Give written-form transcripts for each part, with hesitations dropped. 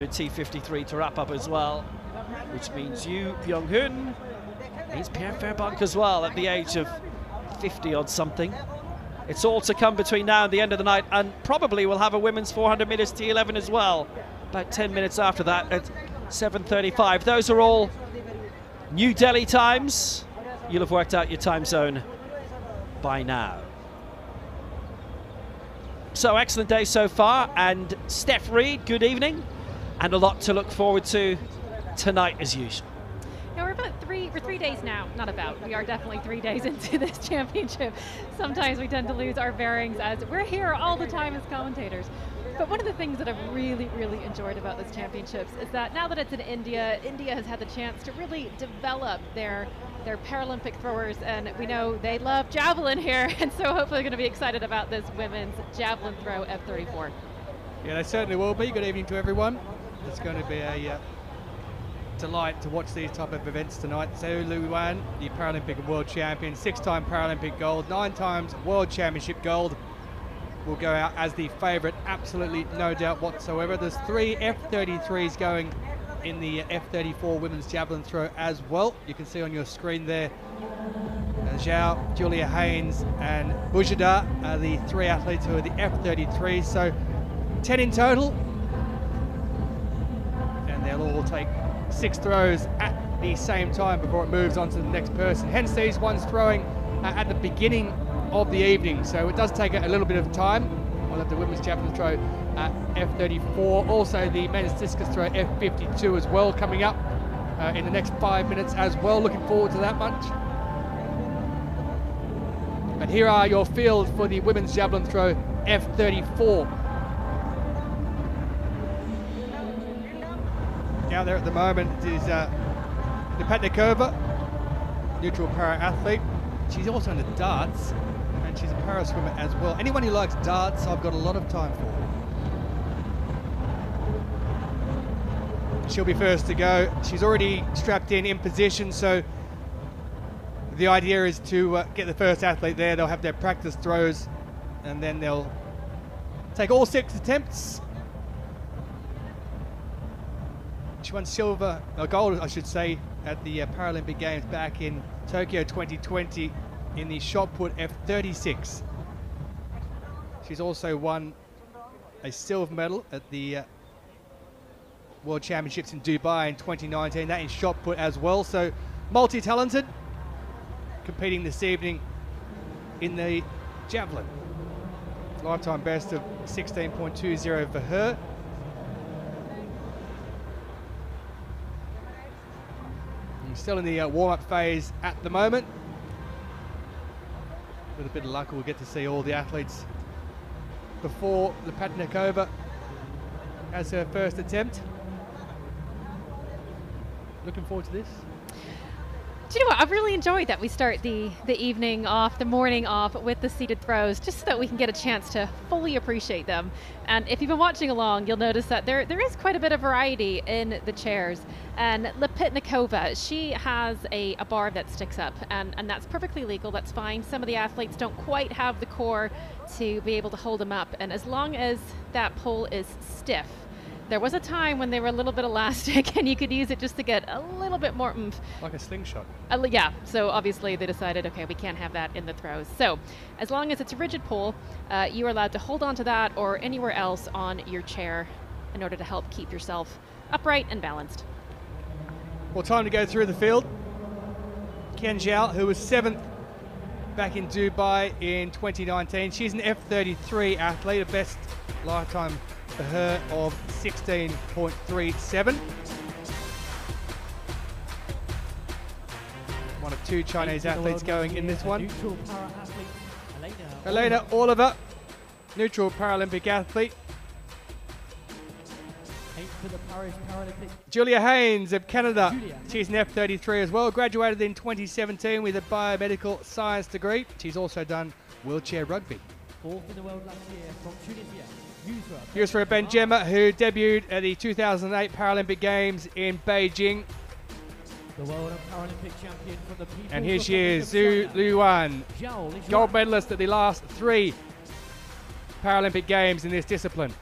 T53 to wrap up as well, which means Yu Byung-hun means Pierre Fairbank as well at the age of 50 odd something. It's all to come between now and the end of the night, and probably we'll have a women's 400 meters T11 as well about 10 minutes after that at 7:35. Those are all New Delhi times. You'll have worked out your time zone by now. So excellent day so far, and Steph Reed, good evening, and a lot to look forward to tonight as usual. Yeah, we're three days now, we are definitely 3 days into this championship. Sometimes we tend to lose our bearings as we're here all the time as commentators. But one of the things that I've really enjoyed about this championships is that now that it's in India, India has had the chance to really develop their Paralympic throwers, and we know they love javelin here, and so hopefully they're going to be excited about this women's javelin throw F34. Yeah, they certainly will be. Good evening to everyone. It's going to be a delight to watch these type of events tonight. Zhou Luwan, the Paralympic and World Champion, 6-time Paralympic gold, 9 times World Championship gold, will go out as the favourite, absolutely no doubt whatsoever. There's 3 F33s going in the F34 women's javelin throw as well. You can see on your screen there, Zhao, Julia Haynes and Bujada are the 3 athletes who are the F33s. So 10 in total, and they'll all take 6 throws at the same time before it moves on to the next person. Hence these ones throwing at the beginning of the evening, so it does take a little bit of time. We'll have the women's javelin throw at F34, also the men's discus throw F52 as well coming up in the next 5 minutes as well. Looking forward to that much. But here are your fields for the women's javelin throw F34. Down there at the moment is Nepetnikova, neutral para athlete. She's also into darts, and she's a para swimmer as well. Anyone who likes darts, I've got a lot of time for. She'll be first to go. She's already strapped in position, so the idea is to get the first athlete there. They'll have their practice throws, and then they'll take all 6 attempts. She won silver, or gold I should say, at the Paralympic Games back in Tokyo 2020 in the shot put F36. She's also won a silver medal at the World Championships in Dubai in 2019, that in shot put as well. So multi-talented, competing this evening in the javelin. Lifetime best of 16.20 for her. Still in the warm-up phase at the moment. With a bit of luck, we'll get to see all the athletes before Nepetnikova has her first attempt. Looking forward to this. Do you know what? I've really enjoyed that we start the evening off, the morning off with the seated throws, just so that we can get a chance to fully appreciate them. And if you've been watching along, you'll notice that there is quite a bit of variety in the chairs. And Nepetnikova, she has a bar that sticks up, and that's perfectly legal, that's fine. Some of the athletes don't quite have the core to be able to hold them up, and as long as that pole is stiff. There was a time when they were a little bit elastic and you could use it just to get a little bit more oomph. Like a slingshot. Yeah, so obviously they decided, okay, we can't have that in the throws. So as long as it's a rigid pole, you are allowed to hold on to that or anywhere else on your chair in order to help keep yourself upright and balanced. Well, time to go through the field. Ken Zhao, who was 7th back in Dubai in 2019. She's an F33 athlete, a best lifetime for her of 16.37. One of 2 Chinese athletes going in this one. Elena Oliver, neutral Paralympic athlete. Julia Haynes of Canada, she's an F33 as well, graduated in 2017 with a biomedical science degree. She's also done wheelchair rugby. 4th in the world last year from Tunisia. Yusra Benjema, who debuted at the 2008 Paralympic Games in Beijing. The world and Paralympic champion from the People's And here she is, Zhou Luwan, gold medalist at the last 3 Paralympic Games in this discipline.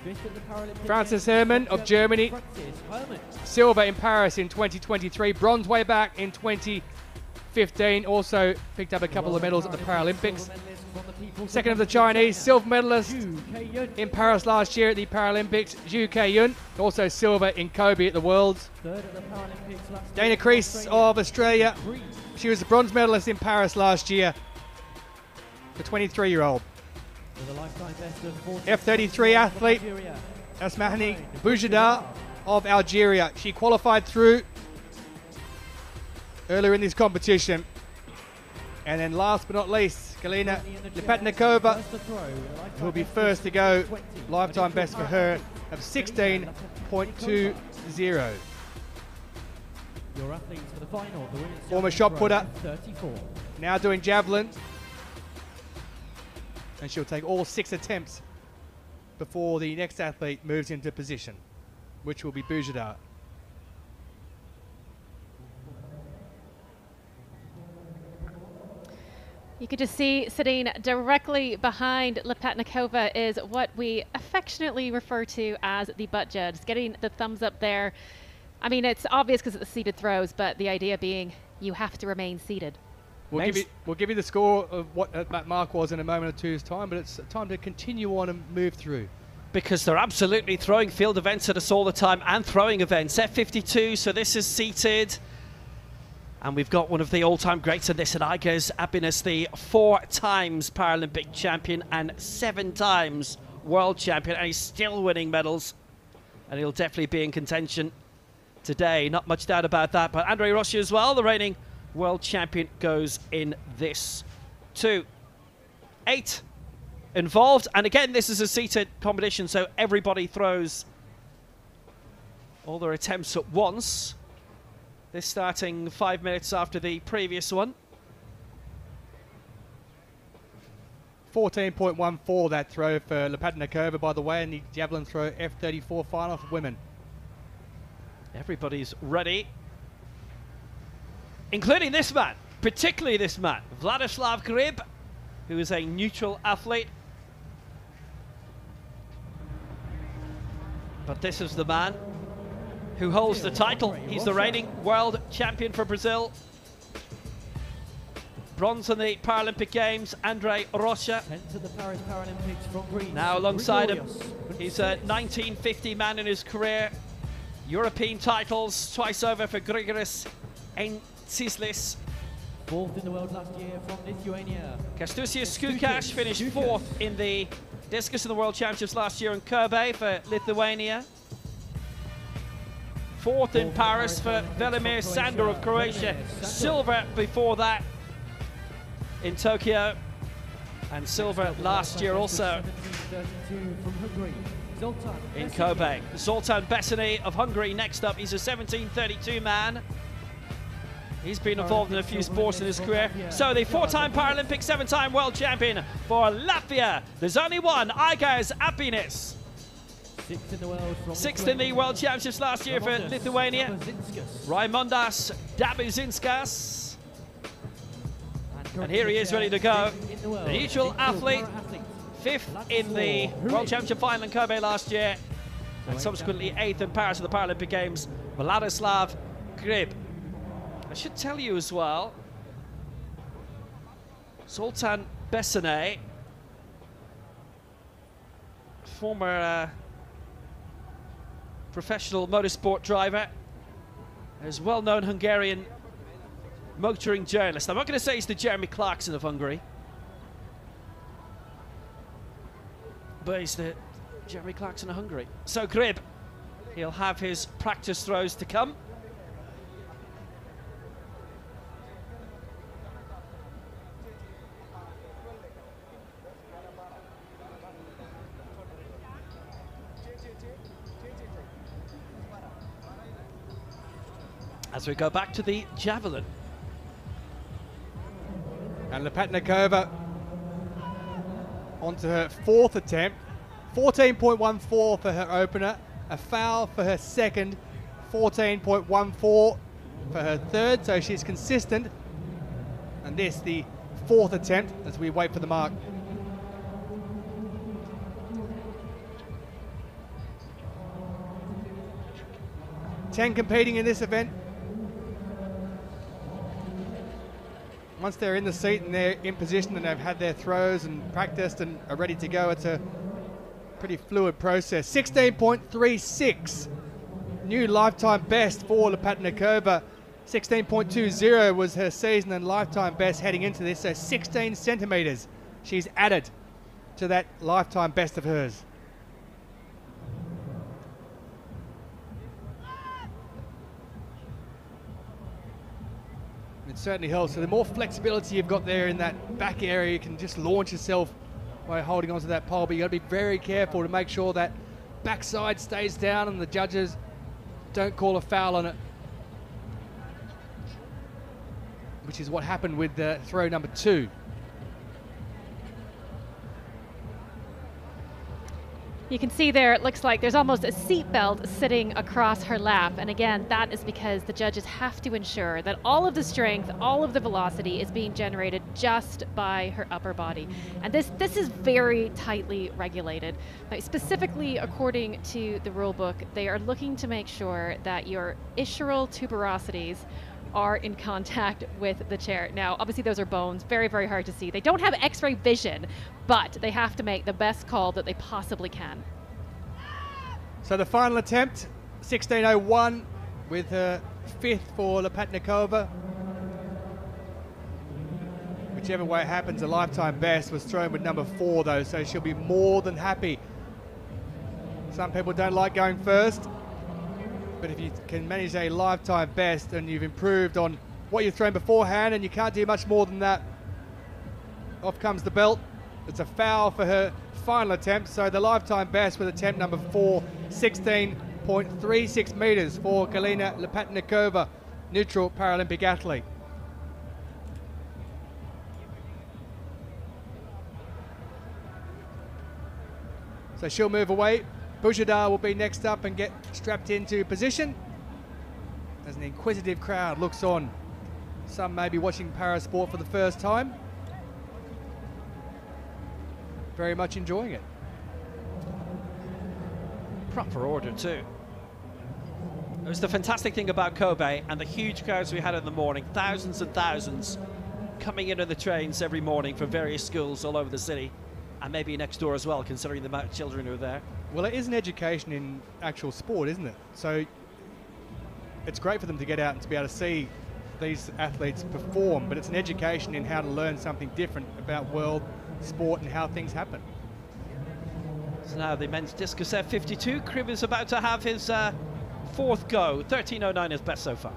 Fifth at the Paralympic Frances Games, Herrmann of Germany. Frances Herrmann. Silver in Paris in 2023. Bronze way back in 2015. Also picked up a couple of medals at the Paralympics. Second of the Chinese. Silver medalist in Paris last year at the Paralympics, Zhu Keiyun. Also silver in Kobe at the Worlds. Dana Creese of Australia. She was a bronze medalist in Paris last year. The 23-year-old. F33 athlete Asmani Boujada of Algeria. She qualified through earlier in this competition. And then last but not least, Galina Lipatnikova, who will be first to go. Lifetime best for her of 16.20. Former shot putter, now doing javelin. And she'll take all 6 attempts before the next athlete moves into position, which will be Boujada. You can just see sitting directly behind Lipatnikova is what we affectionately refer to as the butt judge, getting the thumbs up there. I mean, it's obvious because it's the seated throws, but the idea being you have to remain seated. We'll give you the score of what that mark was in a moment or two's time, but it's time to continue on and move through. Because they're absolutely throwing field events at us all the time and throwing events. F52, so this is seated. And we've got one of the all-time greats in this, Igaz Apinis, the 4 times Paralympic champion and 7 times world champion, and he's still winning medals. And he'll definitely be in contention today, not much doubt about that. But Andre Rossi as well, the reigning world champion, goes in this too. 8 involved, and again, this is a seated competition, so everybody throws all their attempts at once. This starting 5 minutes after the previous one. 14.14 that throw for Lipatnikova, by the way, in the javelin throw F34 final for women. Everybody's ready, including this man, particularly this man, Vladislav Grib, who is a neutral athlete. But this is the man who holds the title. He's the reigning world champion for Brazil. Bronze in the Paralympic Games, Andre Rocha. Now alongside him, he's a 1950 man in his career. European titles twice over for Grigoris Encislis. 4th in the world last year from Lithuania. Kęstutis Skukaš finished 4th in the discus in the World Championships last year in Kobe for Lithuania. 4th in Paris for Velimir Sandor of Croatia. Silver before that in Tokyo. And silver last year also in Kobe. Zoltán Beseny of Hungary next up. He's a 1732 man. He's been involved in a few sports in his career. So the 4-time Paralympic, 7-time world champion for Latvia. There's only one, Igaz Apinis. 6th in the World Championships last year for Lithuania. Raimondas Dabuzinskas. And here he is ready to go. The neutral athlete, 5th in the World Championship final in Kobe last year. And subsequently 8th in Paris at the Paralympic Games, Vladislav Grib. I should tell you as well, Zoltán Beseny, former professional motorsport driver, is well-known Hungarian motoring journalist. I'm not going to say he's the Jeremy Clarkson of Hungary, but he's the Jeremy Clarkson of Hungary. So Grib, he'll have his practice throws to come. As we go back to the javelin. And Lipatnikova onto her 4th attempt. 14.14 for her opener. A foul for her second. 14.14 for her third. So she's consistent. And this, the 4th attempt, as we wait for the mark. 10 competing in this event. Once they're in the seat and they're in position and they've had their throws and practiced and are ready to go, it's a pretty fluid process. 16.36, new lifetime best for Lepatnikova. 16.20 was her season and lifetime best heading into this, so 16 centimetres she's added to that lifetime best of hers. It certainly helps. So the more flexibility you've got there in that back area, you can just launch yourself by holding onto that pole, but you've got to be very careful to make sure that backside stays down and the judges don't call a foul on it, which is what happened with throw number 2. You can see there, it looks like there's almost a seatbelt sitting across her lap. And again, that is because the judges have to ensure that all of the strength, all of the velocity is being generated just by her upper body. And this is very tightly regulated. Specifically, according to the rule book, they are looking to make sure that your ischial tuberosities are in contact with the chair. Now, obviously those are bones, very, very hard to see. They don't have x-ray vision, but they have to make the best call that they possibly can. So the final attempt, 16.01 with her 5th for Lepatnikova. Whichever way it happens, a lifetime best was thrown with number 4 though, so she'll be more than happy. Some people don't like going first, but if you can manage a lifetime best and you've improved on what you've thrown beforehand and you can't do much more than that, off comes the belt. It's a foul for her final attempt, so the lifetime best with attempt number 4, 16.36 metres for Galina Lepatnikova, neutral Paralympic athlete. So she'll move away. Bujadar will be next up and get strapped into position as an inquisitive crowd looks on. Some may be watching parasport for the first time. Very much enjoying it. Proper order too. It was the fantastic thing about Kobe and the huge crowds we had in the morning, thousands and thousands coming into the trains every morning from various schools all over the city, and maybe next door as well, considering the amount of children who are there. Well, it is an education in actual sport, isn't it? So it's great for them to get out and to be able to see these athletes perform, but it's an education in how to learn something different about world sport and how things happen. So now the men's discus F52, Cribb is about to have his 4th go. 13.09 is best so far.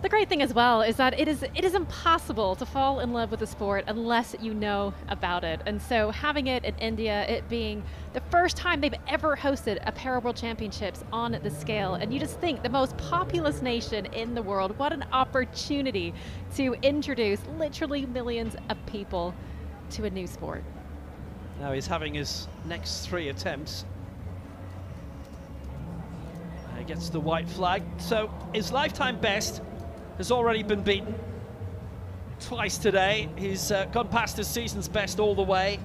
The great thing as well is that it is impossible to fall in love with the sport unless you know about it. And so having it in India, it being the first time they've ever hosted a Para-World Championships on the scale, and you just think the most populous nation in the world, what an opportunity to introduce literally millions of people to a new sport. Now he's having his next 3 attempts. He gets the white flag. So his lifetime best has already been beaten twice today. He's gone past his season's best all the way.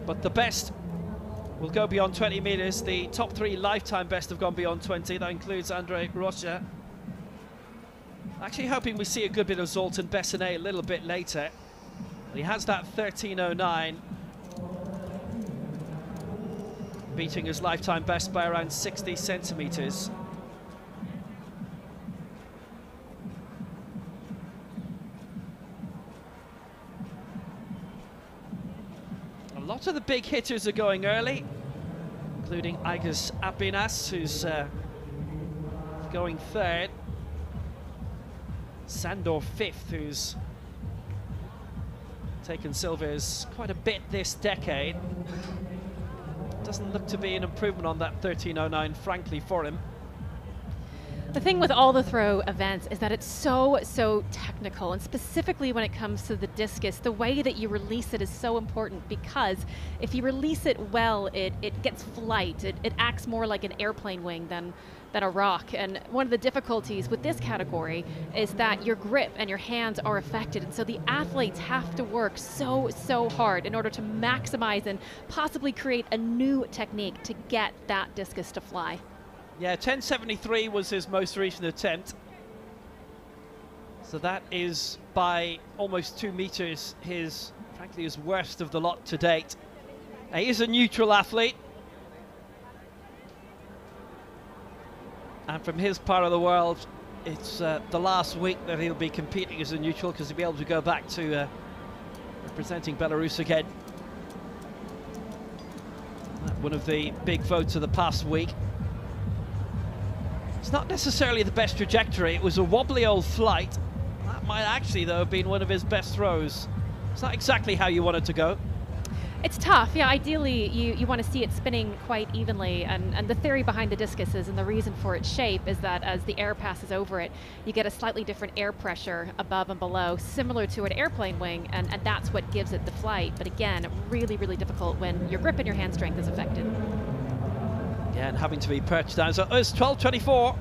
But the best will go beyond 20 meters. The top 3 lifetime best have gone beyond 20. That includes Andrei Rocha. Actually hoping we see a good bit of Zoltan Bessonnet a little bit later. He has that 13.09, beating his lifetime best by around 60 centimeters. A lot of the big hitters are going early, including Aigas Apinas, who's going 3rd. Sandor 5th, who's taken silvers quite a bit this decade. Doesn't look to be an improvement on that 13.09, frankly, for him. The thing with all the throw events is that it's so technical, and specifically when it comes to the discus, the way that you release it is so important, because if you release it well, it gets flight. It acts more like an airplane wing than a rock. And one of the difficulties with this category is that your grip and your hands are affected, and so the athletes have to work so hard in order to maximize and possibly create a new technique to get that discus to fly. Yeah, 10.73 was his most recent attempt. So that is by almost 2 meters frankly, his worst of the lot to date. He is a neutral athlete. And from his part of the world, it's the last week that he'll be competing as a neutral, because he'll be able to go back to representing Belarus again. One of the big votes of the past week. It's not necessarily the best trajectory. It was a wobbly old flight. That might actually, though, have been one of his best throws. It's not exactly how you want it to go. It's tough, yeah. Ideally, you want to see it spinning quite evenly, and the theory behind the discus is, and the reason for its shape is that as the air passes over it, you get a slightly different air pressure above and below, similar to an airplane wing, and that's what gives it the flight. But again, really difficult when your grip and your hand strength is affected. Yeah, and having to be perched down. So it's 12.24.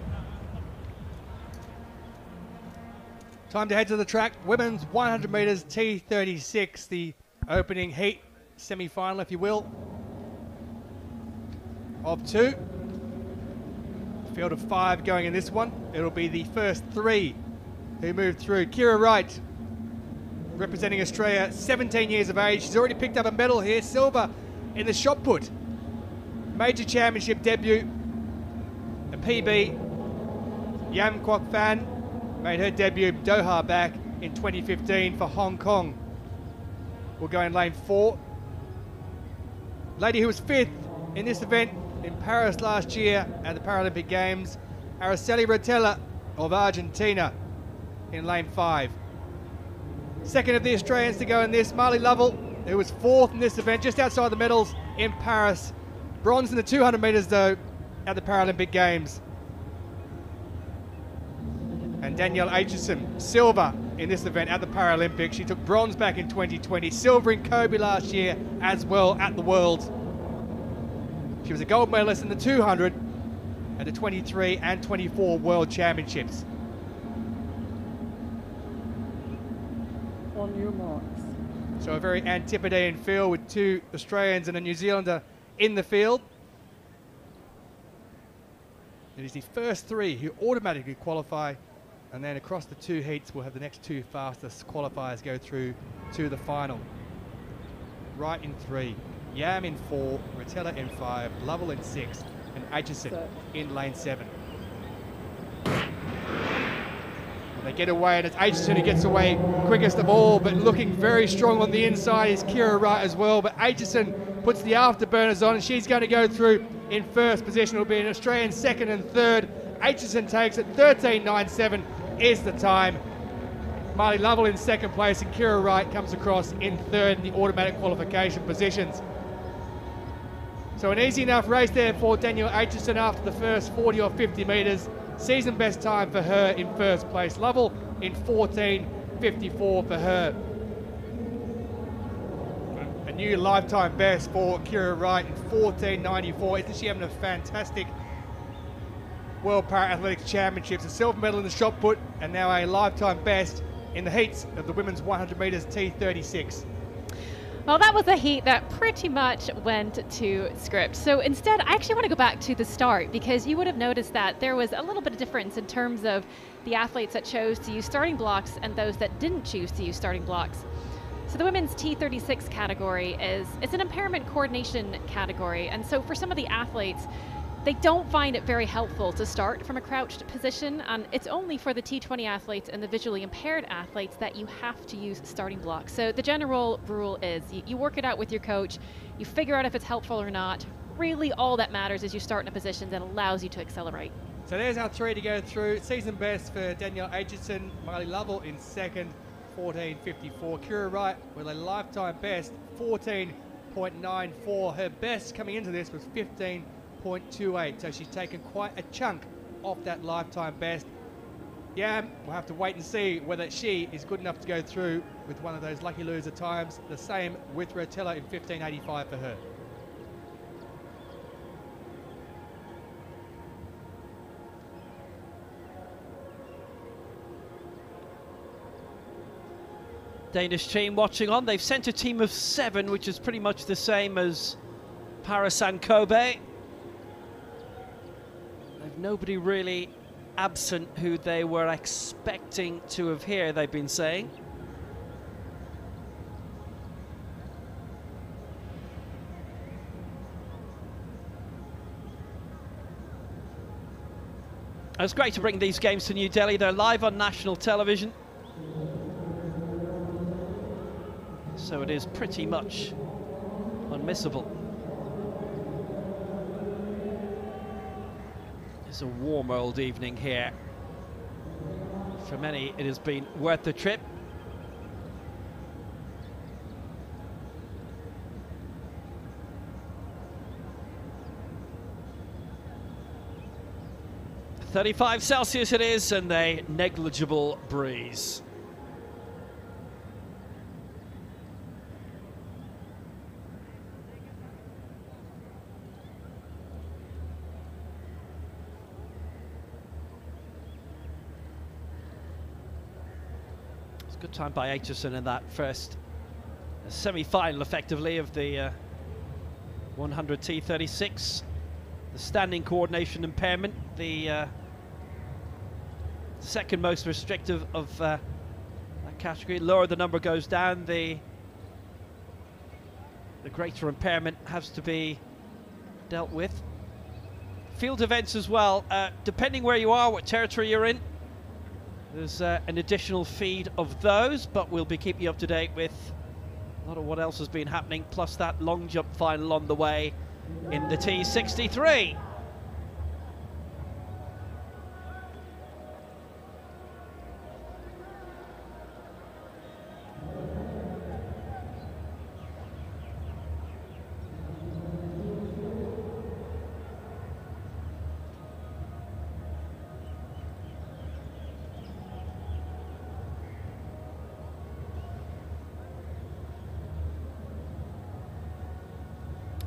Time to head to the track. Women's 100 meters T36, the opening heat, semi-final, if you will, of 2. Field of 5 going in this one. It'll be the first 3 who move through. Kira Wright, representing Australia, 17 years of age. She's already picked up a medal here, silver in the shot put. Major championship debut, a PB. Yam Kwok Fan made her debut Doha back in 2015 for Hong Kong. We'll go in lane 4. Lady who was 5th in this event in Paris last year at the Paralympic Games, Araceli Rotella of Argentina in lane 5. Second of the Australians to go in this, Marley Lovell, who was 4th in this event, just outside the medals in Paris. Bronze in the 200 metres though at the Paralympic Games. And Danielle Aitchison, silver in this event at the Paralympics. She took bronze back in 2020, silver in Kobe last year as well at the Worlds. She was a gold medalist in the 200 at the 23 and 24 World Championships. On your marks. So a very Antipodean field with 2 Australians and a New Zealander in the field. It is the first 3 who automatically qualify, and then across the 2 heats we'll have the next 2 fastest qualifiers go through to the final. Wright in 3, Yam in 4, Rotella in 5, Lovell in 6, and Aitchison in lane 7. They get away, and it's Aitchison who gets away quickest of all, but looking very strong on the inside is Kira Wright as well. But Aitchison puts the afterburners on, and she's going to go through in first position. It'll be an Australian 2nd and 3rd. Aitchison takes it, 13.97 is the time. Marley Lovell in 2nd place, and Kira Wright comes across in 3rd in the automatic qualification positions. So an easy enough race there for Danielle Aitchison after the first 40 or 50 metres. Season best time for her in first place. Lovell in 14.54 for her. A new lifetime best for Kira Wright in 14.94. Isn't she having a fantastic World Para-Athletics Championships? A silver medal in the shot put, and now a lifetime best in the heats of the women's 100 metres T36. Well, that was a heat that pretty much went to script. So instead, I actually want to go back to the start, because you would have noticed that there was a little bit of difference in terms of the athletes that chose to use starting blocks and those that didn't choose to use starting blocks. So the women's T36 category it's an impairment coordination category. And so for some of the athletes, they don't find it very helpful to start from a crouched position, and it's only for the T20 athletes and the visually impaired athletes that you have to use starting blocks. So the general rule is you work it out with your coach, you figure out if it's helpful or not. Really all that matters is you start in a position that allows you to accelerate. So there's our 3 to go through. Season best for Danielle Aitchison, Marley Lovell in 2nd, 14.54. Kira Wright with a lifetime best, 14.94. Her best coming into this was 15.28, so she's taken quite a chunk off that lifetime best. Yeah, we'll have to wait and see whether she is good enough to go through with one of those lucky loser times. The same with Rotella in 15.85 for her. Danish team watching on. They've sent a team of 7, which is pretty much the same as Paris and Kobe. They've nobody really absent who they were expecting to have here, they've been saying. It's great to bring these games to New Delhi. They're live on national television, so it is pretty much unmissable. It's a warm old evening here. For many, it has been worth the trip. -35 it is, and a negligible breeze. Good time by Aitchison in that first semi-final, effectively, of the 100 T36. The standing coordination impairment, the second most restrictive of that category. Lower the number goes down, the greater impairment has to be dealt with. Field events as well, depending where you are, what territory you're in, there's an additional feed of those, but we'll be keeping you up to date with a lot of what else has been happening, plus that long jump final on the way in the T63.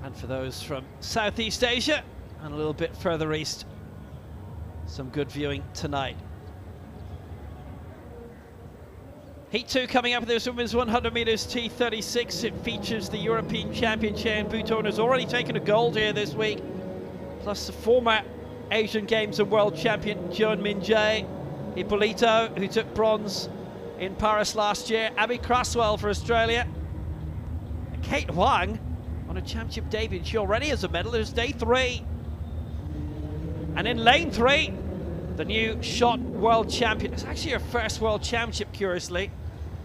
And for those from Southeast Asia and a little bit further east, some good viewing tonight. Heat 2 coming up. This women's 100 metres T36. It features the European champion Cheyenne Buton, who's already taken a gold here this week, plus the former Asian Games and world champion Joan Min-jae, Ippolito, who took bronze in Paris last year, Abby Craswell for Australia, and Kate Huang on a championship debut. She already has a medal. There's day 3. And in lane 3, the new shot world champion. It's actually her first world championship, curiously.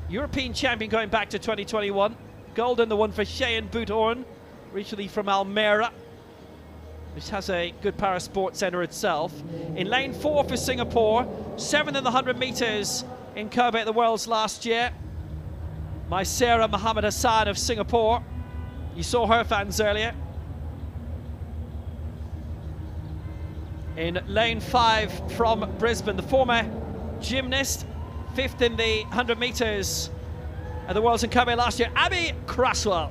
European champion going back to 2021. Gold in the one for Cheyenne Buton, originally from Almere, which has a good para sports centre itself. In lane 4 for Singapore, 7th in the 100 metres in Kobe at the Worlds last year. Maisara Mohammed Hassan of Singapore. You saw her fans earlier. In lane 5 from Brisbane, the former gymnast, 5th in the 100 metres at the Worlds in Kobe last year, Abby Craswell.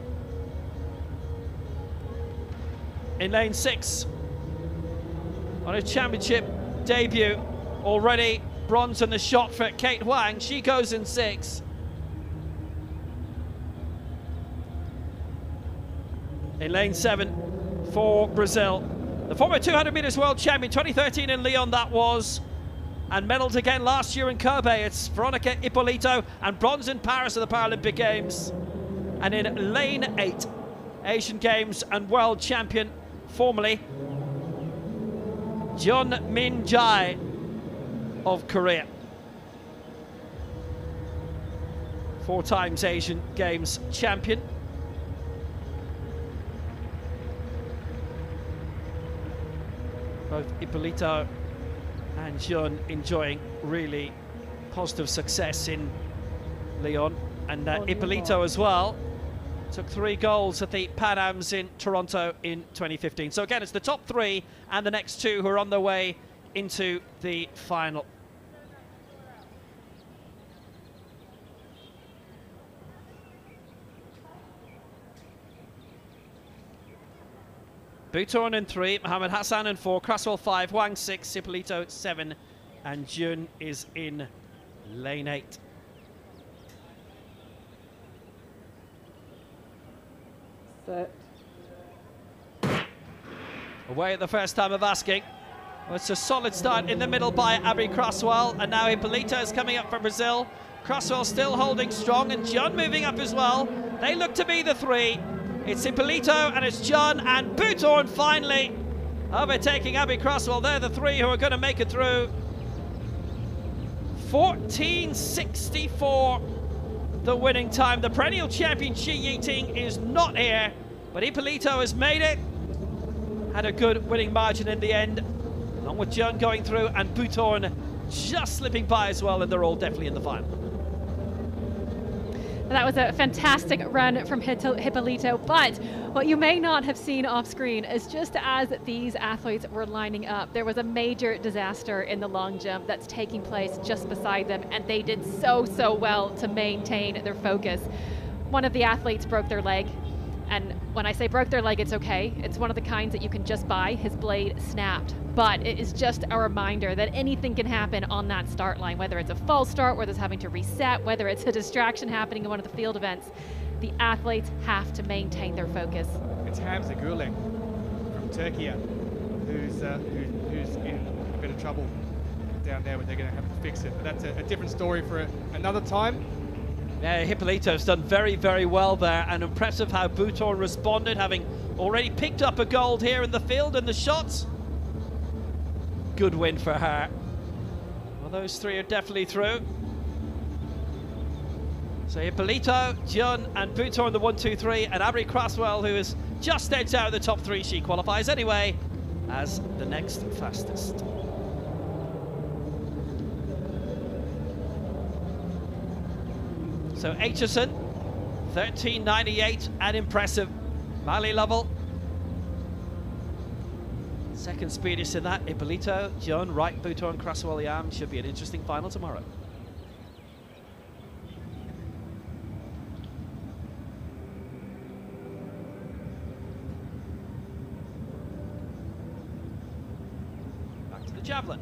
In lane 6, on a championship debut, already bronze in the shot for Kate Huang. She goes in 6. In lane 7 for Brazil, the former 200 metres world champion, 2013 in Lyon that was, and medalled again last year in Kobe. It's Veronica Ippolito, and bronze in Paris at the Paralympic Games. And in lane 8, Asian Games and world champion, formerly Joan Min-jae of Korea. 4 times Asian Games champion. Both Ippolito and Joan enjoying really positive success in Lyon, and Ippolito as well took 3 goals at the Pan Ams in Toronto in 2015. So again, it's the top 3 and the next 2 who are on their way into the final. Butorn in 3, Mohammed Hassan in 4, Cresswell 5, Wang 6, Hipólito 7, and Jun is in lane 8. Set. Away at the first time of asking. Well, it's a solid start in the middle by Abby Cresswell, and now Hipólito is coming up for Brazil. Cresswell still holding strong, and Jun moving up as well. They look to be the 3. It's Hipólito and it's Jun, and Butorn finally overtaking Abby Cresswell. They're the 3 who are going to make it through. 14:64 the winning time. The perennial champion Shi Yiting is not here, but Hipólito has made it. Had a good winning margin in the end, along with Jun going through and Butorn just slipping by as well, and they're all definitely in the final. That was a fantastic run from Hipólito, but what you may not have seen off screen is just as these athletes were lining up, there was a major disaster in the long jump that's taking place just beside them, and they did so well to maintain their focus. One of the athletes broke their leg, and when I say broke their leg, it's okay. It's one of the kinds that you can just buy. His blade snapped. But it is just a reminder that anything can happen on that start line, whether it's a false start, whether it's having to reset, whether it's a distraction happening in one of the field events. The athletes have to maintain their focus. It's Hamza Gulen from Turkey who's in a bit of trouble down there, but they're going to have to fix it. But that's a different story for another time. Yeah, Hipólito's done very well there, and impressive how Butorn responded, having already picked up a gold here in the field and the shots. Good win for her. Well, those 3 are definitely through. So Hipólito, Jun and Butorn the 1, 2, 3, and Abby Cresswell, who is just edged out of the top 3, she qualifies anyway as the next fastest. So Aitchison, 13.98 and impressive. Miley Lovell, second speediest in that. Hipólito, Jun, Wright, Butorn, Cresswell, Yam. Should be an interesting final tomorrow. Back to the javelin.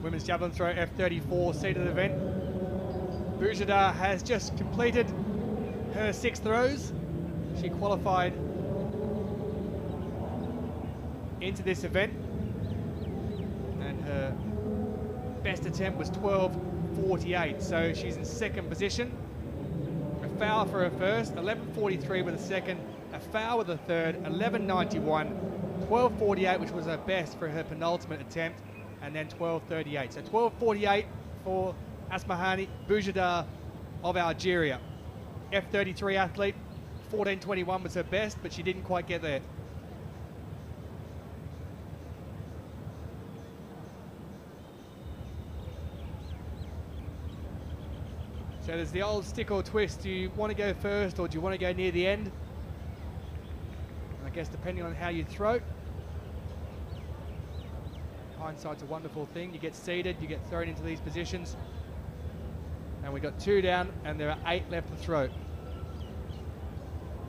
Women's javelin throw F34 seeded event. Bujadar has just completed her 6 throws. She qualified into this event, and her best attempt was 12.48, so she's in second position. A foul for her first, 11.43 with a second, a foul with a third, 11.91, 12.48, which was her best for her penultimate attempt, and then 12.38. So 12.48 for Asmahani Bujadar of Algeria. F33 athlete, 14.21 was her best, but she didn't quite get there. So there's the old stick or twist. Do you want to go first or do you want to go near the end? And I guess depending on how you throw. Hindsight's a wonderful thing. You get seated, you get thrown into these positions. And we got 2 down and there are 8 left to throw.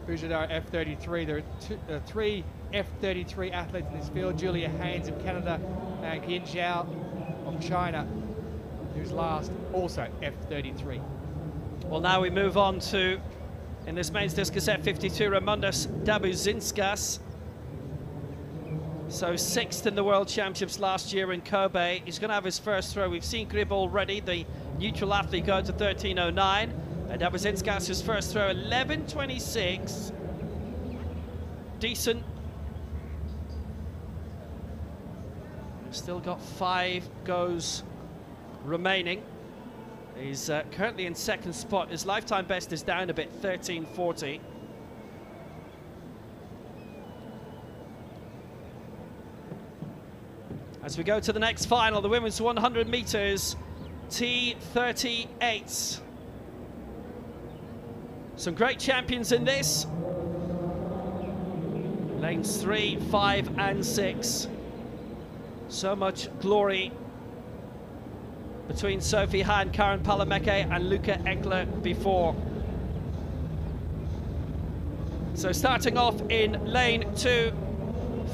Bujadar F33. There are 3 F33 athletes in this field. Julia Haynes of Canada and Yin Zhao of China, who's last, also F33. Well, now we move on to, in this men's discus F52, Raimundas Dabuzinskas. So 6th in the World Championships last year in Kobe. He's going to have his first throw. We've seen Grib already, the neutral athlete, go to 13.09. And Dabuzinskas, his first throw, 11.26. Decent. Still got 5 goes remaining. He's currently in second spot. His lifetime best is down a bit, 13.40. As we go to the next final, the women's 100 meters, T38. Some great champions in this. Lanes 3, 5 and 6. So much glory between Sophie Hahn, Karen Palameke and Luca Eckler before. So starting off in lane 2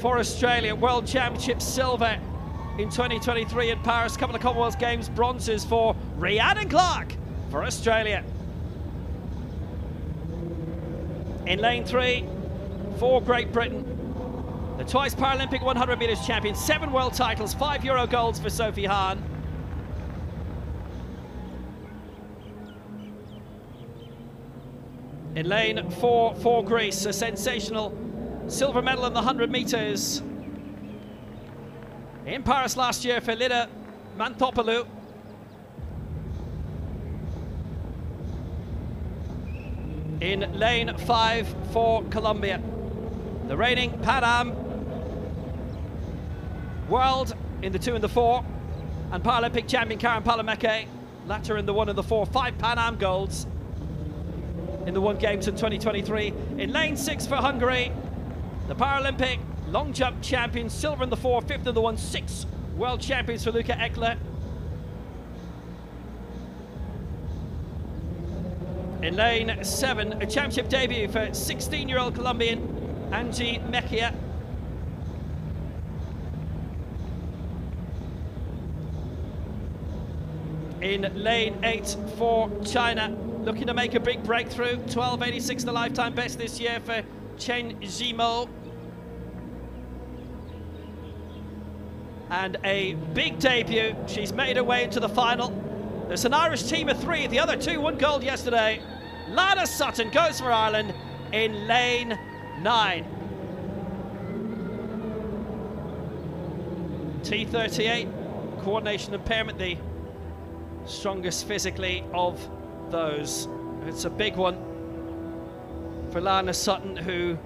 for Australia, World Championship silver in 2023 in Paris, couple of Commonwealth Games bronzes for Rhiannon Clark for Australia. In lane 3 for Great Britain, the twice Paralympic 100 metres champion, 7 world titles, 5 Euro golds for Sophie Hahn. In lane 4 for Greece, a sensational silver medal in the 100 metres in Paris last year for Lida Mantopoulou. In lane 5 for Colombia, the reigning Pan Am world in the 2 and the 4, and Paralympic champion Karen Palameke, latter in the 1 and the 4, 5 Pan Am golds in the 1 Games in 2023. In lane 6 for Hungary, the Paralympic long jump champion, silver in the 4, 5th in the 1, 6 world champions for Luca Eckler. In lane 7, a championship debut for 16-year-old Colombian Angie Mejia. In lane 8 for China, looking to make a big breakthrough, 12.86 the lifetime best this year for Chen Zhimo. And a big debut, she's made her way into the final. There's an Irish team of 3, the other 2 won gold yesterday. Lana Sutton goes for Ireland in lane 9. T38, coordination impairment, the strongest physically of those. It's a big one for Lana Sutton, who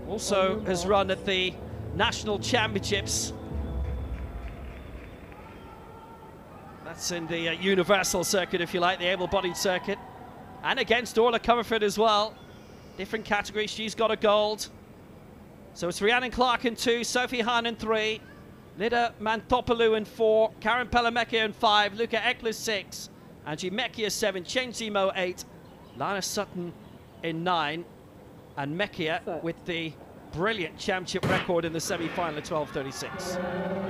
also has run at the national championships. That's in the universal circuit, if you like, the able-bodied circuit. And against Orla Comerford as well. Different category, she's got a gold. So it's Rhiannon Clark in 2, Sophie Hahn in 3, Lida Mantopoulou in 4, Karen Palameke in 5, Luca Eckler 6, Angie Mejia 7, Chen Zhimo 8, Lana Sutton in 9, and Mejia with the brilliant championship record in the semi-final at 12.36.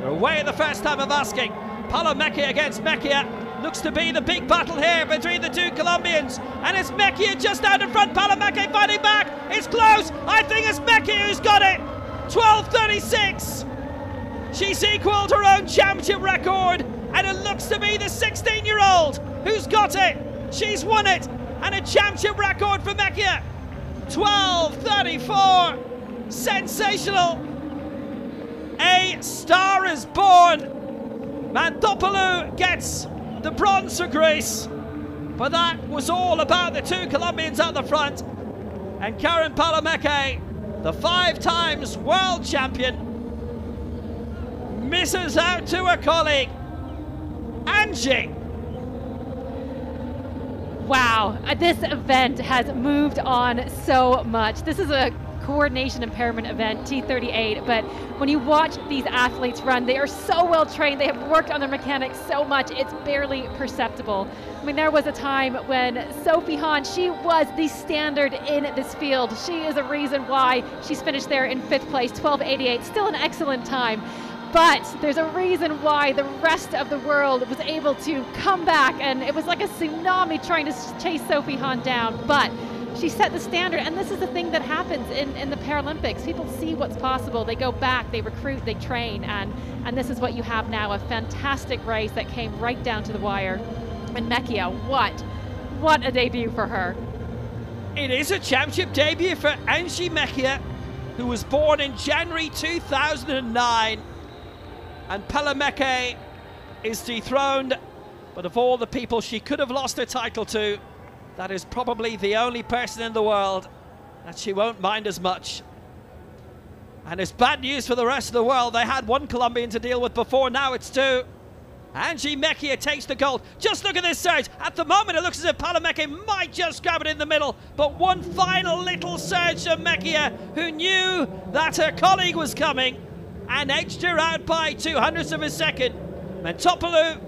We're away at the first time of asking. Palameke against Mejia. Looks to be the big battle here between the 2 Colombians. And it's Mejia just out in front. Palameke fighting back. It's close. I think it's Mejia who's got it. 12.36. She's equaled her own championship record. And it looks to be the 16-year-old who's got it. She's won it. And a championship record for Mejia. 12.34. Sensational. A star is born. Mantopoulou gets the bronze for Greece, but that was all about the 2 Colombians at the front. And Karen Palameke, the 5 times world champion, misses out to her colleague, Angie. Wow, this event has moved on so much. This is a coordination impairment event, T38, but when you watch these athletes run, they are so well trained, they have worked on their mechanics so much, it's barely perceptible. I mean, there was a time when Sophie Hahn, she was the standard in this field. She is a reason why she's finished there in 5th place, 12.88, still an excellent time. But there's a reason why the rest of the world was able to come back, and it was like a tsunami trying to chase Sophie Hahn down. But she set the standard, and this is the thing that happens in the Paralympics. People see what's possible, they go back, they recruit, they train, and this is what you have now, a fantastic race that came right down to the wire. And Mejia, what a debut for her. It is a championship debut for Angie Mejia, who was born in January 2009. And Palameke is dethroned, but of all the people she could have lost her title to, that is probably the only person in the world that she won't mind as much. And it's bad news for the rest of the world. They had 1 Colombian to deal with before, now it's 2. Angie Mejia takes the gold. Just look at this surge. At the moment, it looks as if Palameke might just grab it in the middle, but one final little surge from Mejia, who knew that her colleague was coming. and edged her out by 200ths of a second. Mentopoulou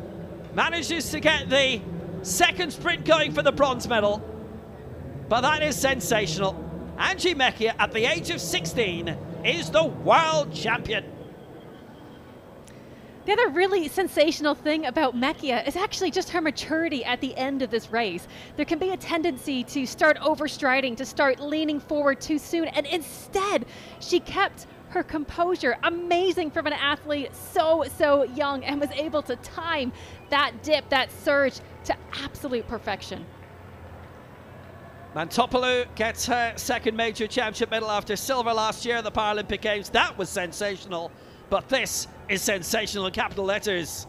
manages to get the second sprint going for the bronze medal. But that is sensational. Angie Mechia, at the age of 16, is the world champion. The other really sensational thing about Mechia is actually just her maturity at the end of this race. There can be a tendency to start overstriding, to start leaning forward too soon, and instead she kept her composure. Amazing from an athlete so young, and was able to time that dip, that surge to absolute perfection. Mentopoulou gets her second major championship medal after silver last year at the Paralympic Games. That was sensational, but this is sensational in capital letters.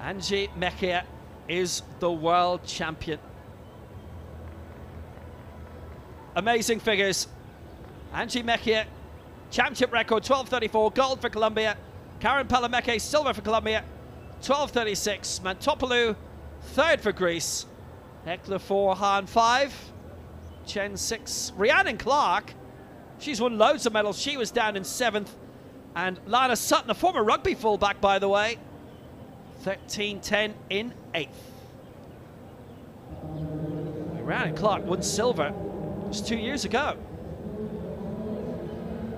Angie Mechia is the world champion. Amazing figures. Angie Mechia, championship record 12:34, gold for Colombia. Karen Palameke, silver for Colombia, 12:36. Mentopoulou, third for Greece. Hecla 4, Han 5, Chen 6. Rhiannon Clark, she's won loads of medals. She was down in 7th. And Lana Sutton, a former rugby fullback, by the way, 13:10 in 8th. Rhiannon Clark won silver just 2 years ago.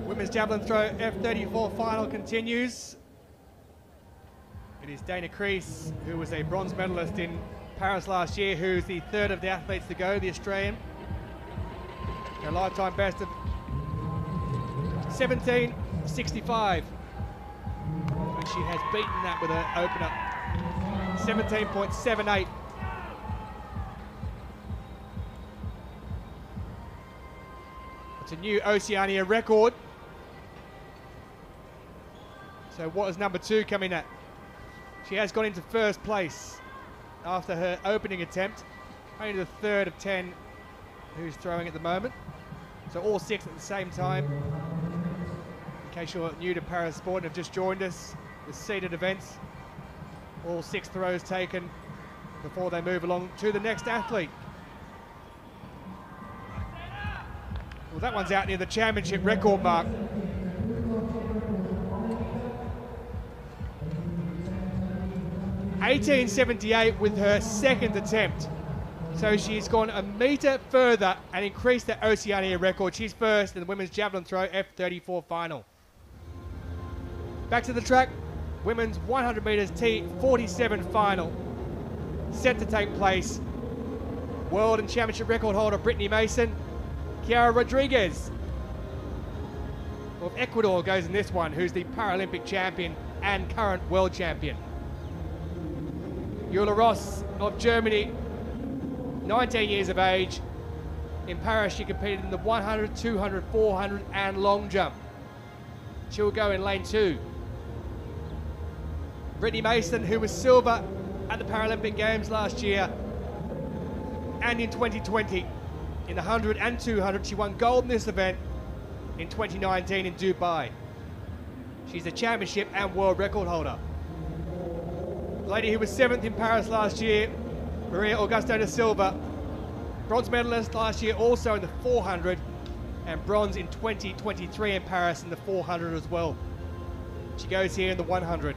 Women's javelin throw F34 final continues. It is Dana Creese, who was a bronze medalist in Paris last year, who's the third of the athletes to go, the Australian. Her lifetime best of 17:65. And she has beaten that with her opener, 17.78. It's a new Oceania record. So what is number 2 coming at? She has gone into first place after her opening attempt. Only the third of 10 who's throwing at the moment. So all 6 at the same time. In case you're new to Paris Sport and have just joined us, the seated events. All 6 throws taken before they move along to the next athlete. Well, that one's out near the championship record mark. (1878) with her second attempt. So she's gone a metre further and increased that Oceania record. She's first in the women's javelin throw F34 final. Back to the track, women's 100 metres T47 final. Set to take place. World and championship record holder Brittany Mason. Chiara Rodriguez of Ecuador goes in this one, who's the Paralympic champion and current world champion. Eula Ross of Germany, 19 years of age. In Paris, she competed in the 100, 200, 400 and long jump. She will go in lane 2. Brittany Mason, who was silver at the Paralympic Games last year and in 2020 in the 100 and 200. She won gold in this event in 2019 in Dubai. She's a championship and world record holder. The lady who was 7th in Paris last year, Maria Augusto da Silva, bronze medalist last year also in the 400 and bronze in 2023 in Paris in the 400 as well. She goes here in the 100.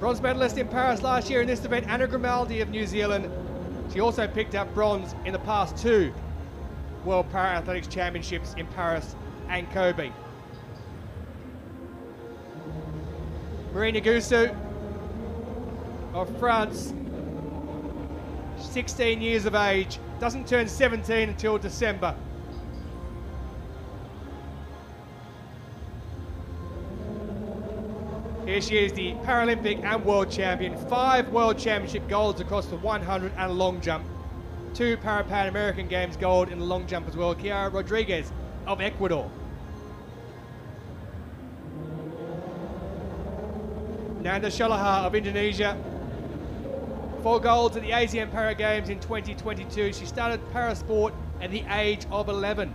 Bronze medalist in Paris last year in this event, Anna Grimaldi of New Zealand. She also picked up bronze in the past 2 World Para-Athletics Championships in Paris and Kobe. Marina Goussou of France, 16 years of age, doesn't turn 17 until December. Here she is, the Paralympic and world champion. 5 world championship golds across the 100 and long jump. 2 Pan American Games gold in the long jump as well. Chiara Rodriguez of Ecuador. Nanda Shalaha of Indonesia. 4 golds at the Asian Para Games in 2022. She started parasport at the age of 11.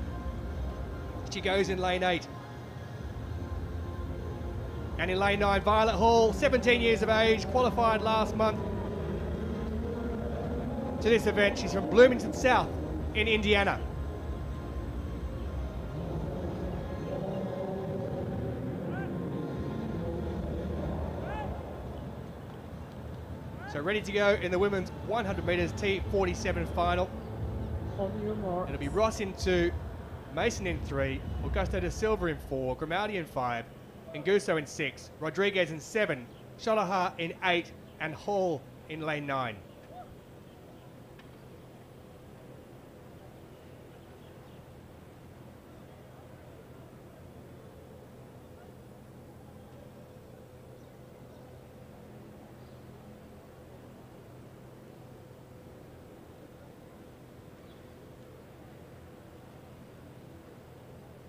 She goes in lane 8. And in lane 9, Violet Hall, 17 years of age, qualified last month to this event. She's from Bloomington South in Indiana. So ready to go in the women's 100 metres T47 final. On your mark. It'll be Ross in 2, Mason in 3, Augusto da Silva in 4, Grimaldi in 5, Nguso in 6, Rodriguez in 7, Shalaha in 8, and Hall in lane 9.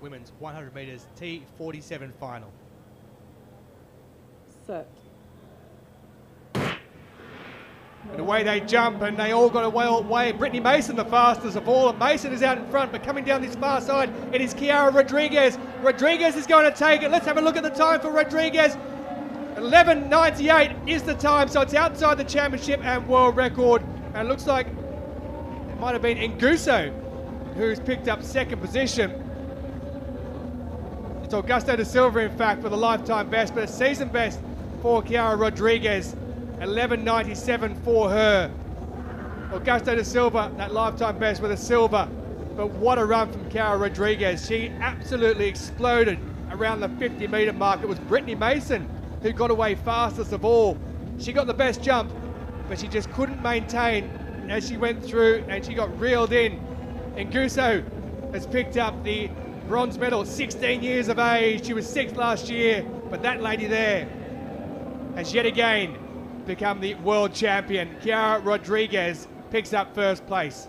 Women's 100 metres T47 final. Set. And away they jump, and they all got away. Brittany Mason the fastest of all, and Mason is out in front, but coming down this far side, it is Chiara Rodriguez. Rodriguez is going to take it. Let's have a look at the time for Rodriguez. 11:98 is the time, so it's outside the championship and world record. And it looks like it might have been Nguso who's picked up second position. It's Augusto da Silva, in fact, with a lifetime best, but a season best for Chiara Rodriguez. 11:97 for her. Augusto da Silva, that lifetime best with a silver. But what a run from Chiara Rodriguez. She absolutely exploded around the 50-metre mark. It was Brittany Mason who got away fastest of all. She got the best jump, but she just couldn't maintain as she went through, and she got reeled in. Nguso has picked up the bronze medal, 16 years of age. She was 6th last year, but that lady there has yet again become the world champion. Chiara Rodriguez picks up first place.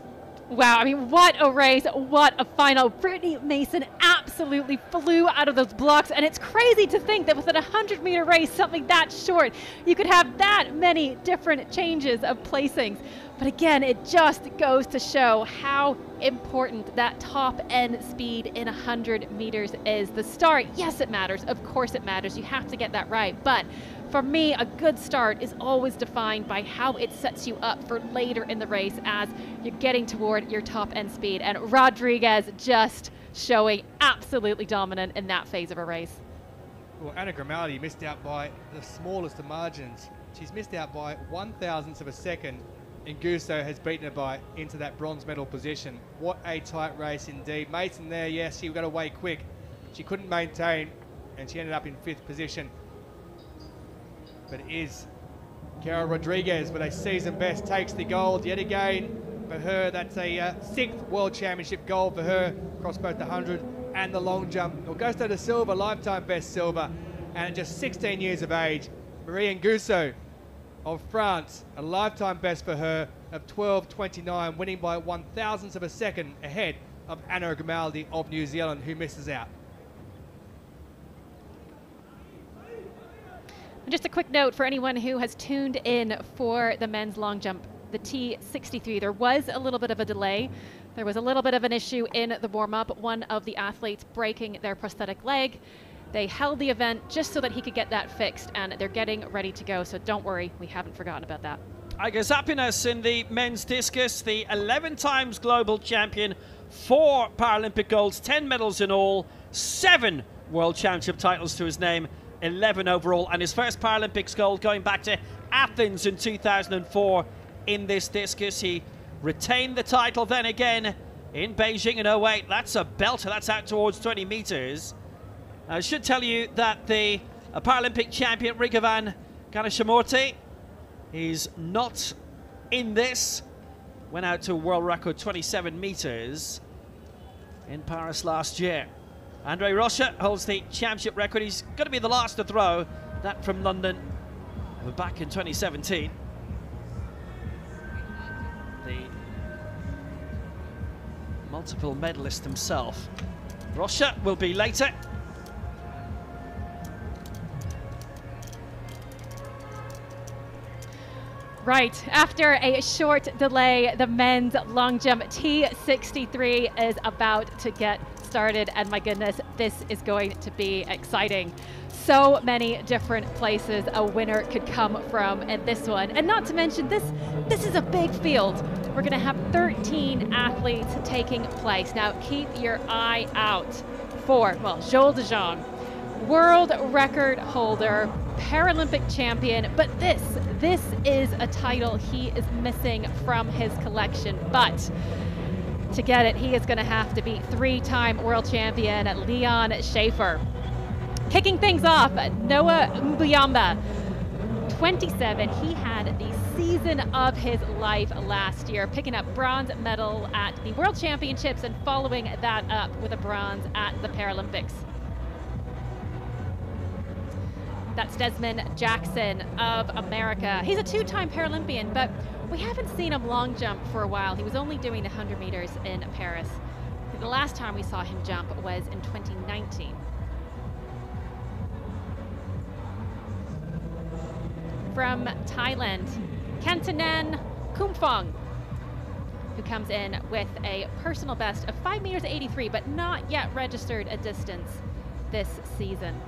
Wow, I mean, what a race, what a final. Brittany Mason absolutely flew out of those blocks, and it's crazy to think that within a 100-meter race, something that short, you could have that many different changes of placings. But again, it just goes to show how important that top end speed in 100 meters is. The start, yes, it matters. Of course it matters. You have to get that right. But for me, a good start is always defined by how it sets you up for later in the race as you're getting toward your top end speed. And Rodriguez just showing absolutely dominant in that phase of a race. Well, Anna Grimaldi missed out by the smallest of margins. She's missed out by 1/1000th of a second. Nguso has beaten her by into that bronze medal position. What a tight race indeed. Mason there, yes, she got away quick. She couldn't maintain, and she ended up in 5th position. But it is Chiara Rodriguez with a season best, takes the gold yet again for her. That's a 6th World Championship gold for her across both the 100 and the long jump. Augusto da Silva, lifetime best silver, and at just 16 years of age, Marie Nguso of France, a lifetime best for her of 12:29, winning by 1/1000th of a second ahead of Anna Grimaldi of New Zealand, who misses out. Just a quick note for anyone who has tuned in for the men's long jump, the T63. There was a little bit of a delay. There was a little bit of an issue in the warm-up. One of the athletes breaking their prosthetic leg. They held the event just so that he could get that fixed, and they're getting ready to go. So don't worry, we haven't forgotten about that. I guess happiness in the men's discus, the 11 times global champion, 4 Paralympic golds, 10 medals in all, 7 world championship titles to his name, 11 overall, and his first Paralympics gold going back to Athens in 2004 in this discus. He retained the title then again in Beijing in 08. That's a belter, that's out towards 20 meters. I should tell you that the Paralympic champion Rigavan Ganashamurti is not in this. Went out to a world record 27 meters in Paris last year. Andre Rocha holds the championship record. He's going to be the last to throw that from London. We're back in 2017. The multiple medalist himself. Rocha will be later. Right, after a short delay, the men's long jump T63 is about to get started, and my goodness, this is going to be exciting. So many different places a winner could come from in this one, and not to mention this is a big field. We're going to have 13 athletes taking place. Now keep your eye out for, well, Joel de Jong, world record holder, Paralympic champion, but this This is a title he is missing from his collection, but to get it, he is going to have to beat 3-time world champion Leon Schaefer. Kicking things off, Noah Mbuyamba, 27. He had the season of his life last year, picking up bronze medal at the World Championships and following that up with a bronze at the Paralympics. That's Desmond Jackson of America. He's a 2-time Paralympian, but we haven't seen him long jump for a while. He was only doing the 100 meters in Paris. The last time we saw him jump was in 2019. From Thailand, Kantanen Kumphong, who comes in with a personal best of 5 meters 83, but not yet registered a distance this season.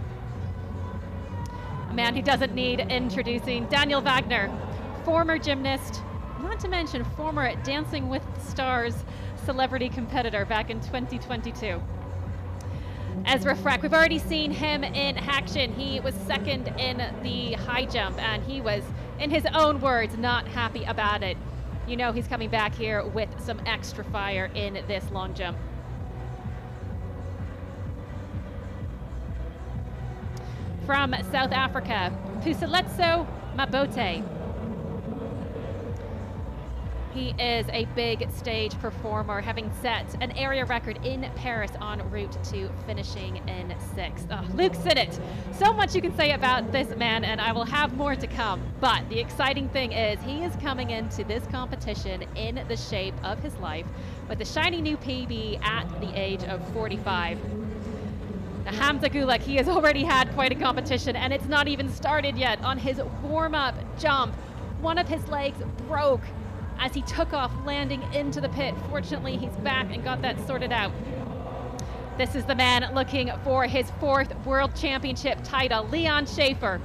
A man who doesn't need introducing, Daniel Wagner, former gymnast, not to mention former Dancing with the Stars celebrity competitor back in 2022. Ezra Freck, we've already seen him in action. He was second in the high jump, and he was, in his own words, not happy about it. You know he's coming back here with some extra fire in this long jump. From South Africa, Puseletso Mabote. He is a big stage performer, having set an area record in Paris en route to finishing in 6th. Oh, Luke Sinnott, so much you can say about this man, and I will have more to come. But the exciting thing is he is coming into this competition in the shape of his life with a shiny new PB at the age of 45. Now, Hamza Gulak, he has already had quite a competition, and it's not even started yet. On his warm-up jump, one of his legs broke as he took off, landing into the pit. Fortunately, he's back and got that sorted out. This is the man looking for his 4th World Championship title, Leon Schaefer.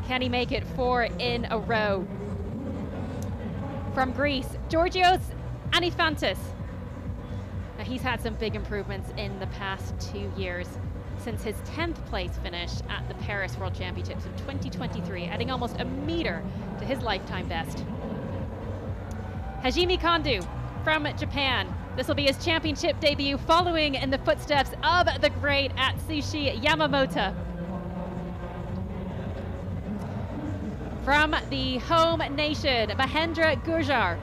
Can he make it 4 in a row? From Greece, Georgios Anifantis. Now, he's had some big improvements in the past 2 years since his 10th place finish at the Paris World Championships in 2023, adding almost a meter to his lifetime best. Hajime Kondu from Japan. This will be his championship debut, following in the footsteps of the great Atsushi Yamamoto. From the home nation, Mahendra Gurjar.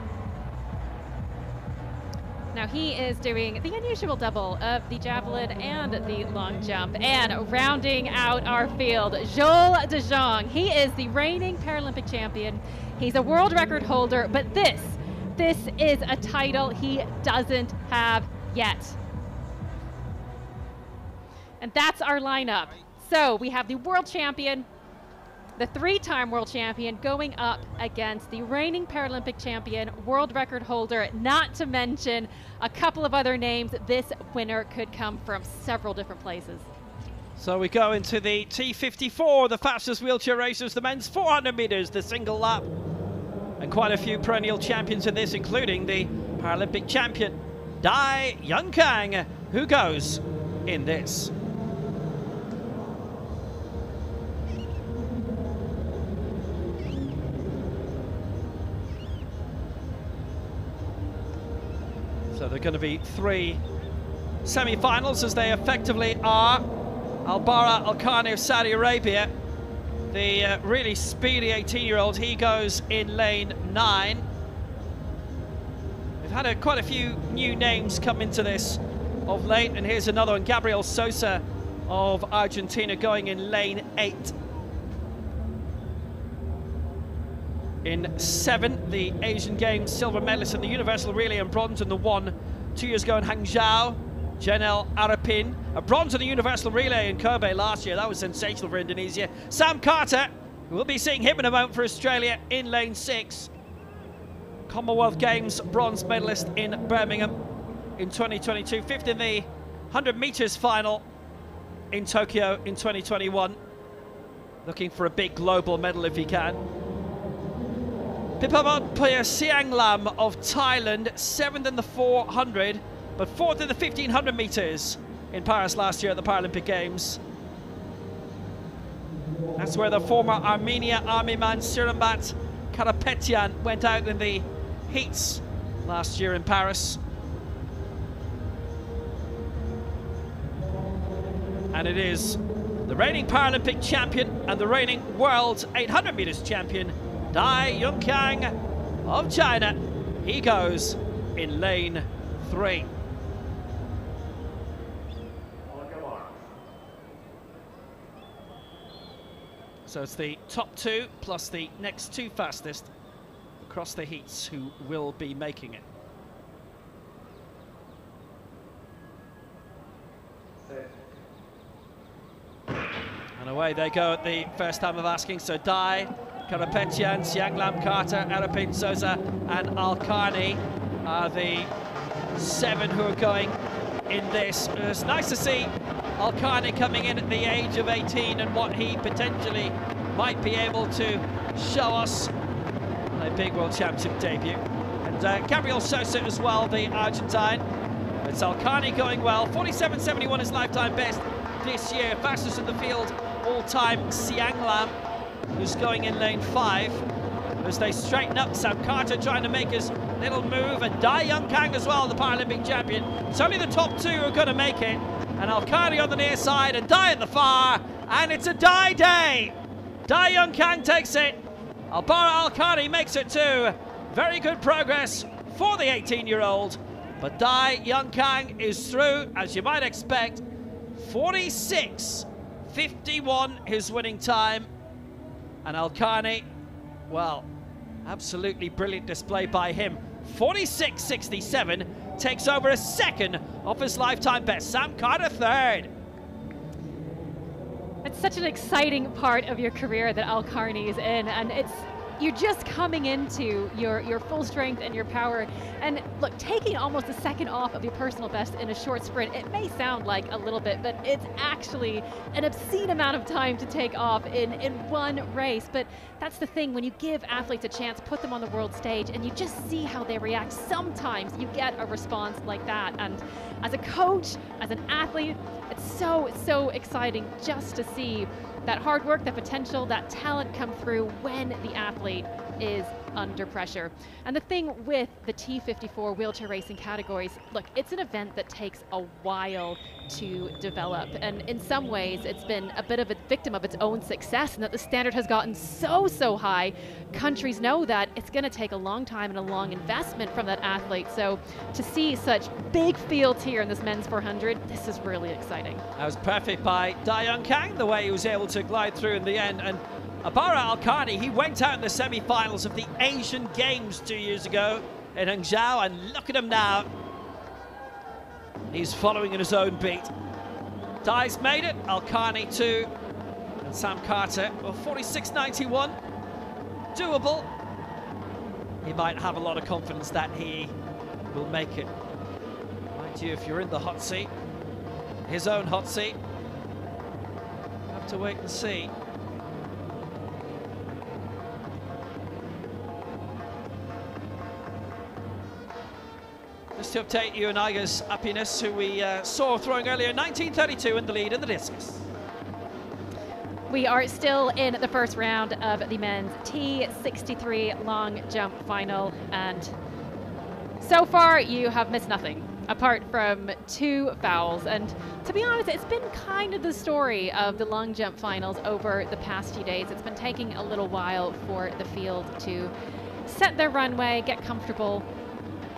Now he is doing the unusual double of the javelin and the long jump. And rounding out our field, Joel de Jong. He is the reigning Paralympic champion. He's a world record holder, but this is a title he doesn't have yet. And that's our lineup. So we have the world champion, the 3-time world champion, going up against the reigning Paralympic champion, world record holder, not to mention a couple of other names. This winner could come from several different places. So we go into the T54, the fastest wheelchair races, the men's 400 meters, the single lap. And quite a few perennial champions in this, including the Paralympic champion, Dai Yunkang, who goes in this. So there are going to be 3 semi-finals, as they effectively are. Al-Bara Al-Khani of Saudi Arabia, the really speedy 18-year-old, he goes in lane 9. We've had quite a few new names come into this of late, and here's another one, Gabriel Sosa of Argentina, going in lane 8. In 7, the Asian Games silver medalist in the universal relay and bronze in the 1 2 years ago in Hangzhou, Janelle Arapin, a bronze in the universal relay in Kobe last year. That was sensational for Indonesia. Sam Carter, we'll be seeing him in a moment for Australia, in lane 6. Commonwealth Games bronze medalist in Birmingham in 2022. 5th in the 100 meters final in Tokyo in 2021. Looking for a big global medal if he can. Pipamon Sianglam of Thailand, 7th in the 400, but 4th in the 1500 meters in Paris last year at the Paralympic Games. That's where the former Armenia Army man Sirambat Karapetyan went out in the heats last year in Paris. And it is the reigning Paralympic champion and the reigning world 800 meters champion, Dai Yongkang of China. He goes in lane 3. So it's the top 2 plus the next 2 fastest across the heats who will be making it. And away they go at the first time of asking. So Dai, Karapetyan, Sianglam, Carter, Arapin, Souza and Alkarni are the 7 who are going in this. It's nice to see Alkarni coming in at the age of 18 and what he potentially might be able to show us on a big World Championship debut. And Gabriel Sosa as well, the Argentine. It's Alkarni going well. 47.71 is lifetime best this year. Fastest in the field all-time, Sianglam, who's going in lane 5. As they straighten up, Sam Carter trying to make his little move, and Dai Yongkang as well, the Paralympic champion. It's only the top 2 who are going to make it, and Alkarni on the near side and Dai at the far, and it's a Dai day. Dai Yongkang takes it. Albara Alkarni makes it too. Very good progress for the 18-year-old, but Dai Yongkang is through, as you might expect. 46.51 his winning time, and Alkarni, well, absolutely brilliant display by him. 46.67 takes over a second of his lifetime best. Sam Carter third. It's such an exciting part of your career that Alkarni is in, and you're just coming into your full strength and your power. And look, taking almost a second off of your personal best in a short sprint, it may sound like a little bit, but it's actually an obscene amount of time to take off in one race. But that's the thing, when you give athletes a chance, put them on the world stage, and you just see how they react, sometimes you get a response like that. And as a coach, as an athlete, it's so exciting just to see that hard work, that potential, that talent come through when the athlete is under pressure. And the thing with the T54 wheelchair racing categories, look, it's an event that takes a while to develop. And in some ways, it's been a bit of a victim of its own success, and that the standard has gotten so high. Countries know that it's going to take a long time and a long investment from that athlete. So to see such big fields here in this men's 400, this is really exciting. That was perfect by Dai Yongkang, the way he was able to glide through in the end. And Albara Alkarni, he went out in the semi-finals of the Asian Games 2 years ago in Hangzhou, and look at him now. He's following in his own beat. Dai's made it, Alkarni too, and Sam Carter. Well, 46.91, doable. He might have a lot of confidence that he will make it. Mind you, if you're in the hot seat, his own hot seat, you have to wait and see. Just to update you on Igas Apinas, who we saw throwing earlier, 1932 in the lead in the discus. We are still in the first round of the men's T63 long jump final, and so far you have missed nothing apart from 2 fouls. And to be honest, it's been kind of the story of the long jump finals over the past few days. It's been taking a little while for the field to set their runway, get comfortable.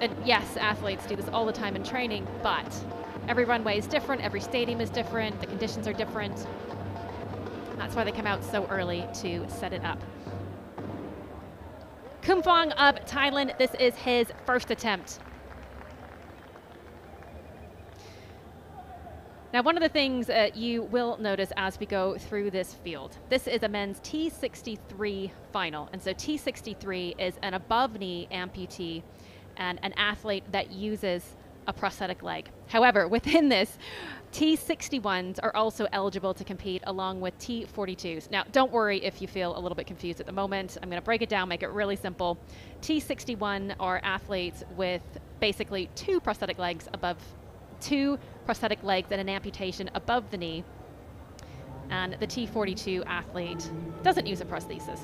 And yes, athletes do this all the time in training, but every runway is different, every stadium is different, the conditions are different. That's why they come out so early to set it up. Kumfong of Thailand, this is his first attempt. Now, one of the things you will notice as we go through this field, this is a men's T63 final. And so T63 is an above-knee amputee and an athlete that uses a prosthetic leg. However, within this, T61s are also eligible to compete along with T42s. Now, don't worry if you feel a little bit confused at the moment. I'm going to break it down, make it really simple. T61 are athletes with basically 2 prosthetic legs and an amputation above the knee. and the T42 athlete doesn't use a prosthesis.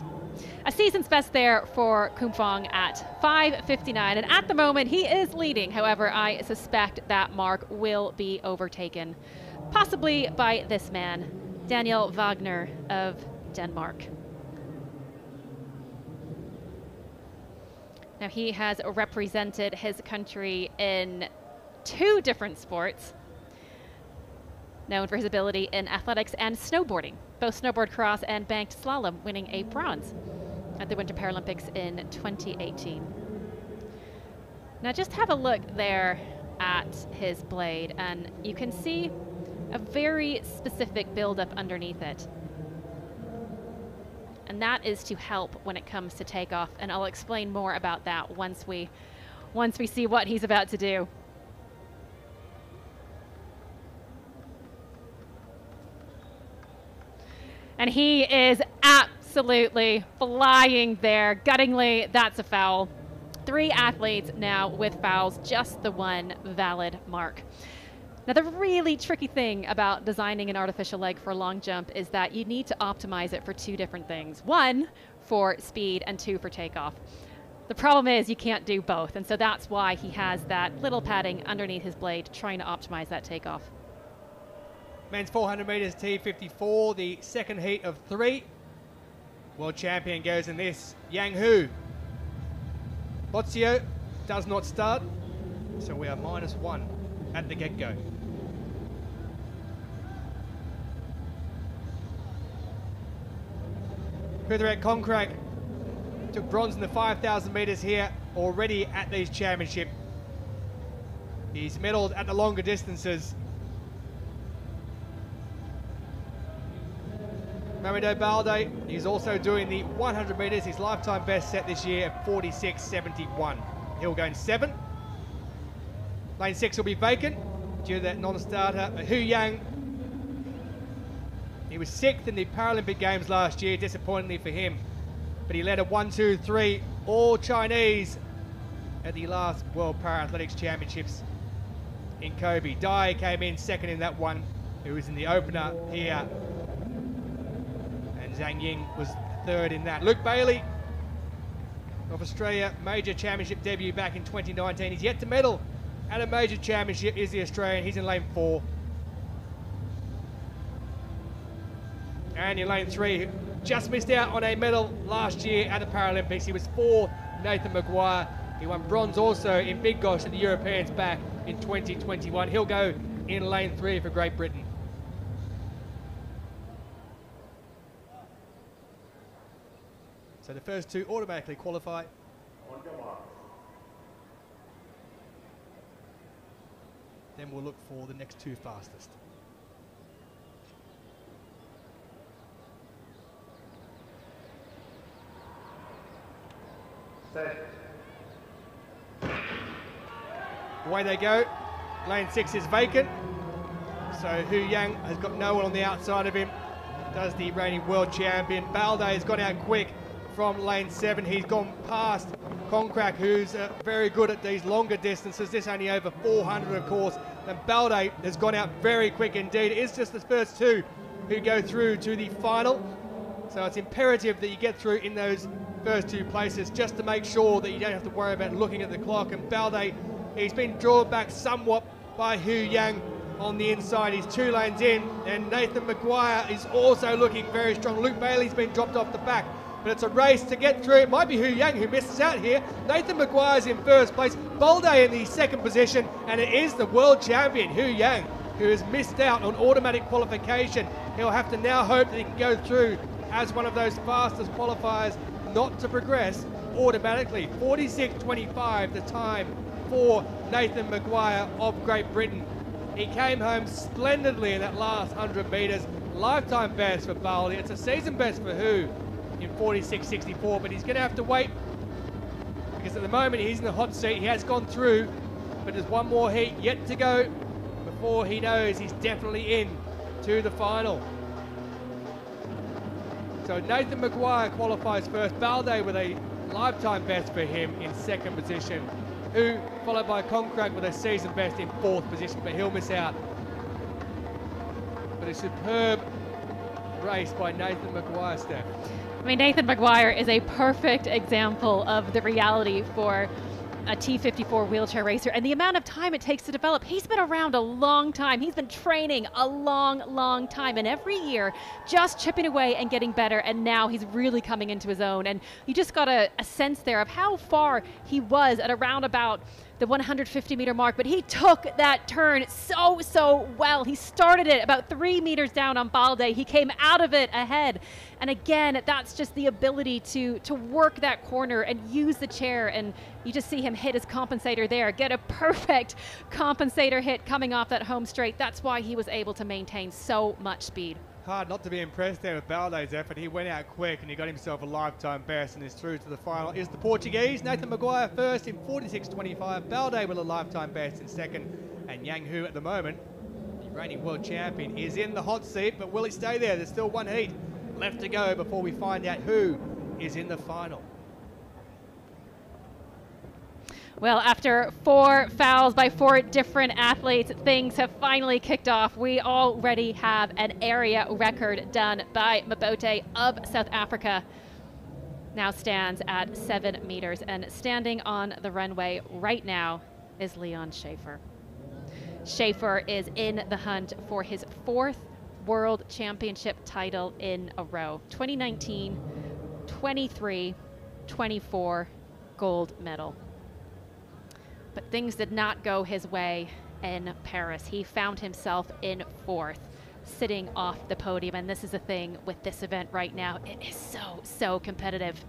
A season's best there for Kumfong at 5:59, and at the moment he is leading. However, I suspect that mark will be overtaken, possibly by this man, Daniel Wagner of Denmark. Now, he has represented his country in 2 different sports, known for his ability in athletics and snowboarding, both snowboard cross and banked slalom, winning a bronze at the Winter Paralympics in 2018. Now, just have a look there at his blade, and you can see a very specific buildup underneath it. And that is to help when it comes to takeoff, and I'll explain more about that once we see what he's about to do. And he is absolutely flying there. Guttingly, that's a foul. 3 athletes now with fouls, just the 1 valid mark. Now, the really tricky thing about designing an artificial leg for a long jump is that you need to optimize it for 2 different things. 1, for speed, and 2, for takeoff. The problem is you can't do both, and so that's why he has that little padding underneath his blade trying to optimize that takeoff. Men's 400 metres T54, the second heat of 3. World champion goes in this, Yang Hu. Bozio does not start, so we are -1 at the get-go. Kutheret Konkrak took bronze in the 5,000 metres here already at these championships. He's medalled at the longer distances. Marido Balde, he's also doing the 100 metres, his lifetime best set this year at 46.71. He'll go in 7. Lane 6 will be vacant due to that non-starter. Hu Yang, he was 6th in the Paralympic Games last year, disappointingly for him. But he led a 1-2-3, all Chinese at the last World Para-Athletics Championships in Kobe. Dai came in 2nd in that one, who was in the opener here. And Zhang Ying was 3rd in that. Luke Bailey of Australia, major championship debut back in 2019. He's yet to medal at a major championship, is the Australian. He's in lane 4. And in lane 3, just missed out on a medal last year at the Paralympics. He was 4th, Nathan Maguire. He won bronze also in Big Gosh at the Europeans back in 2021. He'll go in lane 3 for Great Britain. So the first 2 automatically qualify. Then we'll look for the next 2 fastest. Away they go. Lane 6 is vacant. So Hu Yang has got no one on the outside of him. Does the reigning world champion. Balde has gone out quick from lane 7. He's gone past Konkrak, who's very good at these longer distances. This only over 400, of course. And Balde has gone out very quick indeed. It is just the first 2 who go through to the final. So it's imperative that you get through in those first 2 places just to make sure that you don't have to worry about looking at the clock. And Balde, he's been drawn back somewhat by Hu Yang on the inside. He's 2 lanes in, and Nathan Maguire is also looking very strong. Luke Bailey's been dropped off the back, but it's a race to get through. It might be Hu Yang who misses out here. Nathan Maguire's in first place, Balde in the 2nd position, and it is the world champion, Hu Yang, who has missed out on automatic qualification. He'll have to now hope that he can go through as one of those fastest qualifiers not to progress automatically. 46.25 the time for Nathan Maguire of Great Britain. He came home splendidly in that last 100 metres. Lifetime best for Balde. It's a season best for Hu in 46.64, but he's going to have to wait because at the moment he's in the hot seat. He has gone through, but there's one more heat yet to go before he knows he's definitely in to the final. So Nathan Maguire qualifies first. Balde with a lifetime best for him in 2nd position. Hu followed by Konkrak with a season best in 4th position, but he'll miss out. But a superb race by Nathan Maguire, Steph. I mean, Nathan Maguire is a perfect example of the reality for a T54 wheelchair racer and the amount of time it takes to develop. He's been around a long time. He's been training a long time, and every year just chipping away and getting better, and now he's really coming into his own. And you just got a sense there of how far he was at around about the 150-meter mark, but he took that turn so well. He started it about 3 meters down on Balde. He came out of it ahead. And again, that's just the ability to work that corner and use the chair. And you just see him hit his compensator there, get a perfect compensator hit coming off that home straight. That's why he was able to maintain so much speed. Hard not to be impressed there with Balde's effort. He went out quick and he got himself a lifetime best and is through to the final. Is the Portuguese. Nathan Maguire first in 46.25. Balde with a lifetime best in second. And Yang Hu at the moment, the reigning world champion, is in the hot seat, but will he stay there? There's still one heat left to go before we find out who is in the final. Well, after 4 fouls by 4 different athletes, things have finally kicked off. We already have an area record done by Mabote of South Africa. Now stands at 7 meters, and standing on the runway right now is Leon Schaefer. Schaefer is in the hunt for his 4th World Championship title in a row. 2019, 23, 24 gold medal. But things did not go his way in Paris. He found himself in 4th, sitting off the podium. And this is the thing with this event right now. It is so competitive.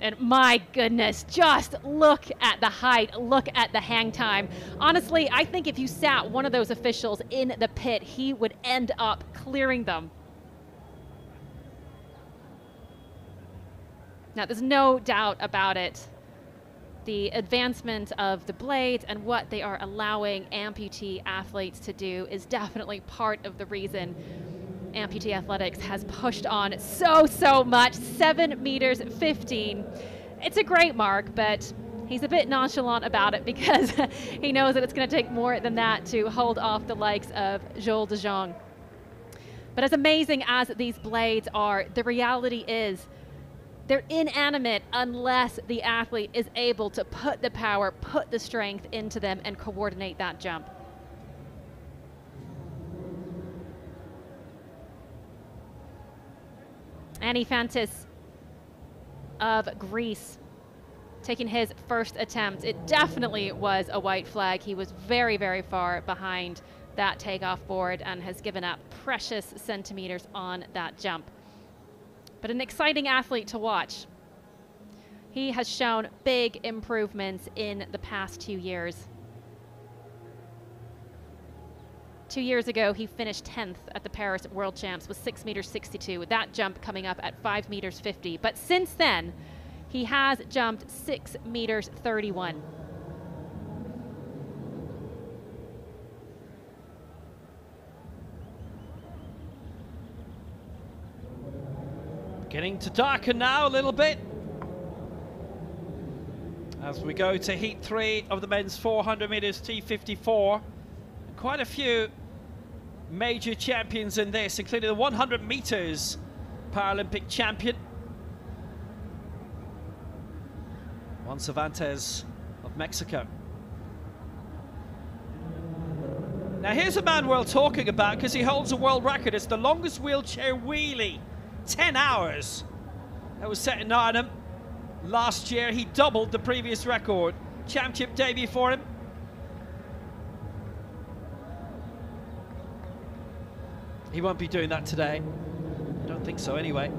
And my goodness, just look at the height, look at the hang time. Honestly, I think if you sat one of those officials in the pit, he would end up clearing them. Now, there's no doubt about it. The advancement of the blades and what they are allowing amputee athletes to do is definitely part of the reason amputee athletics has pushed on so much. 7 meters 15. It's a great mark, but he's a bit nonchalant about it because he knows that it's going to take more than that to hold off the likes of Jules de Jong. But as amazing as these blades are, the reality is they're inanimate unless the athlete is able to put the power, put the strength into them and coordinate that jump. Annie Fantis of Greece taking his first attempt. It definitely was a white flag. He was very far behind that takeoff board and has given up precious centimeters on that jump. But an exciting athlete to watch. He has shown big improvements in the past 2 years. 2 years ago, he finished 10th at the Paris World Champs with 6 meters 62, with that jump coming up at 5 meters 50. But since then, he has jumped 6 meters 31. Getting to darken now a little bit as we go to heat 3 of the men's 400 meters T54. Quite a few major champions in this, including the 100 meters Paralympic champion, Juan Cervantes of Mexico. Now here's a man we're talking about because he holds a world record. It's the longest wheelchair wheelie, 10 hours. That was set in Arnhem last year. He doubled the previous record. Championship debut for him. He won't be doing that today. I don't think so anyway.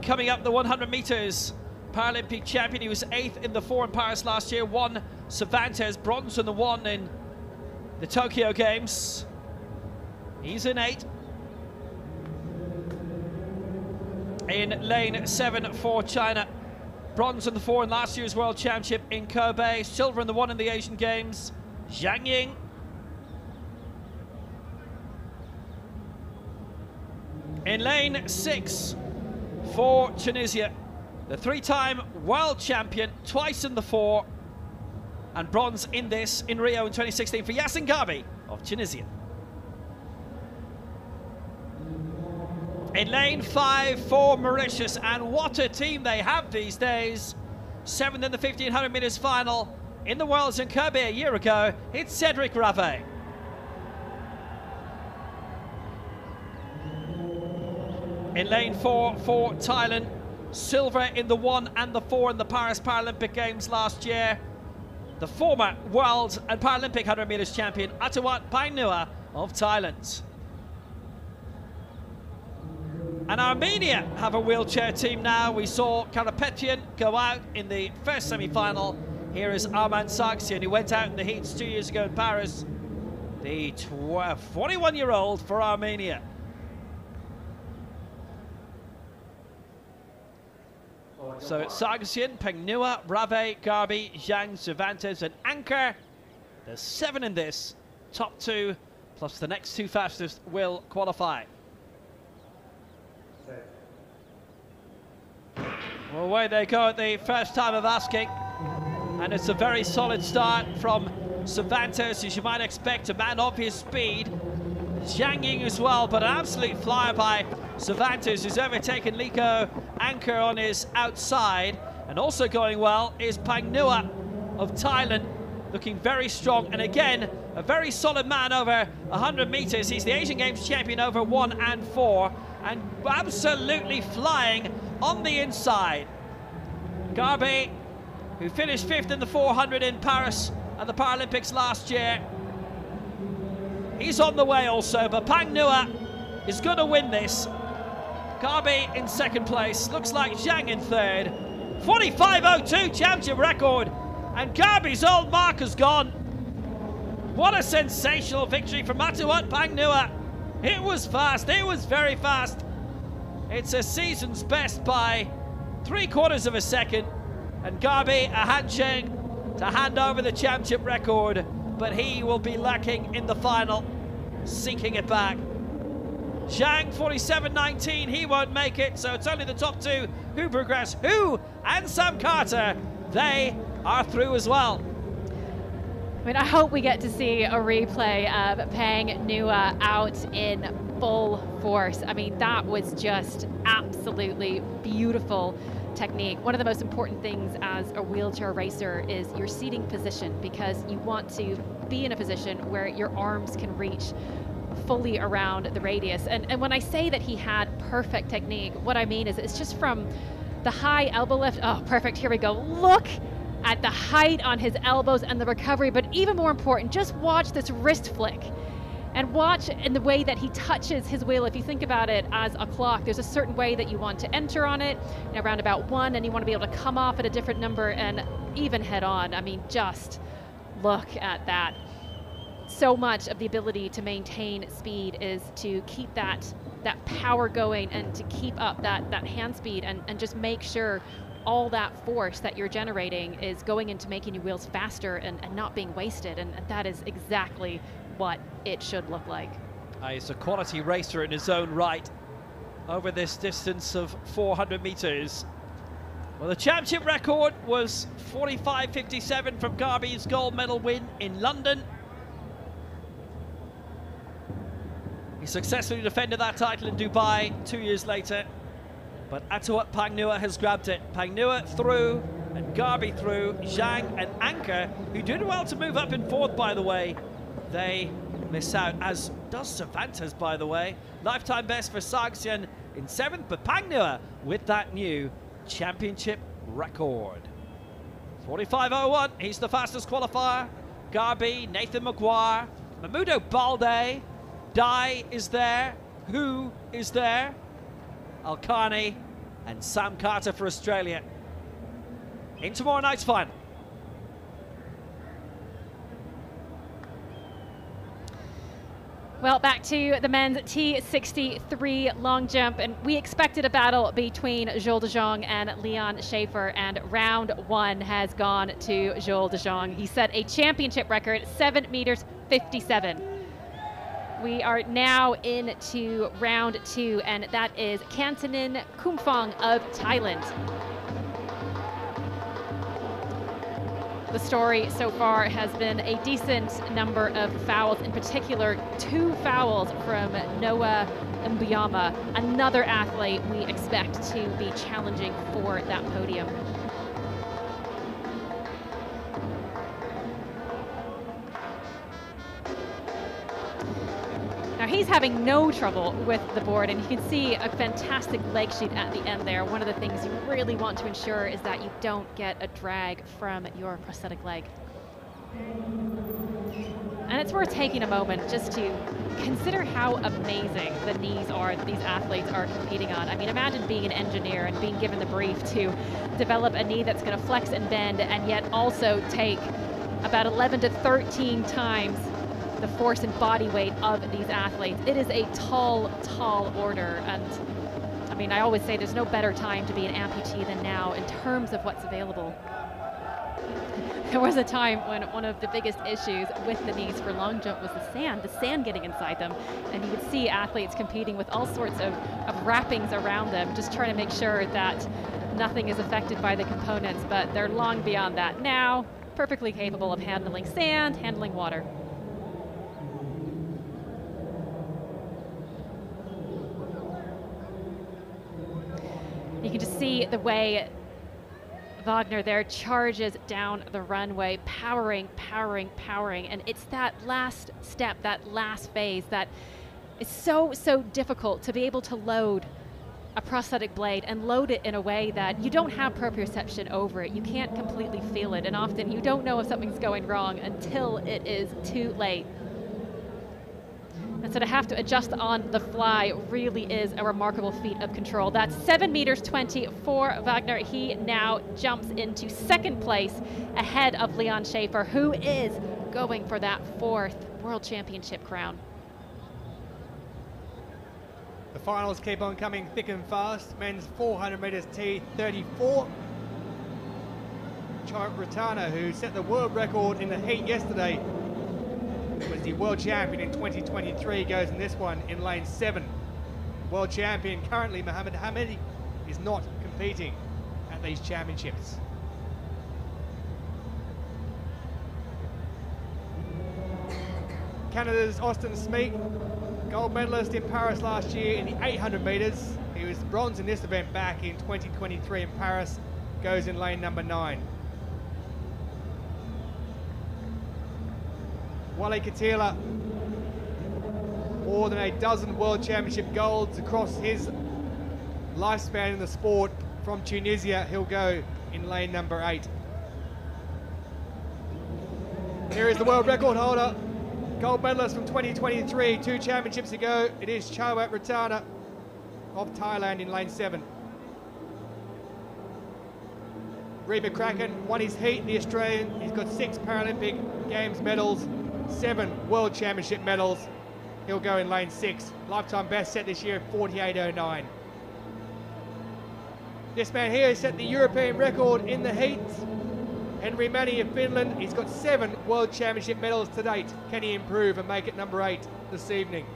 Coming up, the 100 meters Paralympic champion. He was 8th in the 4 in Paris last year. Won Cervantes, bronze in the 1 in the Tokyo Games. He's in 8. In lane 7 for China. Bronze in the 4 in last year's World Championship in Kobe. Silver in the 1 in the Asian Games. Zhang Ying. In lane 6 for Tunisia. The 3-time world champion, twice in the 4. and bronze in this in Rio in 2016 for Yasin Garbi of Tunisia. In lane 5 for Mauritius, and what a team they have these days. 7th in the 1500 metres final in the Worlds in Kirby a year ago. It's Cedric Rave. In lane 4 for Thailand, silver in the 1 and the 4 in the Paris Paralympic Games last year. The former World and Paralympic 100 metres champion Atawat Painua of Thailand. And Armenia have a wheelchair team now. We saw Karapetyan go out in the first semi-final. Here is Arman Sargsyan, who went out in the heats 2 years ago in Paris. The 41-year-old for Armenia. So it's Sargsyan, Painua, Rave, Garbi, Zhang, Cervantes and Anker. There's 7 in this. Top 2, plus the next 2 fastest will qualify. Well, away they go at the first time of asking. And it's a very solid start from Cervantes, as you might expect, a man of his speed. Zhang Ying as well, but an absolute flyer by Cervantes, who's overtaken Liko Anker on his outside. And also going well is Painua of Thailand, looking very strong. And again, a very solid man over 100 meters. He's the Asian Games champion over 1 and 4, and absolutely flying on the inside. Garbi, who finished 5th in the 400 in Paris at the Paralympics last year. He's on the way also, but Painua is going to win this. Garbi in 2nd place, looks like Zhang in 3rd. 45.02 championship record, and Garbi's old mark has gone. What a sensational victory from Atawat Painua. It was fast, it was very fast. It's a season's best by 3/4 of a second, and Garbi a handshake to hand over the championship record, but he will be lacking in the final, seeking it back. Zhang 47.19, he won't make it, so it's only the top 2 who progress. Hu and Sam Carter, they are through as well. I mean, I hope we get to see a replay of Painua out in full force. I mean, that was just absolutely beautiful technique. One of the most important things as a wheelchair racer is your seating position, because you want to be in a position where your arms can reach fully around the radius. And when I say that he had perfect technique, what I mean is it's just from the high elbow lift. Oh, perfect. Here we go. Look at the height on his elbows and the recovery, but even more important, just watch this wrist flick. And watch in the way that he touches his wheel. If you think about it as a clock, there's a certain way that you want to enter on it, around about 1, and you want to be able to come off at a different number and even head on. I mean, just look at that. So much of the ability to maintain speed is to keep that power going and to keep up that hand speed and just make sure all that force that you're generating is going into making your wheels faster and not being wasted. And that is exactly what it should look like. He's a quality racer in his own right over this distance of 400 meters. Well, the championship record was 45.57 from Garbi's gold medal win in London. He successfully defended that title in Dubai 2 years later, but Atawat Painua has grabbed it. Painua through, and Garbi through. Zhang and Anker, who did well to move up in 4th, by the way, they miss out, as does Cervantes, by the way. Lifetime best for Sargsyan in 7th, but Painua with that new championship record. 45.01, he's the fastest qualifier. Garbi, Nathan Maguire, Mahmoud Balde, Dai is there, Hu is there, Alkani, and Sam Carter for Australia in tomorrow night's final. Well, back to the men's T63 long jump, and we expected a battle between Jules de Jong and Leon Schaefer, and round 1 has gone to Jules de Jong. He set a championship record, 7 meters 57. We are now into round 2, and that is Kantanin Kumphong of Thailand. the story so far has been a decent number of fouls, in particular 2 fouls from Noah Mbuyama, another athlete we expect to be challenging for that podium. Now he's having no trouble with the board, and you can see a fantastic leg sheet at the end there. One of the things you really want to ensure is that you don't get a drag from your prosthetic leg. And it's worth taking a moment just to consider how amazing the knees are that these athletes are competing on. I mean, imagine being an engineer and being given the brief to develop a knee that's going to flex and bend and yet also take about 11 to 13 times the force and body weight of these athletes. It is a tall, tall order. And I mean, I always say there's no better time to be an amputee than now in terms of what's available. There was a time when one of the biggest issues with the knees for long jump was the sand getting inside them. And you would see athletes competing with all sorts of wrappings around them, just trying to make sure that nothing is affected by the components, but they're long beyond that now, perfectly capable of handling sand, handling water. You can just see the way Wagner there charges down the runway, powering, and it's that last step, that last phase that is so difficult to be able to load a prosthetic blade and load it in a way that you don't have proprioception over it. You can't completely feel it, and often you don't know if something's going wrong until it is too late. And so to have to adjust on the fly really is a remarkable feat of control. That's 7 meters 20 for Wagner. He now jumps into 2nd place ahead of Leon Schaefer, who is going for that 4th World Championship crown. The finals keep on coming thick and fast. Men's 400 meters T34. Chirag Ratana, who set the world record in the heat yesterday, was the world champion in 2023, goes in this one in lane 7. World champion currently, Mohamed Hamidi, is not competing at these championships. Canada's Austin Smeek, gold medalist in Paris last year in the 800 metres. He was bronze in this event back in 2023 in Paris, goes in lane number 9. Wale Katila, more than a dozen World Championship golds across his lifespan in the sport. From Tunisia, he'll go in lane number 8. Here is the world record holder, gold medalist from 2023, 2 championships ago. It is Chirag Ratana of Thailand in lane 7. Reid McCracken won his heat, the Australian. He's got 6 Paralympic Games medals, 7 World Championship medals. He'll go in lane 6. Lifetime best set this year, 48.09. This man here set the European record in the heat. Henri Mani of Finland, he's got 7 World Championship medals to date. Can he improve and make it number 8 this evening?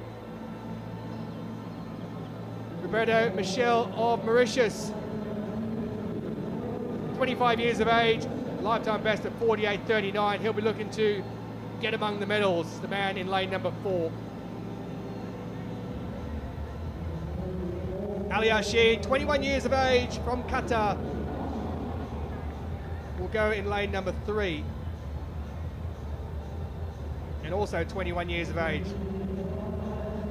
Roberto Michel of Mauritius, 25 years of age, lifetime best at 48.39. He'll be looking to get among the medals, the man in lane number 4. Ali Rashid, 21 years of age, from Qatar, will go in lane number 3. And also 21 years of age.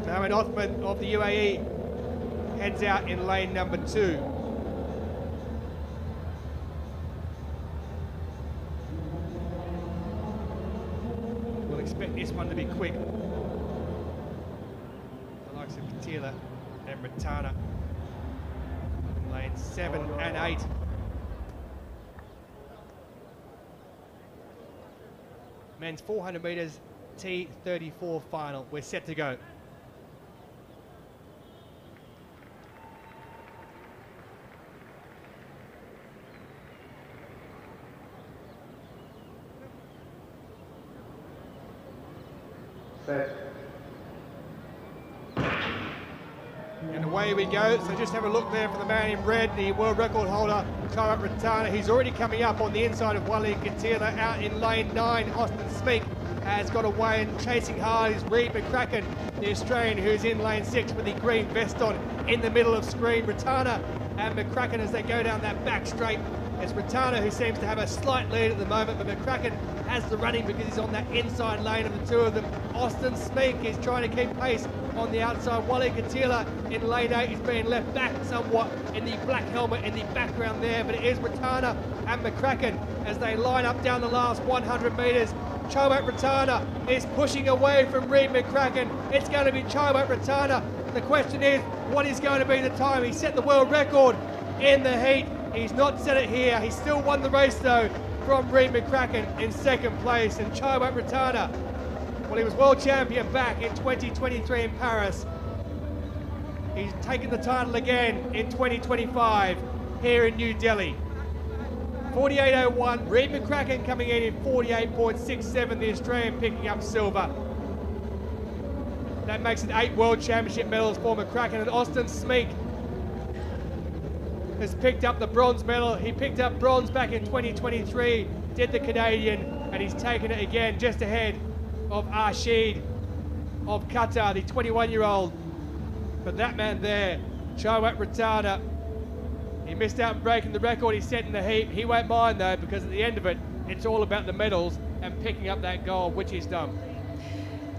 Mohamed Othman of the UAE heads out in lane number 2. Expect this one to be quick. The likes of Katila and Ratana in lanes 7 and 8. Men's 400 meters T34 final. We're set to go. And away we go. So just have a look there for the man in red, the world record holder, Chaiwat Ratana. He's already coming up on the inside of Wally Gatila out in lane 9. Austin Smeek has got away and chasing hard is Reid McCracken, the Australian, who's in lane 6 with the green vest on in the middle of screen. Ratana and McCracken as they go down that back straight. It's Ratana who seems to have a slight lead at the moment, but McCracken has the running because he's on that inside lane of the two of them. Austin Smeek is trying to keep pace on the outside. Wally Gatila in lane 8 is being left back somewhat in the black helmet in the background there, but it is Ratana and McCracken as they line up down the last 100 metres. Chaiwat Ratana is pushing away from Reid McCracken. It's going to be Chaiwat Ratana. The question is, what is going to be the time? He set the world record in the heat. He's not set it here. He still won the race though from Reid McCracken in second place. And Chaiwat Ratana, well, he was world champion back in 2023 in Paris. He's taken the title again in 2025 here in New Delhi. 48.01, Reid McCracken coming in 48.67, the Australian picking up silver. That makes it 8 world championship medals for McCracken, and Austin Smeek has picked up the bronze medal. He picked up bronze back in 2023, did the Canadian, and he's taken it again just ahead of Arshid of Qatar, the 21-year-old. But that man there, Chaiwat Ratana, he missed out on breaking the record he set in the heat. He won't mind though, because at the end of it, it's all about the medals and picking up that gold, which he's done.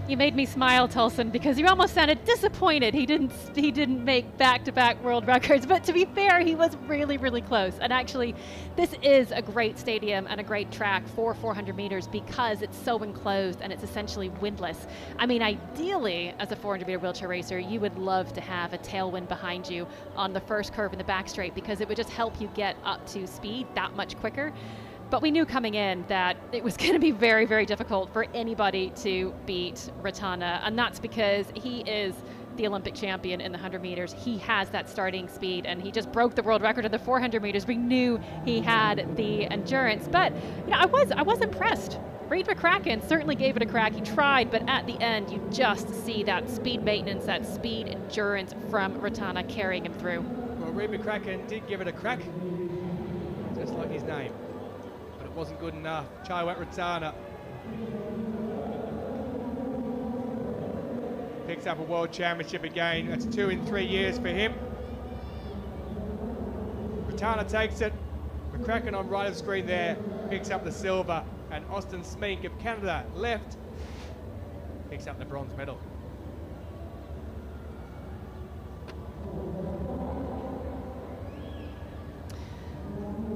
You made me smile, Tulson, because you almost sounded disappointed he didn't make back-to-back world records. But to be fair, he was really, really close. And actually, this is a great stadium and a great track for 400 meters because it's so enclosed and it's essentially windless. I mean, ideally, as a 400-meter wheelchair racer, you would love to have a tailwind behind you on the first curve in the back straight because it would just help you get up to speed that much quicker. But we knew coming in that it was going to be very, very difficult for anybody to beat Ratana, and that's because he is the Olympic champion in the 100 meters. He has that starting speed, and he just broke the world record in the 400 meters. We knew he had the endurance, but you know, I was impressed. Reid McCracken certainly gave it a crack. He tried, but at the end, you just see that speed maintenance, that speed endurance from Ratana carrying him through. Well, Reid McCracken did give it a crack, just like his name. Wasn't good enough. Chaiwat Ratana picks up a world championship again. That's 2 in 3 years for him. Ratana takes it. McCracken on right of screen there picks up the silver, and Austin Smeek of Canada left picks up the bronze medal.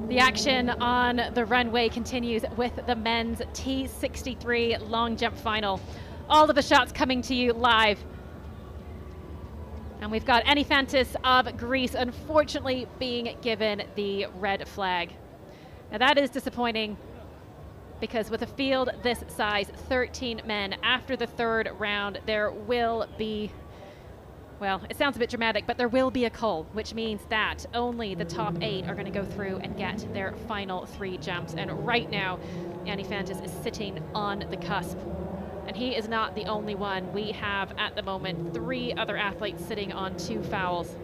The action on the runway continues with the men's T63 long jump final. All of the shots coming to you live. And we've got Anifantis of Greece unfortunately being given the red flag. Now that is disappointing because with a field this size, 13 men, after the third round, there will be, well, it sounds a bit dramatic, but there will be a cull, which means that only the top 8 are going to go through and get their final 3 jumps. And right now, Anifantis is sitting on the cusp. And he is not the only one. We have, at the moment, 3 other athletes sitting on 2 fouls.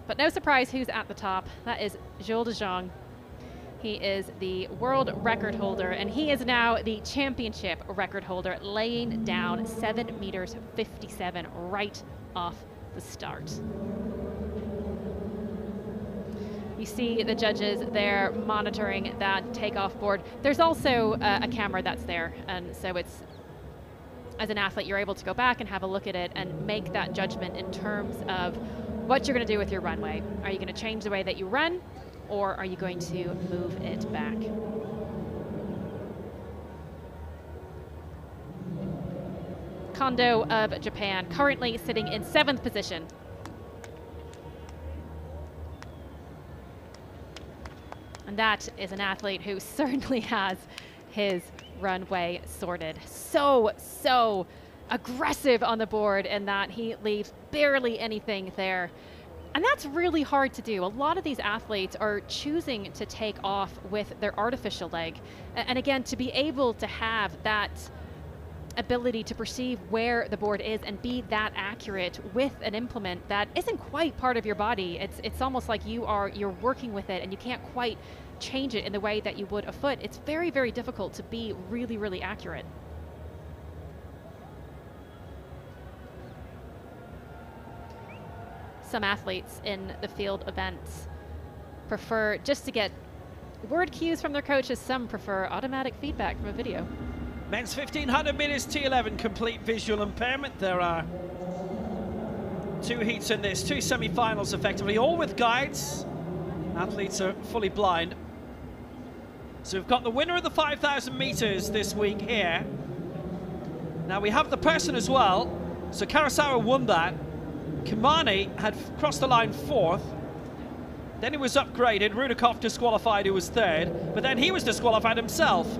But no surprise who's at the top. That is Jules de Jong. He is the world record holder, and he is now the championship record holder, laying down 7 meters 57 right off the start. You see the judges there monitoring that takeoff board. There's also a camera that's there, and so it's, as an athlete, you're able to go back and have a look at it and make that judgment in terms of what you're going to do with your runway. Are you going to change the way that you run, or are you going to move it back? Kondo of Japan, currently sitting in 7th position. And that is an athlete who certainly has his runway sorted. So aggressive on the board in that he leaves barely anything there. And that's really hard to do. A lot of these athletes are choosing to take off with their artificial leg. And again, to be able to have that ability to perceive where the board is and be that accurate with an implement that isn't quite part of your body. It's almost like you're working with it and you can't quite change it in the way that you would a foot. It's very, very difficult to be really, really accurate. Some athletes in the field events prefer just to get word cues from their coaches. Some prefer automatic feedback from a video. Men's 1500 meters T11 complete visual impairment. There are 2 heats in this, 2 semi-finals effectively, all with guides. Athletes are fully blind. So we've got the winner of the 5,000 meters this week here. Now we have the person as well. So Karasawa won that. Kimani had crossed the line 4th. Then he was upgraded. Rudakov disqualified, who was 3rd. But then he was disqualified himself.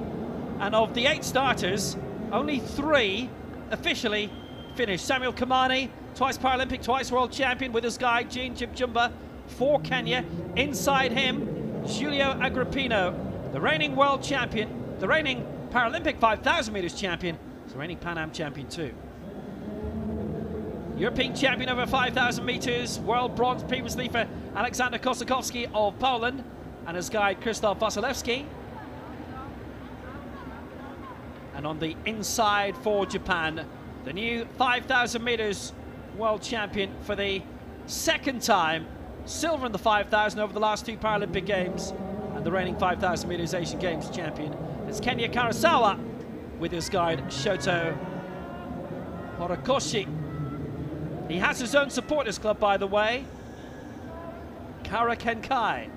And of the 8 starters, only 3 officially finished. Samuel Kimani, twice Paralympic, twice world champion, with his guide Jean Chipchumba for Kenya. Inside him, Giulio Agrippino, the reigning world champion, the reigning Paralympic 5,000 meters champion, the reigning Pan Am champion too. European champion over 5,000 meters, world bronze previously for Aleksander Kosakowski of Poland, and his guide Krzysztof Wasilewski. And on the inside for Japan, the new 5,000 meters world champion for the 2nd time, silver in the 5,000 over the last 2 Paralympic Games, and the reigning 5,000 meters Asian Games champion. It's Kenya Karasawa with his guide Shoto Horikoshi. He has his own supporters club, by the way, Kara Kenkai.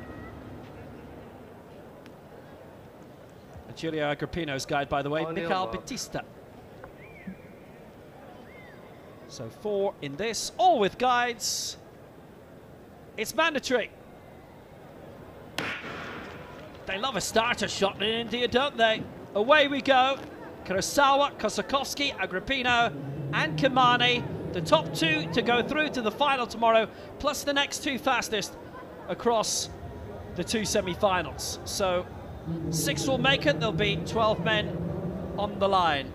Giulio Agrippino's guide, by the way, Mikhail Batista. So 4 in this, all with guides. It's mandatory. They love a starter shot in India, don't they? Away we go. Karasawa, Kosakowski, Agrippino, and Kimani. The top 2 to go through to the final tomorrow, plus the next 2 fastest across the 2 semi-finals. So 6 will make it. There'll be 12 men on the line.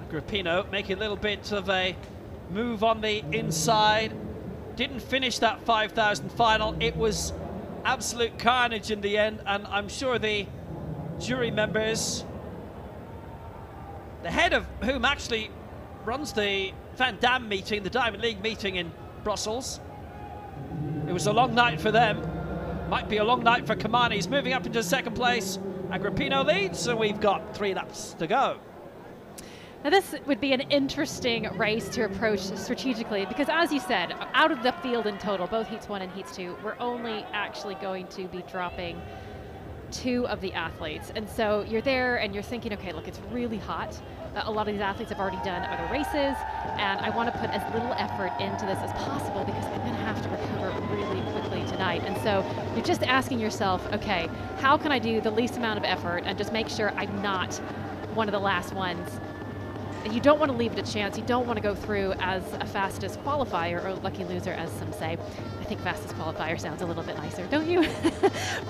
Agrippino making a little bit of a move on the inside. Didn't finish that 5,000 final. It was absolute carnage in the end, and I'm sure the jury members, the head of whom actually runs the Van Dam meeting, the Diamond League meeting in Brussels. It was a long night for them. Might be a long night for Kimani. He's moving up into 2nd place. Agrippino leads, so we've got 3 laps to go. Now this would be an interesting race to approach strategically because, as you said, out of the field in total, both heats 1 and heats 2, we're only actually going to be dropping 2 of the athletes. And so you're there and you're thinking, okay, look, it's really hot. A lot of these athletes have already done other races, and I want to put as little effort into this as possible because I'm going to have to recover really quickly tonight. And so you're just asking yourself, okay, how can I do the least amount of effort and just make sure I'm not one of the last ones? And you don't want to leave it a chance. You don't want to go through as a fastest qualifier or lucky loser, as some say. I think fastest qualifier sounds a little bit nicer, don't you?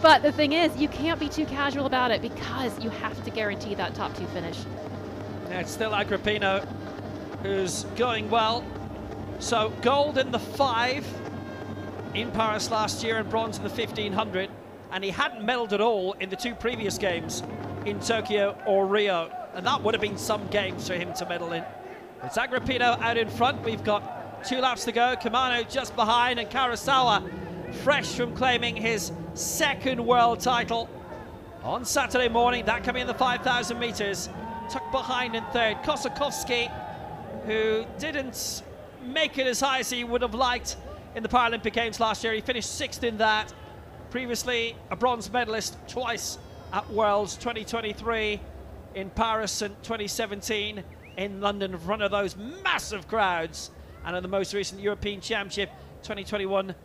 But the thing is, you can't be too casual about it because you have to guarantee that top 2 finish. Yeah, it's still Agrippino who's going well. So gold in the 5 in Paris last year and bronze in the 1500, and he hadn't medalled at all in the 2 previous games in Tokyo or Rio, and that would have been some games for him to medal in. It's Agrippino out in front. We've got 2 laps to go. Kimano just behind, and Karasawa fresh from claiming his 2nd world title on Saturday morning. That coming in the 5,000 meters. Tucked behind in 3rd, Kosakowski, who didn't make it as high as he would have liked in the Paralympic Games last year. He finished 6th in that. Previously a bronze medalist twice at Worlds 2023 in Paris and 2017 in London in front of those massive crowds. And in the most recent European Championship 2021,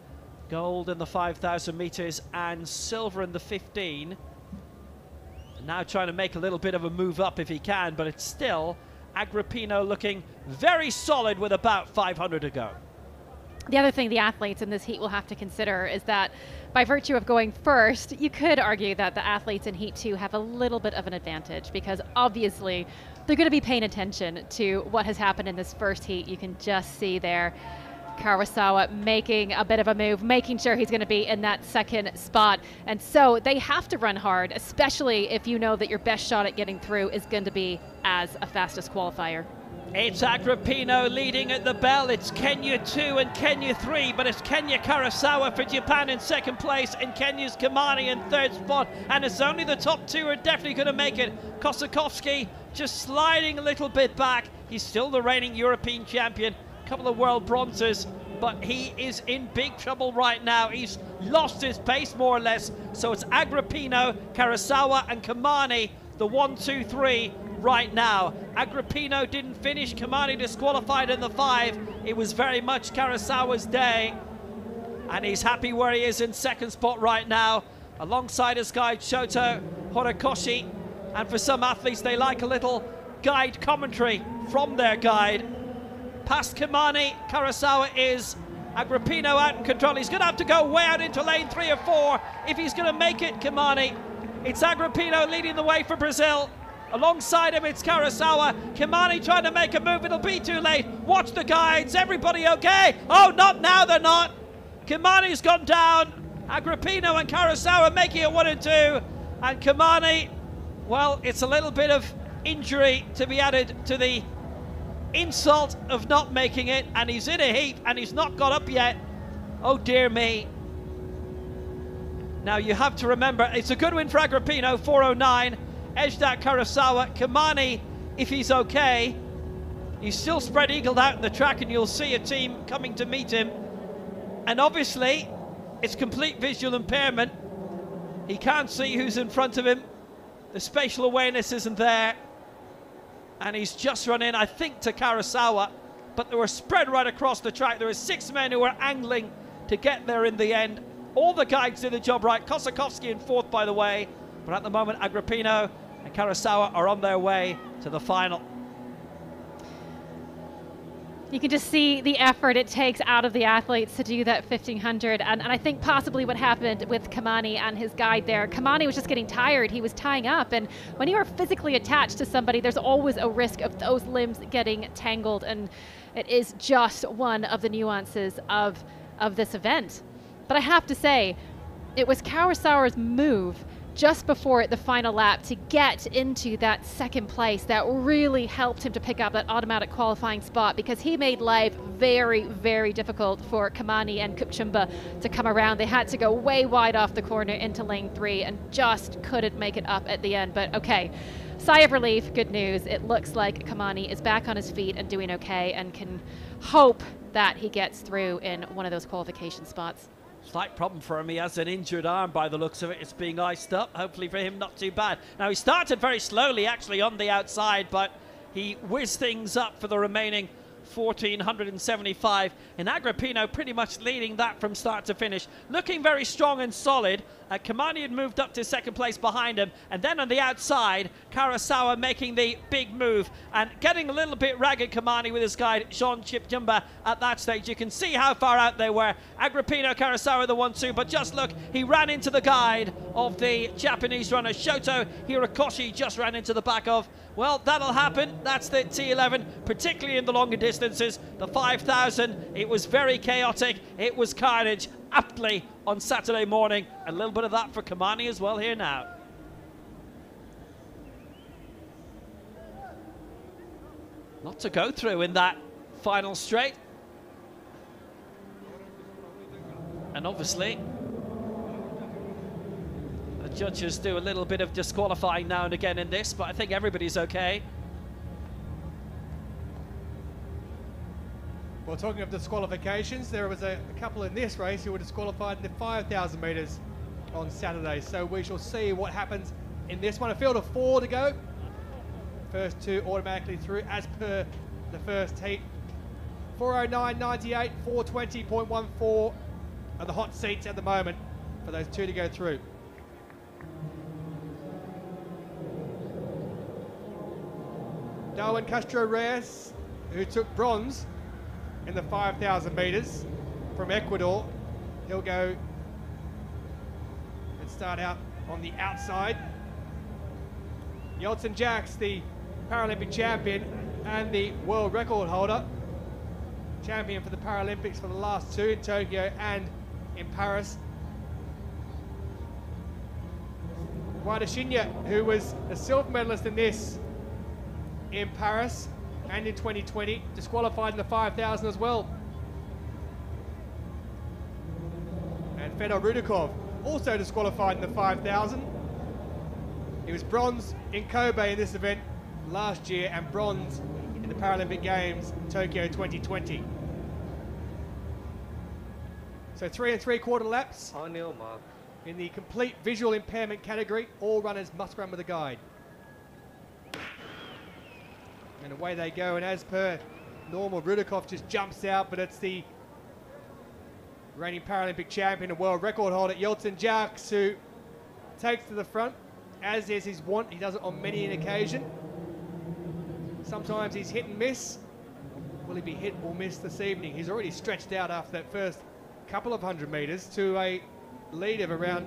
gold in the 5,000 meters and silver in the 15. Now trying to make a little bit of a move up if he can, but it's still Agrippino looking very solid with about 500 to go. The other thing the athletes in this heat will have to consider is that by virtue of going first, you could argue that the athletes in Heat 2 have a little bit of an advantage because obviously they're going to be paying attention to what has happened in this first heat. You can just see there Karasawa making a bit of a move, making sure he's going to be in that second spot. And so they have to run hard, especially if you know that your best shot at getting through is going to be as a fastest qualifier. It's Agrippino leading at the bell. It's Kenya 2 and Kenya 3, but it's Kenya Karasawa for Japan in second place, and Kenya's Kimani in third spot. And it's only the top two are definitely going to make it. Kosakowski just sliding a little bit back. He's still the reigning European champion, a couple of world bronzes, but he is in big trouble right now. He's lost his pace more or less. So it's Agrippino, Karasawa and Kimani, the 1, 2, 3 right now. Agrippino didn't finish, Kimani disqualified in the 5. It was very much Karasawa's day, and he's happy where he is in second spot right now, alongside his guide Shoto Horikoshi. And for some athletes, they like a little guide commentary from their guide. Past Kimani, Karasawa is. Agrippino out in control. He's going to have to go way out into lane 3 or 4 if he's going to make it, Kimani. It's Agrippino leading the way for Brazil. Alongside him, it's Karasawa. Kimani trying to make a move. It'll be too late. Watch the guides. Everybody okay? Oh, not now, they're not. Kimani's gone down. Agrippino and Karasawa making it 1 and 2. And Kimani, well, it's a little bit of injury to be added to the insult of not making it. And he's in a heat and he's not got up yet. Oh, dear me. Now, you have to remember, it's a good win for Agrippino, 4:09. Edged out Karasawa. Kimani, if he's okay, he's still spread eagled out in the track, and you'll see a team coming to meet him. And obviously, it's complete visual impairment. He can't see who's in front of him. The spatial awareness isn't there. And he's just run in, I think, to Karasawa. But they were spread right across the track. There were 6 men who were angling to get there in the end. All the guides did the job right. Kosakowski in 4th, by the way. But at the moment, Agrippino and Karasawa are on their way to the final. You can just see the effort it takes out of the athletes to do that 1500. And I think possibly what happened with Kimani and his guide there, Kimani was just getting tired. He was tying up. And when you are physically attached to somebody, there's always a risk of those limbs getting tangled. And it is just one of the nuances of this event. But I have to say, it was Karasawa's move just before the final lap to get into that second place that really helped him to pick up that automatic qualifying spot, because he made life very, very difficult for Kimani and Kupchumba to come around. They had to go way wide off the corner into lane 3 and just couldn't make it up at the end. But okay, sigh of relief, good news. It looks like Kimani is back on his feet and doing okay, and can hope that he gets through in one of those qualification spots. Slight problem for him. He has an injured arm by the looks of it. It's being iced up. Hopefully for him, not too bad. Now, he started very slowly, actually, on the outside, but he whizzed things up for the remaining 1,475. And Agrippino pretty much leading that from start to finish. Looking very strong and solid. Kimani had moved up to second place behind him. And then on the outside, Karasawa making the big move and getting a little bit ragged, Kimani, with his guide, Jean Chipchumba, at that stage. You can see how far out they were. Agrippino, Karasawa, the 1-2. But just look, he ran into the guide of the Japanese runner, Shoto Horikoshi, just ran into the back of. Well, that'll happen. That's the T11, particularly in the longer distances. The 5,000, it was very chaotic. It was carnage, aptly on Saturday morning. A little bit of that for Kimani as well here now. Lot to go through in that final straight. And obviously, the judges do a little bit of disqualifying now and again in this, but I think everybody's okay. Well, talking of disqualifications, there was a couple in this race who were disqualified in the 5,000 metres on Saturday. So we shall see what happens in this one. A field of 4 to go. First 2 automatically through as per the first heat. 4:09.98, 4:20.14 are the hot seats at the moment for those 2 to go through. Darwin Castro Reyes, who took bronze in the 5,000 metres, from Ecuador. He'll go and start out on the outside. Yeltsin Jacks, the Paralympic champion and the world record holder. Champion for the Paralympics for the last two in Tokyo and in Paris. Wadashinya, who was a silver medalist in this in Paris and in 2020, disqualified in the 5,000 as well. And Fedor Rudakov, also disqualified in the 5,000. He was bronze in Kobe in this event last year and bronze in the Paralympic Games Tokyo 2020. So 3 3/4 laps. On your mark. In the complete visual impairment category, all runners must run with a guide. And away they go, and as per normal, Rudakov just jumps out, but it's the reigning Paralympic champion and world record holder, Yeltsin Jacks, who takes to the front, as is his wont. He does it on many an occasion. Sometimes he's hit and miss. Will he be hit or miss this evening? He's already stretched out after that first couple of 100 metres to a lead of around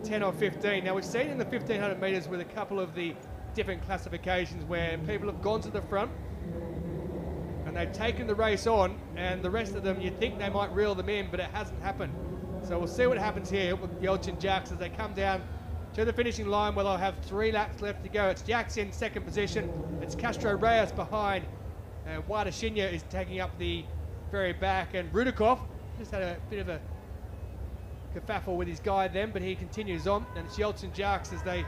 10 or 15. Now we've seen in the 1500 metres with a couple of the different classifications where people have gone to the front and they've taken the race on, and the rest of them you'd think they might reel them in, but it hasn't happened. So we'll see what happens here with Yeltsin Jacks as they come down to the finishing line where they'll have 3 laps left to go. It's Jacks in second position, it's Castro Reyes behind, and Wadashinya is taking up the very back, and Rudakov just had a bit of a kerfuffle with his guide then, but he continues on, and it's Yeltsin Jacks as they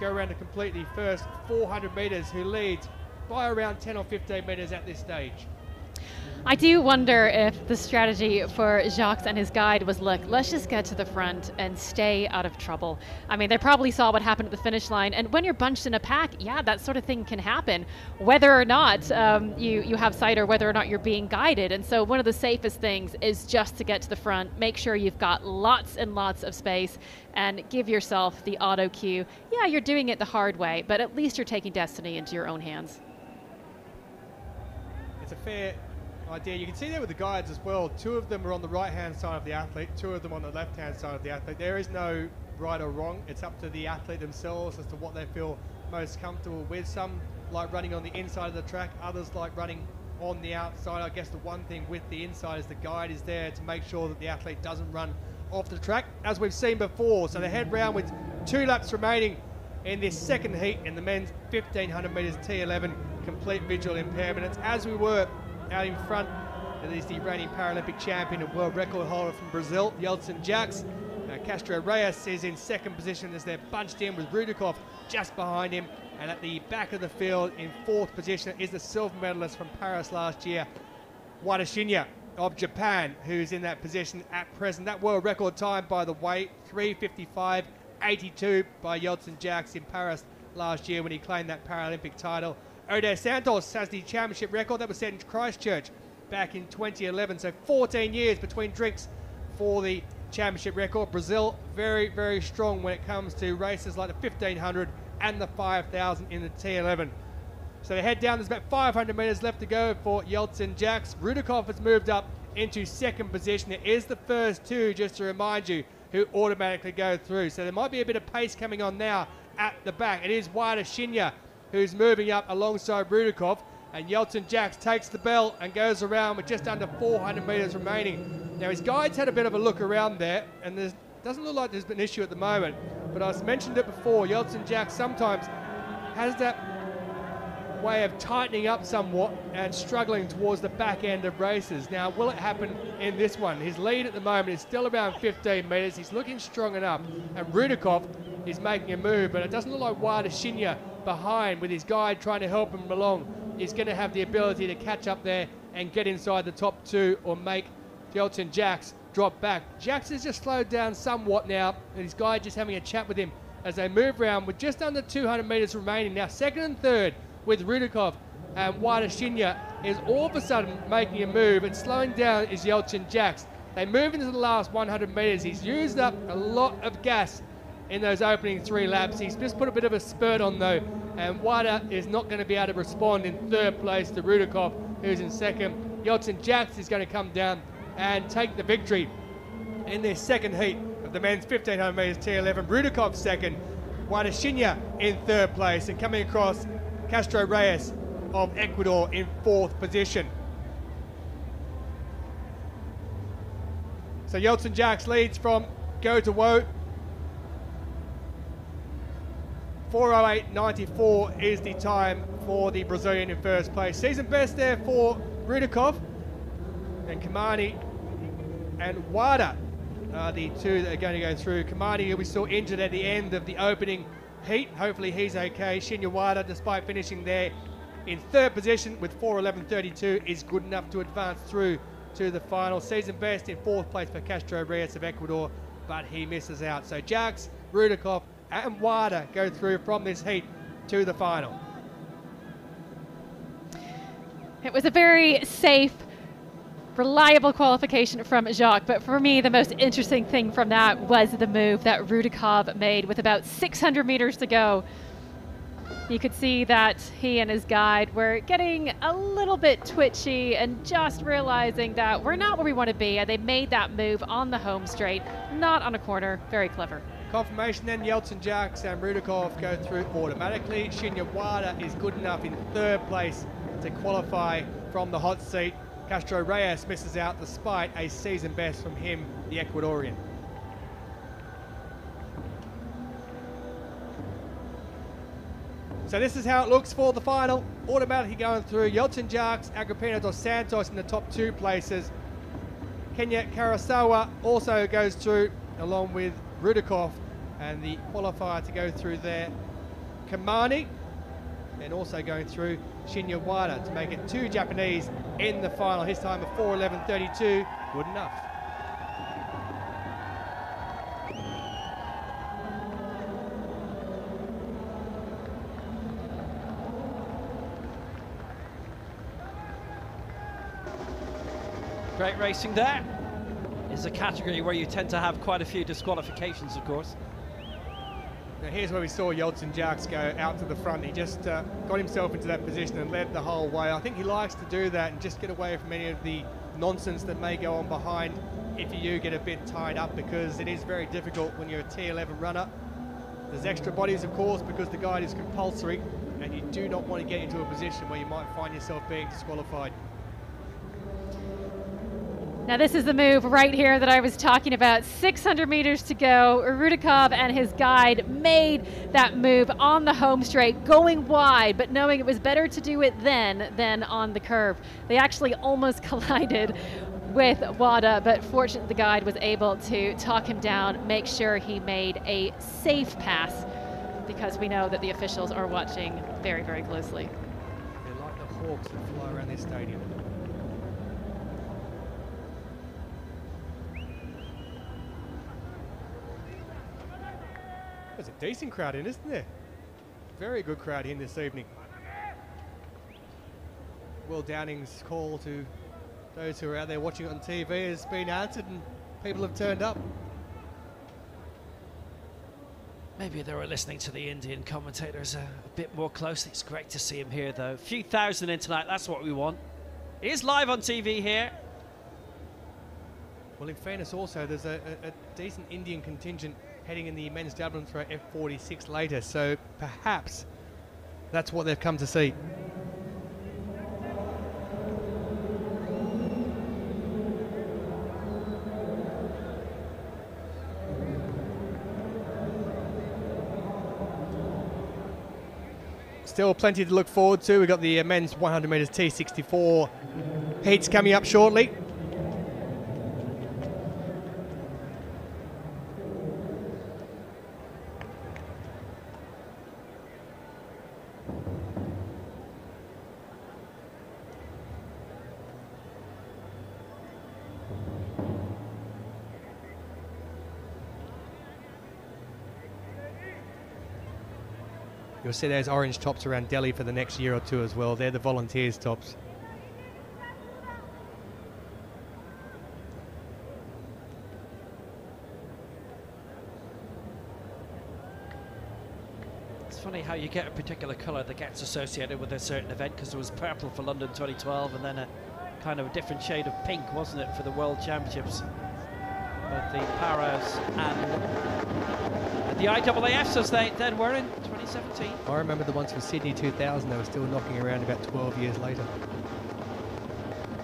go around to complete the first 400 metres, who leads by around 10 or 15 metres at this stage. I do wonder if the strategy for Jacques and his guide was, look, let's just get to the front and stay out of trouble. I mean, they probably saw what happened at the finish line, and when you're bunched in a pack, yeah, that sort of thing can happen, whether or not you have sight or whether or not you're being guided. And so one of the safest things is just to get to the front, make sure you've got lots and lots of space, and give yourself the auto cue. Yeah, you're doing it the hard way, but at least you're taking destiny into your own hands. It's a fair idea. You can see there with the guides as well. 2 of them are on the right-hand side of the athlete, 2 of them on the left-hand side of the athlete. There is no right or wrong. It's up to the athlete themselves as to what they feel most comfortable with. Some like running on the inside of the track, others like running on the outside. I guess the one thing with the inside is the guide is there to make sure that the athlete doesn't run off the track, as we've seen before. So they head round with 2 laps remaining in this second heat in the men's 1500 metres T11 complete visual impairment. It's as we were out in front. It is the reigning Paralympic champion and world record holder from Brazil, Yeltsin Jacks. Castro Reyes is in second position as they're bunched in with Rudakov just behind him. And at the back of the field in 4th position is the silver medalist from Paris last year, Wadashinya of Japan, who's in that position at present. That world record time, by the way, 3:55.82 by Yeltsin Jacks in Paris last year when he claimed that Paralympic title. Ode Santos has the championship record that was set in Christchurch back in 2011. So 14 years between drinks for the championship record. Brazil very, very strong when it comes to races like the 1500 and the 5000 in the T11. So they head down. There's about 500 metres left to go for Yeltsin Jacks. Rudakov has moved up into second position. It is the first 2, just to remind you, who automatically go through. So there might be a bit of pace coming on now at the back. It is Wadashinya who's moving up alongside Rudakov, and Yeltsin Jacks takes the bell and goes around with just under 400 metres remaining. Now his guide's had a bit of a look around there, and there doesn't look like there's been an issue at the moment, but I've mentioned it before, Yeltsin Jacks sometimes has that way of tightening up somewhat and struggling towards the back end of races. Now, will it happen in this one? His lead at the moment is still around 15 metres. He's looking strong enough, and Rudakov is making a move, but it doesn't look like Wadashinya behind, with his guide trying to help him along, is going to have the ability to catch up there and get inside the top 2 or make Yeltsin Jacks drop back. Jacks has just slowed down somewhat now, and his guide just having a chat with him as they move around with just under 200 metres remaining. Now second and third with Rudakov, and Wadashinya is all of a sudden making a move, and slowing down is Yeltsin Jacks. They move into the last 100 metres. He's used up a lot of gas in those opening 3 laps. He's just put a bit of a spurt on though, and Wada is not going to be able to respond in third place to Rudakov, who's in second. Yeltsin Jacks is going to come down and take the victory in this second heat of the men's 1500 metres T11. Rudakov second, Wadashinya in third place, and coming across Castro Reyes of Ecuador in fourth position. So Yeltsin Jacks leads from go to woe. 4:08.94 is the time for the Brazilian in first place. Season best there for Rudakov, and Kamani and Wada are the two that are going to go through. Kamani, who we saw injured at the end of the opening heat, hopefully he's okay. Shinya Wada, despite finishing there in third position with 4:11.32, is good enough to advance through to the final. Season best in fourth place for Castro Reyes of Ecuador, but he misses out. So Jacks, Rudakov and Wada go through from this heat to the final. It was a very safe, reliable qualification from Jacques, but for me the most interesting thing from that was the move that Rudakov made with about 600 meters to go. You could see that he and his guide were getting a little bit twitchy and just realizing that we're not where we want to be, and they made that move on the home straight, not on a corner. Very clever. Confirmation then, Yeltsin Jacks and Rudakov go through automatically. Shinya Wada is good enough in third place to qualify from the hot seat. Castro Reyes misses out despite a season best from him, the Ecuadorian. So this is how it looks for the final. Automatically going through, Yeltsin Jacks, Agrippino dos Santos in the top two places. Kenya Karasawa also goes through along with Rudakov, and the qualifier to go through there, Kamani, and also going through Shinya Wada to make it two Japanese in the final. His time of 4:11.32, good enough. Great racing there. Is a category where you tend to have quite a few disqualifications, of course. Now here's where we saw Yeltsin Jacks go out to the front. He just got himself into that position and led the whole way. I think he likes to do that and just get away from any of the nonsense that may go on behind if you get a bit tied up, because it is very difficult when you're a T11 runner. There's extra bodies, of course, because the guide is compulsory, and you do not want to get into a position where you might find yourself being disqualified. Now this is the move right here that I was talking about. 600 meters to go. Rudakov and his guide made that move on the home straight, going wide, but knowing it was better to do it then than on the curve. They actually almost collided with Wada, but fortunately the guide was able to talk him down, make sure he made a safe pass, because we know that the officials are watching very, very closely. They're like the hawks that fly around this stadium. There's a decent crowd in, isn't there? Very good crowd in this evening. Will Downing's call to those who are out there watching on TV has been answered, and people have turned up. Maybe they were listening to the Indian commentators a bit more closely. It's great to see him here, though. A few thousand in tonight, that's what we want. It is live on TV here. Well, in fairness also, there's a decent Indian contingent heading in the men's javelin throw F46 later, so perhaps that's what they've come to see. Still plenty to look forward to. We've got the men's 100 metres T64 heats coming up shortly. You'll see those orange tops around Delhi for the next year or two as well. They're the volunteers tops. It's funny how you get a particular colour that gets associated with a certain event, because there was purple for London 2012 and then a kind of a different shade of pink, wasn't it, for the World Championships? But the Paras and the IAAFs as they then were in 2017. I remember the ones for Sydney 2000, they were still knocking around about 12 years later.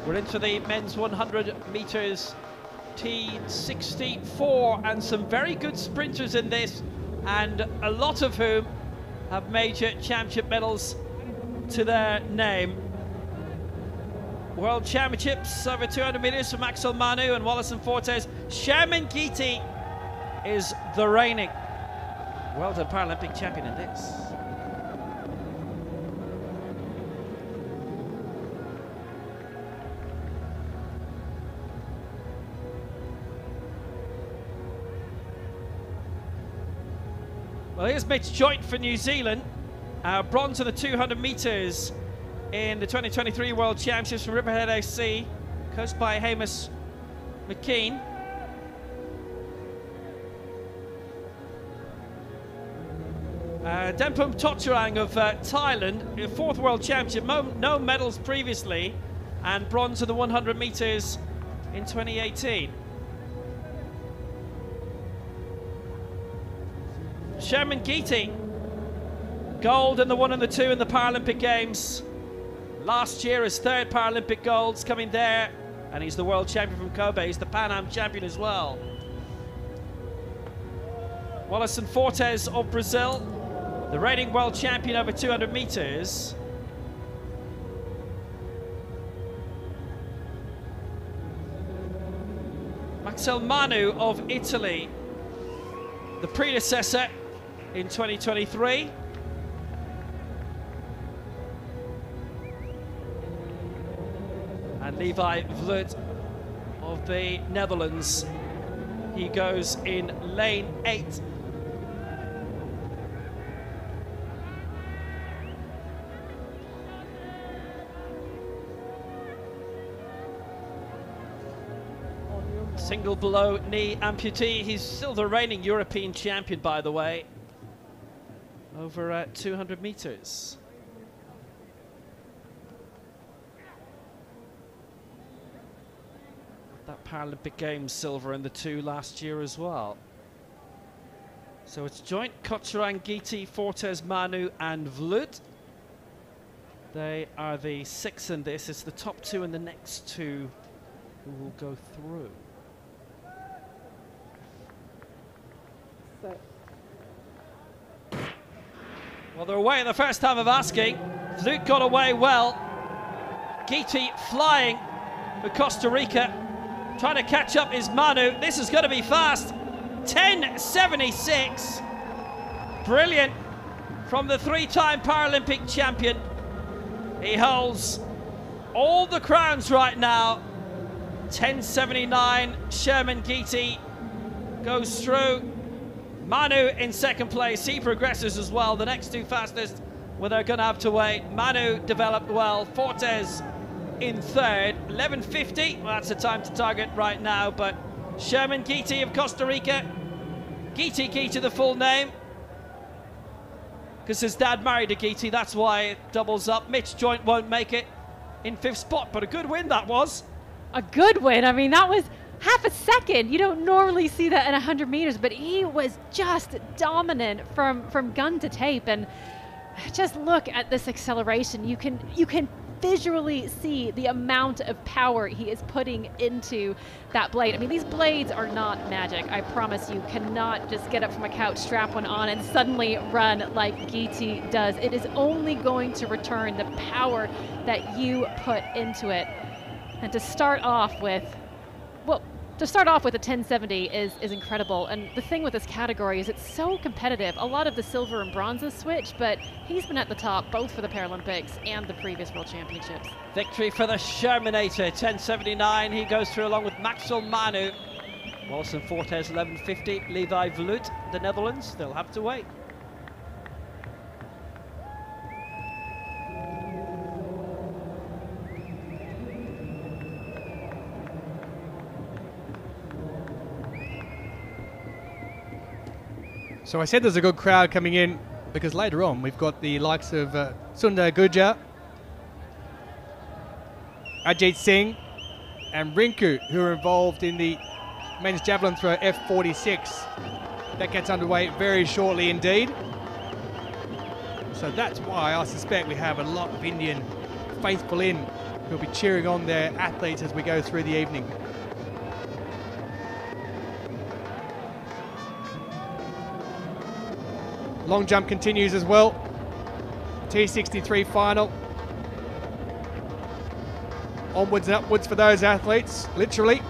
We're into the men's 100 metres T64, and some very good sprinters in this, and a lot of whom have major championship medals to their name. World Championships over 200 metres for Maxwell Manu and Wallace and Fortes. Sherman Geety is the reigning World and Paralympic champion in this. Well, here's Mitch Joint for New Zealand. Bronze in the 200 metres in the 2023 World Championships from Riverhead AC, coached by Hamish McKean. Denpum Totcherang of Thailand, fourth World Championship, no medals previously, and bronze in the 100 metres in 2018. Sherman Geety, gold in the 1 and the 2 in the Paralympic Games. Last year, his third Paralympic golds coming there, and he's the world champion from Kobe. He's the Pan Am champion as well. Wallace and Fortes of Brazil, the reigning world champion over 200 metres. Maxwell Manu of Italy, the predecessor in 2023. And Levi Vlut of the Netherlands, he goes in lane 8. Single below knee amputee. He's still the reigning European champion, by the way, over 200 metres. That Paralympic Games silver in the 2 last year as well. So it's Joint, Totcherang, Geety, Fortes, Manu and Vlut. They are the 6 in this. It's the top 2 and the next 2 who will go through. Well, they're away in the first time of asking. Vlut got away well. Geety flying for Costa Rica. Trying to catch up is Manu. This is going to be fast. 10.76. Brilliant from the 3-time Paralympic champion. He holds all the crowns right now. 10.79. Sherman Geety goes through. Manu in second place. He progresses as well. The next 2 fastest, well, they're going to have to wait. Manu developed well. Fortes in third. 11.50. Well, that's the time to target right now. But Sherman Geety of Costa Rica. Geety the full name, because his dad married a Geety. That's why it doubles up. Mitch Joint won't make it in 5th spot, but a good win that was. A good win. I mean, that was half a second. You don't normally see that in 100 meters, but he was just dominant from gun to tape. And just look at this acceleration. You can visually see the amount of power he is putting into that blade. I mean, these blades are not magic. I promise you cannot just get up from a couch, strap one on, and suddenly run like Geety does. It is only going to return the power that you put into it. And to start off with, well, to start off with a 1070 is incredible. And the thing with this category is it's so competitive. A lot of the silver and bronzes switch, but he's been at the top both for the Paralympics and the previous World Championships. Victory for the Shermanator, 10.79. He goes through along with Maxwell Manu. Wallace and Fortes, 11.50. Levi Vlut, the Netherlands, they'll have to wait. So I said there's a good crowd coming in because later on we've got the likes of Sundar Gurjar, Ajit Singh and Rinku, who are involved in the men's javelin throw F46. That gets underway very shortly indeed. So that's why I suspect we have a lot of Indian faithful in who'll be cheering on their athletes as we go through the evening. Long jump continues as well. T63 final. Onwards and upwards for those athletes, literally.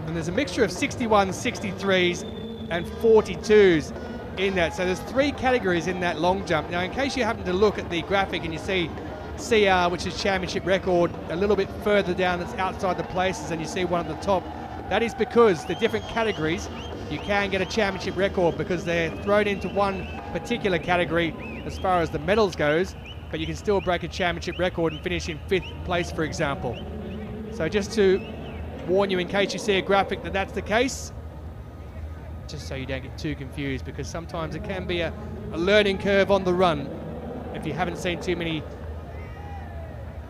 And there's a mixture of 61s, 63s and 42s in that. So there's 3 categories in that long jump. Now, in case you happen to look at the graphic and you see CR, which is championship record, a little bit further down that's outside the places, and you see one at the top, that is because the different categories, you can get a championship record because they're thrown into one particular category as far as the medals goes, but you can still break a championship record and finish in 5th place, for example. So just to warn you in case you see a graphic that that's the case, just so you don't get too confused, because sometimes it can be a learning curve on the run if you haven't seen too many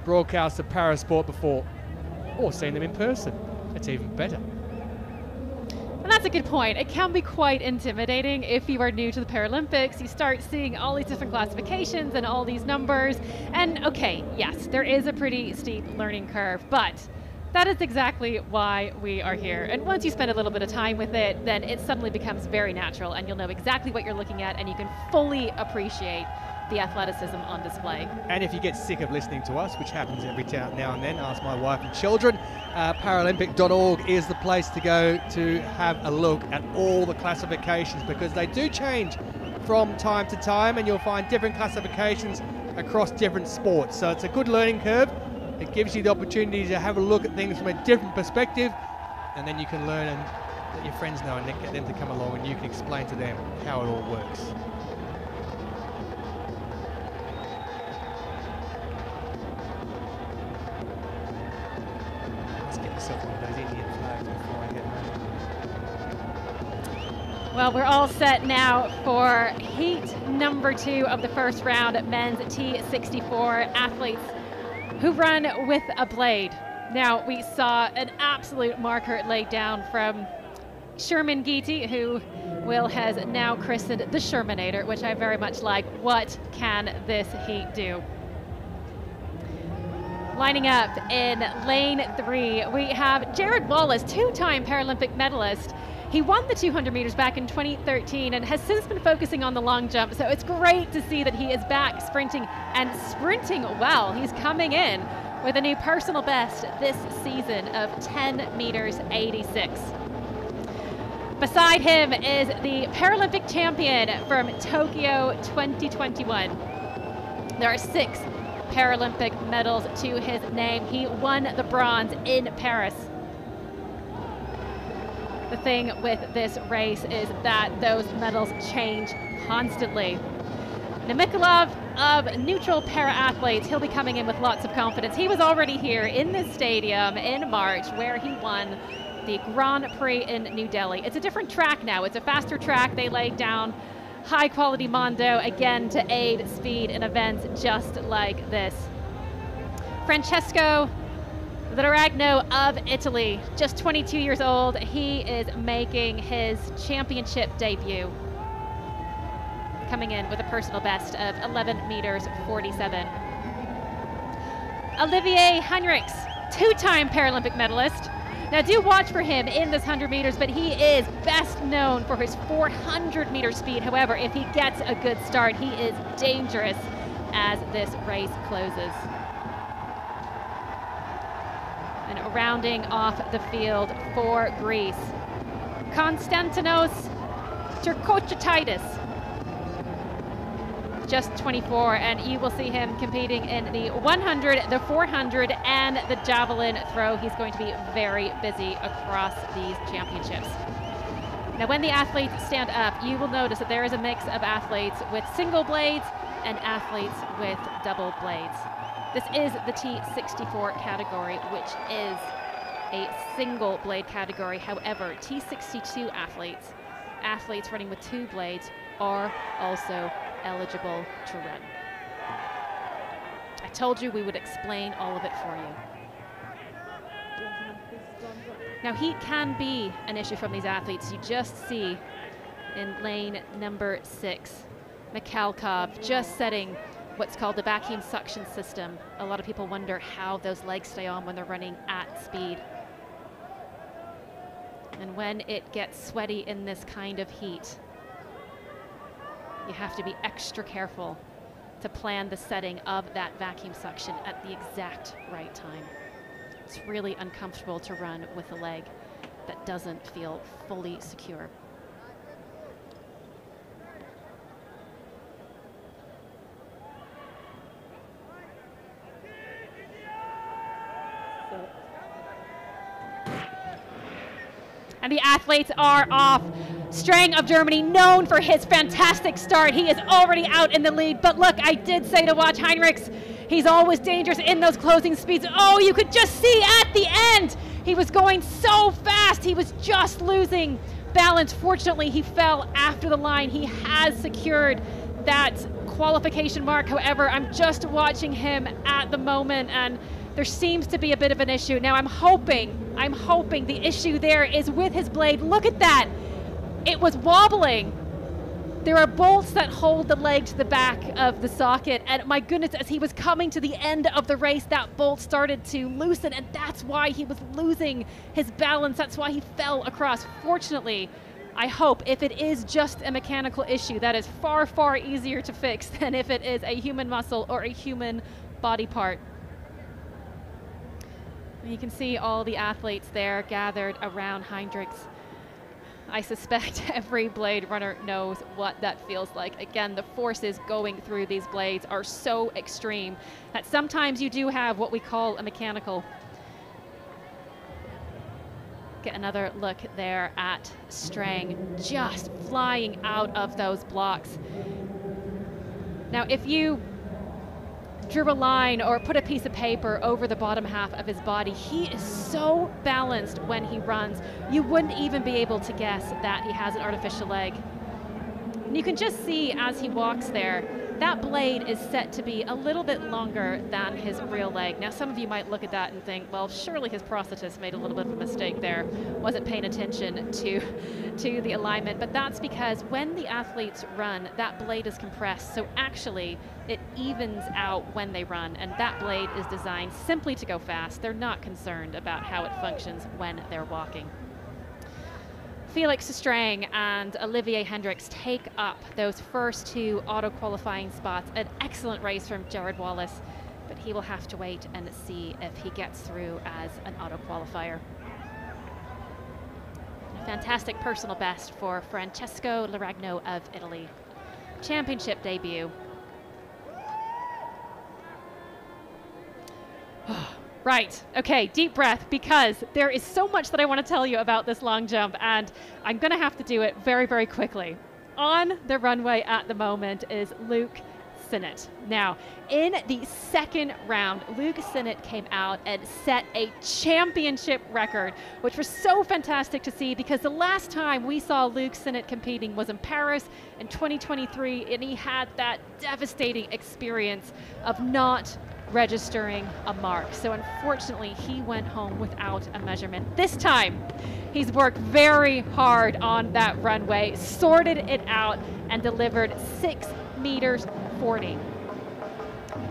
broadcasts of parasport before, or seen them in person. It's even better. And that's a good point. It can be quite intimidating if you are new to the Paralympics. You start seeing all these different classifications and all these numbers. And okay, yes, there is a pretty steep learning curve, but that is exactly why we are here. And once you spend a little bit of time with it, then it suddenly becomes very natural and you'll know exactly what you're looking at and you can fully appreciate the athleticism on display. And if you get sick of listening to us, which happens every now and then, ask my wife and children, Paralympic.org is the place to go to have a look at all the classifications, because they do change from time to time and you'll find different classifications across different sports. So it's a good learning curve. It gives you the opportunity to have a look at things from a different perspective, and then you can learn and let your friends know and then get them to come along and you can explain to them how it all works. Well, we're all set now for heat number 2 of the first round, men's T64 athletes who run with a blade. Now, we saw an absolute marker laid down from Sherman Geety, who Will has now christened the Shermanator, which I very much like. What can this heat do? Lining up in lane 3, we have Jared Wallace, 2-time Paralympic medalist. He won the 200 meters back in 2013 and has since been focusing on the long jump. So it's great to see that he is back sprinting and sprinting well. He's coming in with a new personal best this season of 10 meters 86. Beside him is the Paralympic champion from Tokyo 2021. There are 6 Paralympic medals to his name. He won the bronze in Paris. The thing with this race is that those medals change constantly. Namikolov of neutral para athletes, he'll be coming in with lots of confidence. He was already here in this stadium in March where he won the Grand Prix in New Delhi. It's a different track now. It's a faster track. They laid down high quality Mondo again to aid speed in events just like this. Francesco Laragno of Italy, just 22 years old. He is making his championship debut, coming in with a personal best of 11 meters 47. Olivier Heinrichs, 2-time Paralympic medalist. Now do watch for him in this 100 meters, but he is best known for his 400 meter speed. However, if he gets a good start, he is dangerous as this race closes. And rounding off the field for Greece, Konstantinos Turkotchitidis, just 24, and you will see him competing in the 100, the 400, and the javelin throw. He's going to be very busy across these championships. Now, when the athletes stand up, you will notice that there is a mix of athletes with single blades and athletes with double blades. This is the T64 category, which is a single blade category. However, T62 athletes running with 2 blades are also eligible to run. I told you we would explain all of it for you. Now, heat can be an issue from these athletes. You just see in lane number 6, Mikhalkov just setting what's called the vacuum suction system. A lot of people wonder how those legs stay on when they're running at speed. And when it gets sweaty in this kind of heat, you have to be extra careful to plan the setting of that vacuum suction at the exact right time. It's really uncomfortable to run with a leg that doesn't feel fully secure. And the athletes are off. Strang of Germany, known for his fantastic start. He is already out in the lead. But look, I did say to watch Heinrichs. He's always dangerous in those closing speeds. Oh, you could just see at the end. He was going so fast. He was just losing balance. Fortunately, he fell after the line. He has secured that qualification mark. However, I'm just watching him at the moment, and there seems to be a bit of an issue. Now, I'm hoping the issue there is with his blade. Look at that. It was wobbling. There are bolts that hold the leg to the back of the socket, and my goodness, as he was coming to the end of the race, that bolt started to loosen, and that's why he was losing his balance. That's why he fell across. Fortunately, I hope if it is just a mechanical issue, that is far, far easier to fix than if it is a human muscle or a human body part. And you can see all the athletes there gathered around Hendricks. I suspect every blade runner knows what that feels like. Again, the forces going through these blades are so extreme that sometimes you do have what we call a mechanical. Get another look there at Strang just flying out of those blocks. Now, if you drew a line or put a piece of paper over the bottom half of his body, he is so balanced when he runs, you wouldn't even be able to guess that he has an artificial leg. And you can just see as he walks there, that blade is set to be a little bit longer than his real leg. Now, some of you might look at that and think, well, surely his prosthetist made a little bit of a mistake there, wasn't paying attention to the alignment, but that's because when the athletes run, that blade is compressed, so actually it evens out when they run, and that blade is designed simply to go fast. They're not concerned about how it functions when they're walking. Felix Strang and Olivier Hendricks take up those first 2 auto-qualifying spots. An excellent race from Jared Wallace, but he will have to wait and see if he gets through as an auto-qualifier. Fantastic personal best for Francesco Laragno of Italy. Championship debut. Right, okay, deep breath, because there is so much that I want to tell you about this long jump, and I'm going to have to do it very, very quickly. On the runway at the moment is Luke Sinnott. Now, in the second round, Luke Sinnott came out and set a championship record, which was so fantastic to see, because the last time we saw Luke Sinnott competing was in Paris in 2023, and he had that devastating experience of not registering a mark. So unfortunately, he went home without a measurement. This time, he's worked very hard on that runway, sorted it out, and delivered 6 meters 40.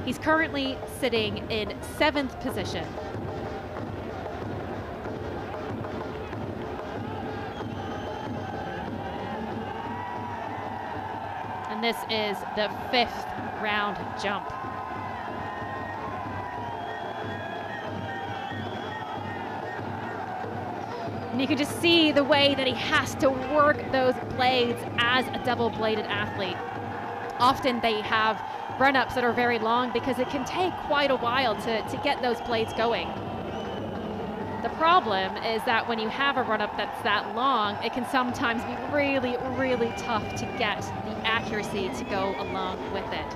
He's currently sitting in 7th position. And this is the 5th round jump. And you can just see the way that he has to work those blades as a double-bladed athlete. Often they have run-ups that are very long because it can take quite a while to get those blades going. The problem is that when you have a run-up that's that long, it can sometimes be really, really tough to get the accuracy to go along with it.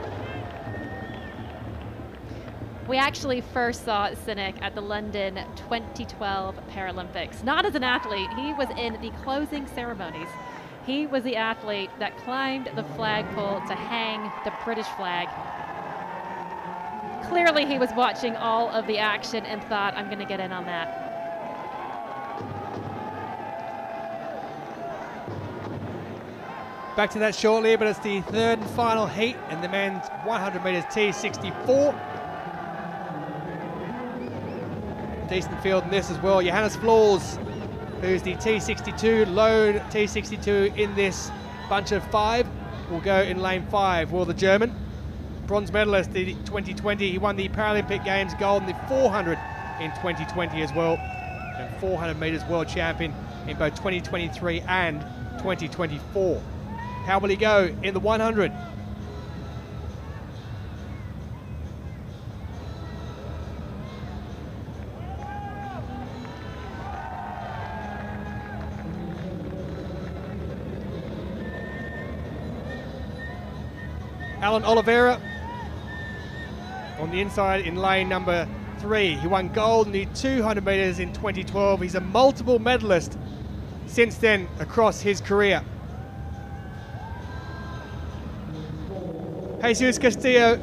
We actually first saw Sinnott at the London 2012 Paralympics. Not as an athlete, he was in the closing ceremonies. He was the athlete that climbed the flagpole to hang the British flag. Clearly he was watching all of the action and thought, I'm going to get in on that. Back to that shortly, but it's the third and final heat in the men's 100 metres T64. Decent field in this as well. Johannes Floors, who's the T62, lone T62 in this bunch of 5, will go in lane 5. Well, the German, bronze medalist in 2020, he won the Paralympic Games gold in the 400 in 2020 as well, and 400 metres world champion in both 2023 and 2024. How will he go in the 100? Alan Oliveira on the inside in lane number 3. He won gold in the 200 metres in 2012. He's a multiple medalist since then across his career. Jesus Castillo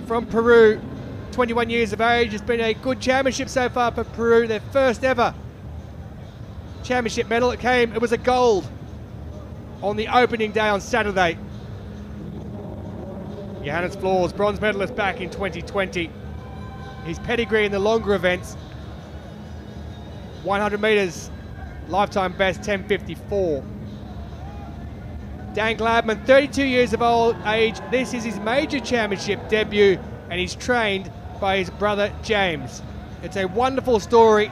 from Peru, 21 years of age. It's been a good championship so far for Peru, their first ever championship medal. It was a gold on the opening day on Saturday. Johannes Floors, bronze medalist back in 2020. His pedigree in the longer events, 100 metres, lifetime best 10:54. Dan Gladman, 32 years of age. This is his major championship debut, and he's trained by his brother James. It's a wonderful story,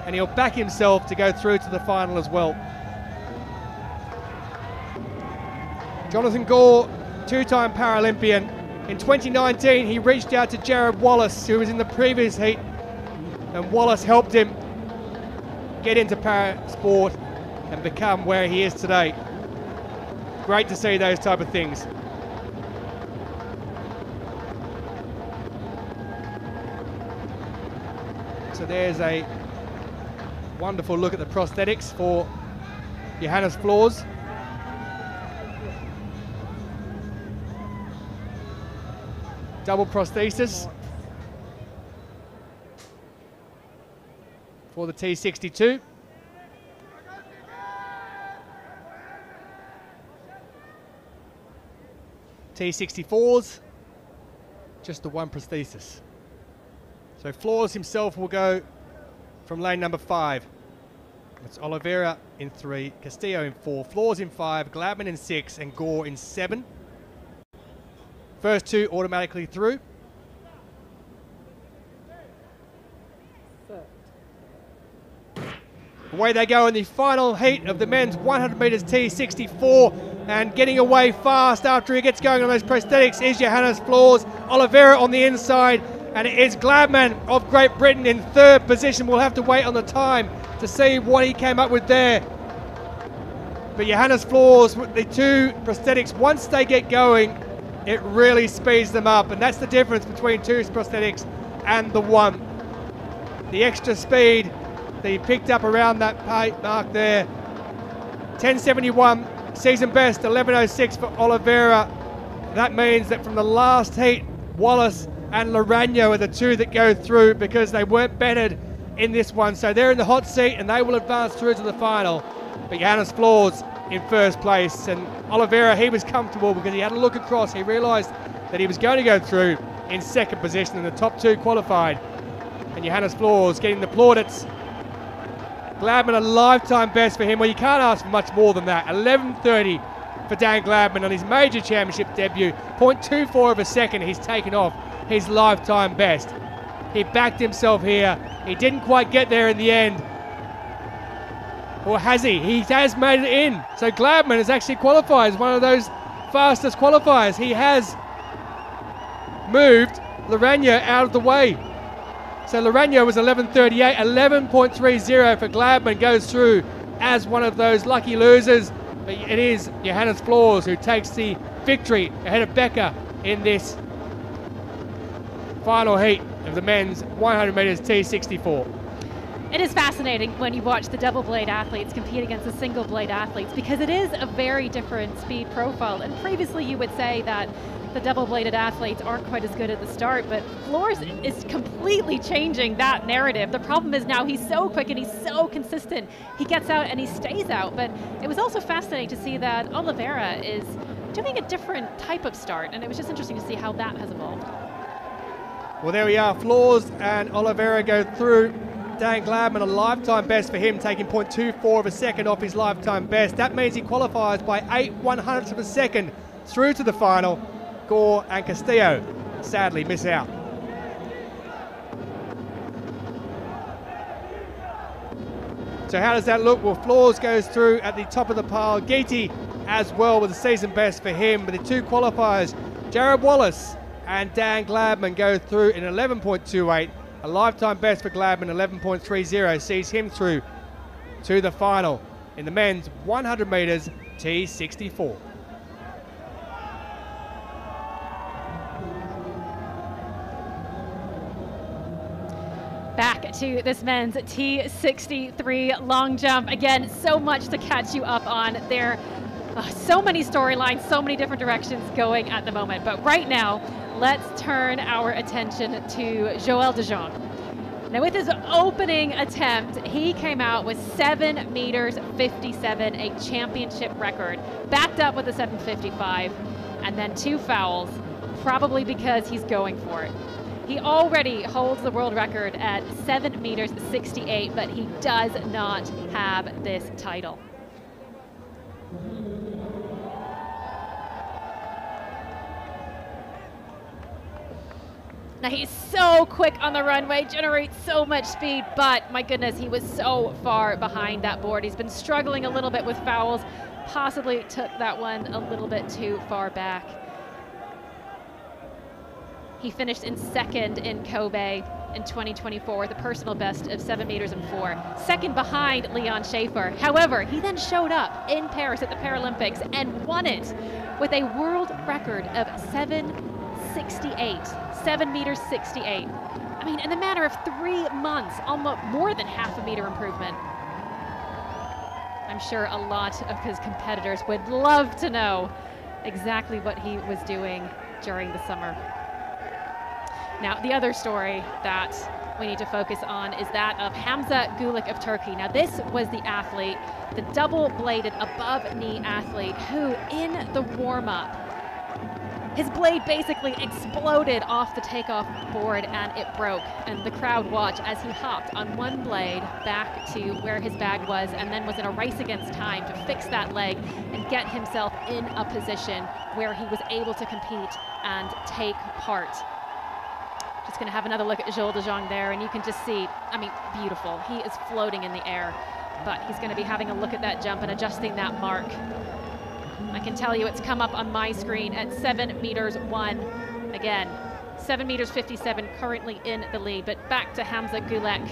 and he'll back himself to go through to the final as well. Jonathan Gore, two-time Paralympian. In 2019, he reached out to Jared Wallace, who was in the previous heat, and Wallace helped him get into para-sport and become where he is today. Great to see those type of things. So there's a wonderful look at the prosthetics for Johannes Floors. Double prosthesis for the T62. T64s, just the one prosthesis. So Floors himself will go from lane number 5. It's Oliveira in 3, Castillo in 4, Floors in 5, Gladman in 6, and Gore in 7. First two automatically through. Away they go in the final heat of the men's 100 metres T64, and getting away fast after he gets going on those prosthetics is Johannes Floors. Oliveira on the inside, and it is Gladman of Great Britain in 3rd position. We'll have to wait on the time to see what he came up with there. But Johannes Floors with the two prosthetics, once they get going, it really speeds them up, and that's the difference between two prosthetics and the one. The extra speed that he picked up around that mark there. 10:71, season best, 11:06 for Oliveira. That means that from the last heat, Wallace and Laranjo are the two that go through because they weren't bettered in this one. So they're in the hot seat and they will advance through to the final. But Johannes Floors in first place, and Oliveira, he was comfortable because he had a look across. He realised that he was going to go through in 2nd position, and the top two qualified. And Johannes Floors getting the plaudits. Gladman, a lifetime best for him. Well, you can't ask for much more than that. 11:30 for Dan Gladman on his major championship debut. 0.24 of a second he's taken off his lifetime best. He backed himself here. He didn't quite get there in the end. Or has he? He has made it in. So Gladman has actually qualified as one of those fastest qualifiers. He has moved Laranjo out of the way. So Laranjo was 11:38, 11.30 for Gladman, goes through as one of those lucky losers. But it is Johannes Floors who takes the victory ahead of Becker in this final heat of the men's 100 metres T64. It is fascinating when you watch the double blade athletes compete against the single blade athletes, because it is a very different speed profile. And previously you would say that the double-bladed athletes aren't quite as good at the start, but Floors is completely changing that narrative. The problem is now he's so quick and he's so consistent. He gets out and he stays out, but it was also fascinating to see that Oliveira is doing a different type of start, and it was just interesting to see how that has evolved. Well, there we are. Floors and Oliveira go through. Dan Gladman, a lifetime best for him, taking 0.24 of a second off his lifetime best. That means he qualifies by 8/100ths of a second through to the final. Gore and Castillo sadly miss out. So how does that look? Well, Floors goes through at the top of the pile. Geety as well with a season best for him. But the two qualifiers, Jared Wallace and Dan Gladman, go through in 11.28. A lifetime best for Gladman, 11.30, sees him through to the final in the men's 100 metres T64. Back to this men's T63 long jump. Again, so much to catch you up on there. So many storylines, so many different directions going at the moment. But right now, let's turn our attention to Joël de Jong. Now with his opening attempt, he came out with 7 meters 57, a championship record, backed up with a 7:55, and then 2 fouls, probably because he's going for it. He already holds the world record at 7 meters 68, but he does not have this title. Now he's so quick on the runway, generates so much speed, but my goodness, he was so far behind that board. He's been struggling a little bit with fouls, possibly took that one a little bit too far back. He finished in second in Kobe in 2024 with a personal best of 7 meters and 4, second behind Leon Schaefer. However, he then showed up in Paris at the Paralympics and won it with a world record of 7:68, 7 meters 68. I mean, in the matter of 3 months, almost more than half a meter improvement. I'm sure a lot of his competitors would love to know exactly what he was doing during the summer. Now, the other story that we need to focus on is that of Hamza Gulik of Turkey. Now, this was the athlete, the double-bladed above-knee athlete who, in the warm-up, his blade basically exploded off the takeoff board and it broke. And the crowd watched as he hopped on one blade back to where his bag was and then was in a race against time to fix that leg and get himself in a position where he was able to compete and take part. Just gonna have another look at Joël de Jong there, and you can just see, I mean, beautiful. He is floating in the air, but he's gonna be having a look at that jump and adjusting that mark. I can tell you it's come up on my screen at 7 meters 1. Again, 7 meters 57 currently in the lead, but back to Hamza Gulik.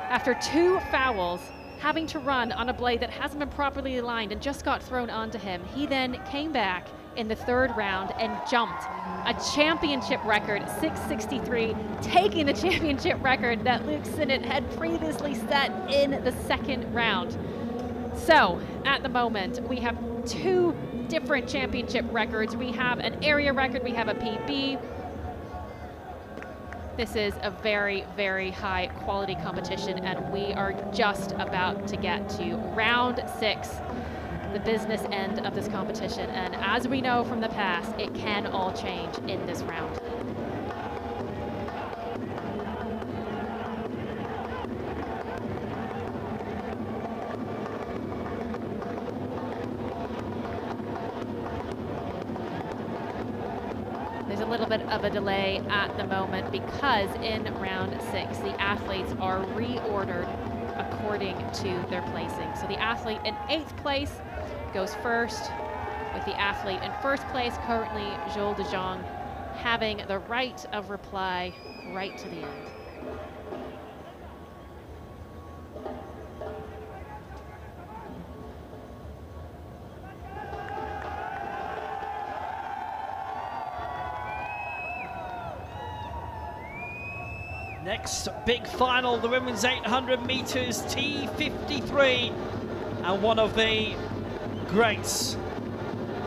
After 2 fouls, having to run on a blade that hasn't been properly aligned and just got thrown onto him, he then came back in the 3rd round and jumped a championship record, 6:63, taking the championship record that Luke Sinnott had previously set in the 2nd round. So, at the moment, we have 2 different championship records. We have an area record, we have a PB. This is a very, very high quality competition, and we are just about to get to round 6, the business end of this competition. And as we know from the past, it can all change in this round. There's a little bit of a delay at the moment because in round 6, the athletes are reordered according to their placing. So the athlete in 8th place goes first, with the athlete in 1st place, currently Joël de Jong, having the right of reply right to the end. Next big final, the women's 800 meters T53, and one of the greats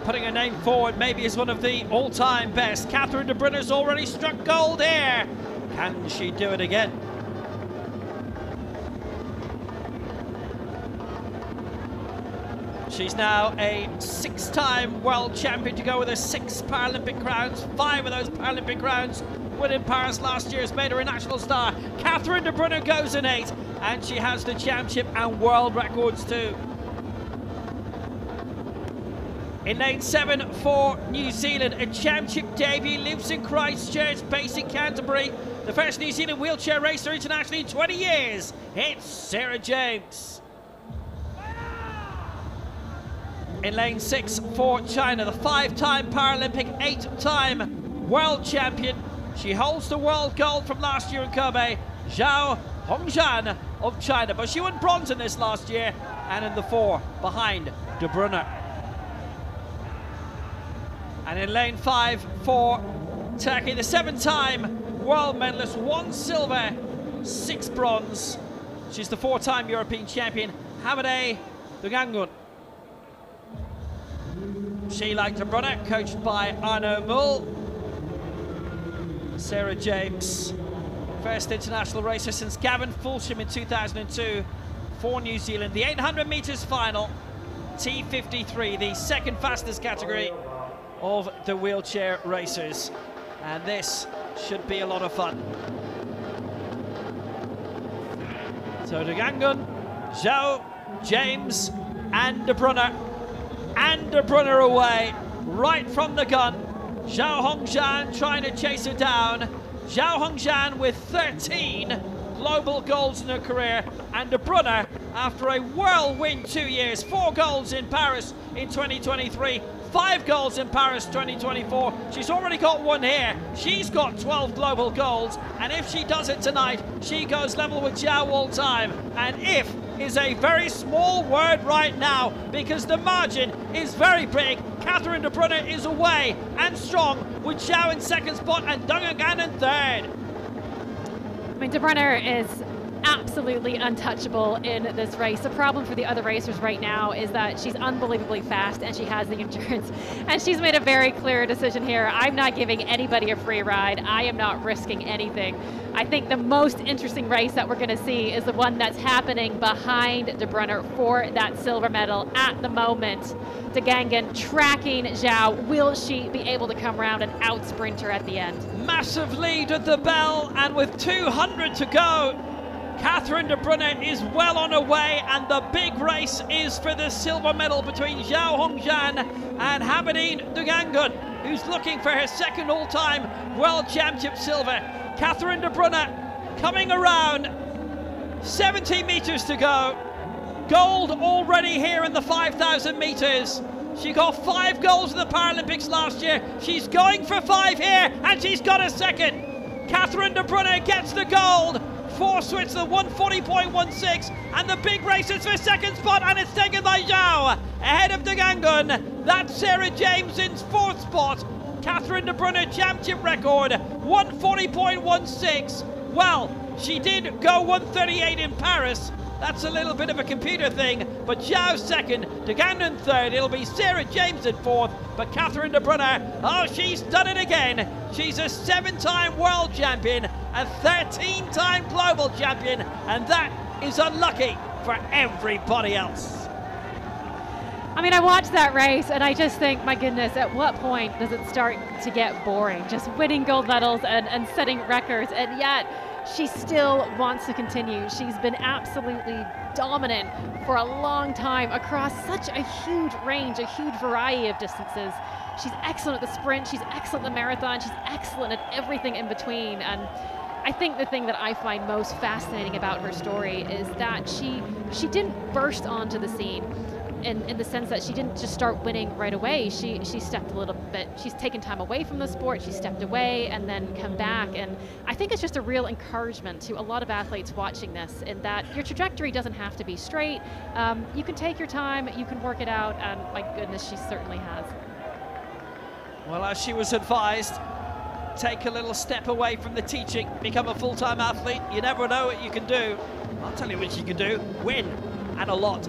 putting her name forward maybe as one of the all-time best. Catherine de Brunner's already struck gold here. Can she do it again? She's now a 6-time world champion to go with her 6 Paralympic crowns. 5 of those Paralympic crowns won in Paris last year has made her a national star. Catherine de Brunner goes in 8, and she has the championship and world records too. In lane 7 for New Zealand, a championship debut, lives in Christchurch, based in Canterbury. The first New Zealand wheelchair racer internationally in 20 years. It's Sarah James. In lane 6 for China, the 5-time Paralympic, 8-time world champion. She holds the world gold from last year in Kobe, Zhao Hongzhan of China. But she won bronze in this last year, and in the 4 behind de Brunner. And in lane 5 for Turkey, the 7-time world medalist, 1 silver, 6 bronze. She's the 4-time European champion, Hamide Dugangun. She, like de Brunner, coached by Arno Mull. Sarah James, first international racer since Gavin Fulsham in 2002 for New Zealand. The 800 metres final, T53, the 2nd fastest category of the wheelchair racers. And this should be a lot of fun. So Dugangun, Zhao, James and de Brunner. And de Brunner away, right from the gun. Zhao Hongzhan trying to chase her down. Zhao Hongzhan with 13 global golds in her career. And de Brunner, after a whirlwind 2 years, 4 golds in Paris in 2023, 5 golds in Paris 2024. She's already got 1 here. She's got 12 global golds. And if she does it tonight, she goes level with Zhao all time. And if is a very small word right now, because the margin is very big. Catherine de Brunner is away and strong, with Zhao in 2nd spot and Dugangun in 3rd. I mean, de Brunner is absolutely untouchable in this race. The problem for the other racers right now is that she's unbelievably fast and she has the endurance. And she's made a very clear decision here. I'm not giving anybody a free ride. I am not risking anything. I think the most interesting race that we're going to see is the one that's happening behind de Brunner for that silver medal at the moment. Dugangun tracking Zhao. Will she be able to come around and out-sprint her at the end? Massive lead at the bell, and with 200 to go, Catherine de Brunner is well on her way, and the big race is for the silver medal between Zhao Hongzhan and Hamide Dugangun, who's looking for her 2nd all-time world championship silver. Catherine de Brunner coming around, 70 metres to go. Gold already here in the 5,000 metres. She got 5 golds in the Paralympics last year. She's going for 5 here, and she's got a 2nd. Catherine de Brunner gets the gold for Switzerland, 140.16, and the big race is for 2nd spot, and it's taken by Zhao ahead of Dugangun. That's Sarah James in 4th spot. Catherine de Brunner championship record, 140.16. Well, she did go 138 in Paris. That's a little bit of a computer thing, but Zhao 2nd, Dugangun 3rd. It'll be Sarah James in 4th, but Catherine de Brunner, oh, she's done it again. She's a 7-time world champion, a 13-time global champion, and that is unlucky for everybody else. I mean, I watched that race and I just think, my goodness, at what point does it start to get boring? Just winning gold medals and setting records, and yet she still wants to continue. She's been absolutely dominant for a long time across such a huge range, a huge variety of distances. She's excellent at the sprint, she's excellent at the marathon, she's excellent at everything in between. And I think the thing that I find most fascinating about her story is that she didn't burst onto the scene in the sense that she didn't just start winning right away. She stepped a little bit, she's taken time away from the sport, she stepped away and then come back. And I think it's just a real encouragement to a lot of athletes watching this, in that your trajectory doesn't have to be straight. You can take your time, you can work it out, and my goodness, she certainly has. Well, as she was advised, take a little step away from the teaching, become a full-time athlete. You never know what you can do. I'll tell you what you can do, win, and a lot.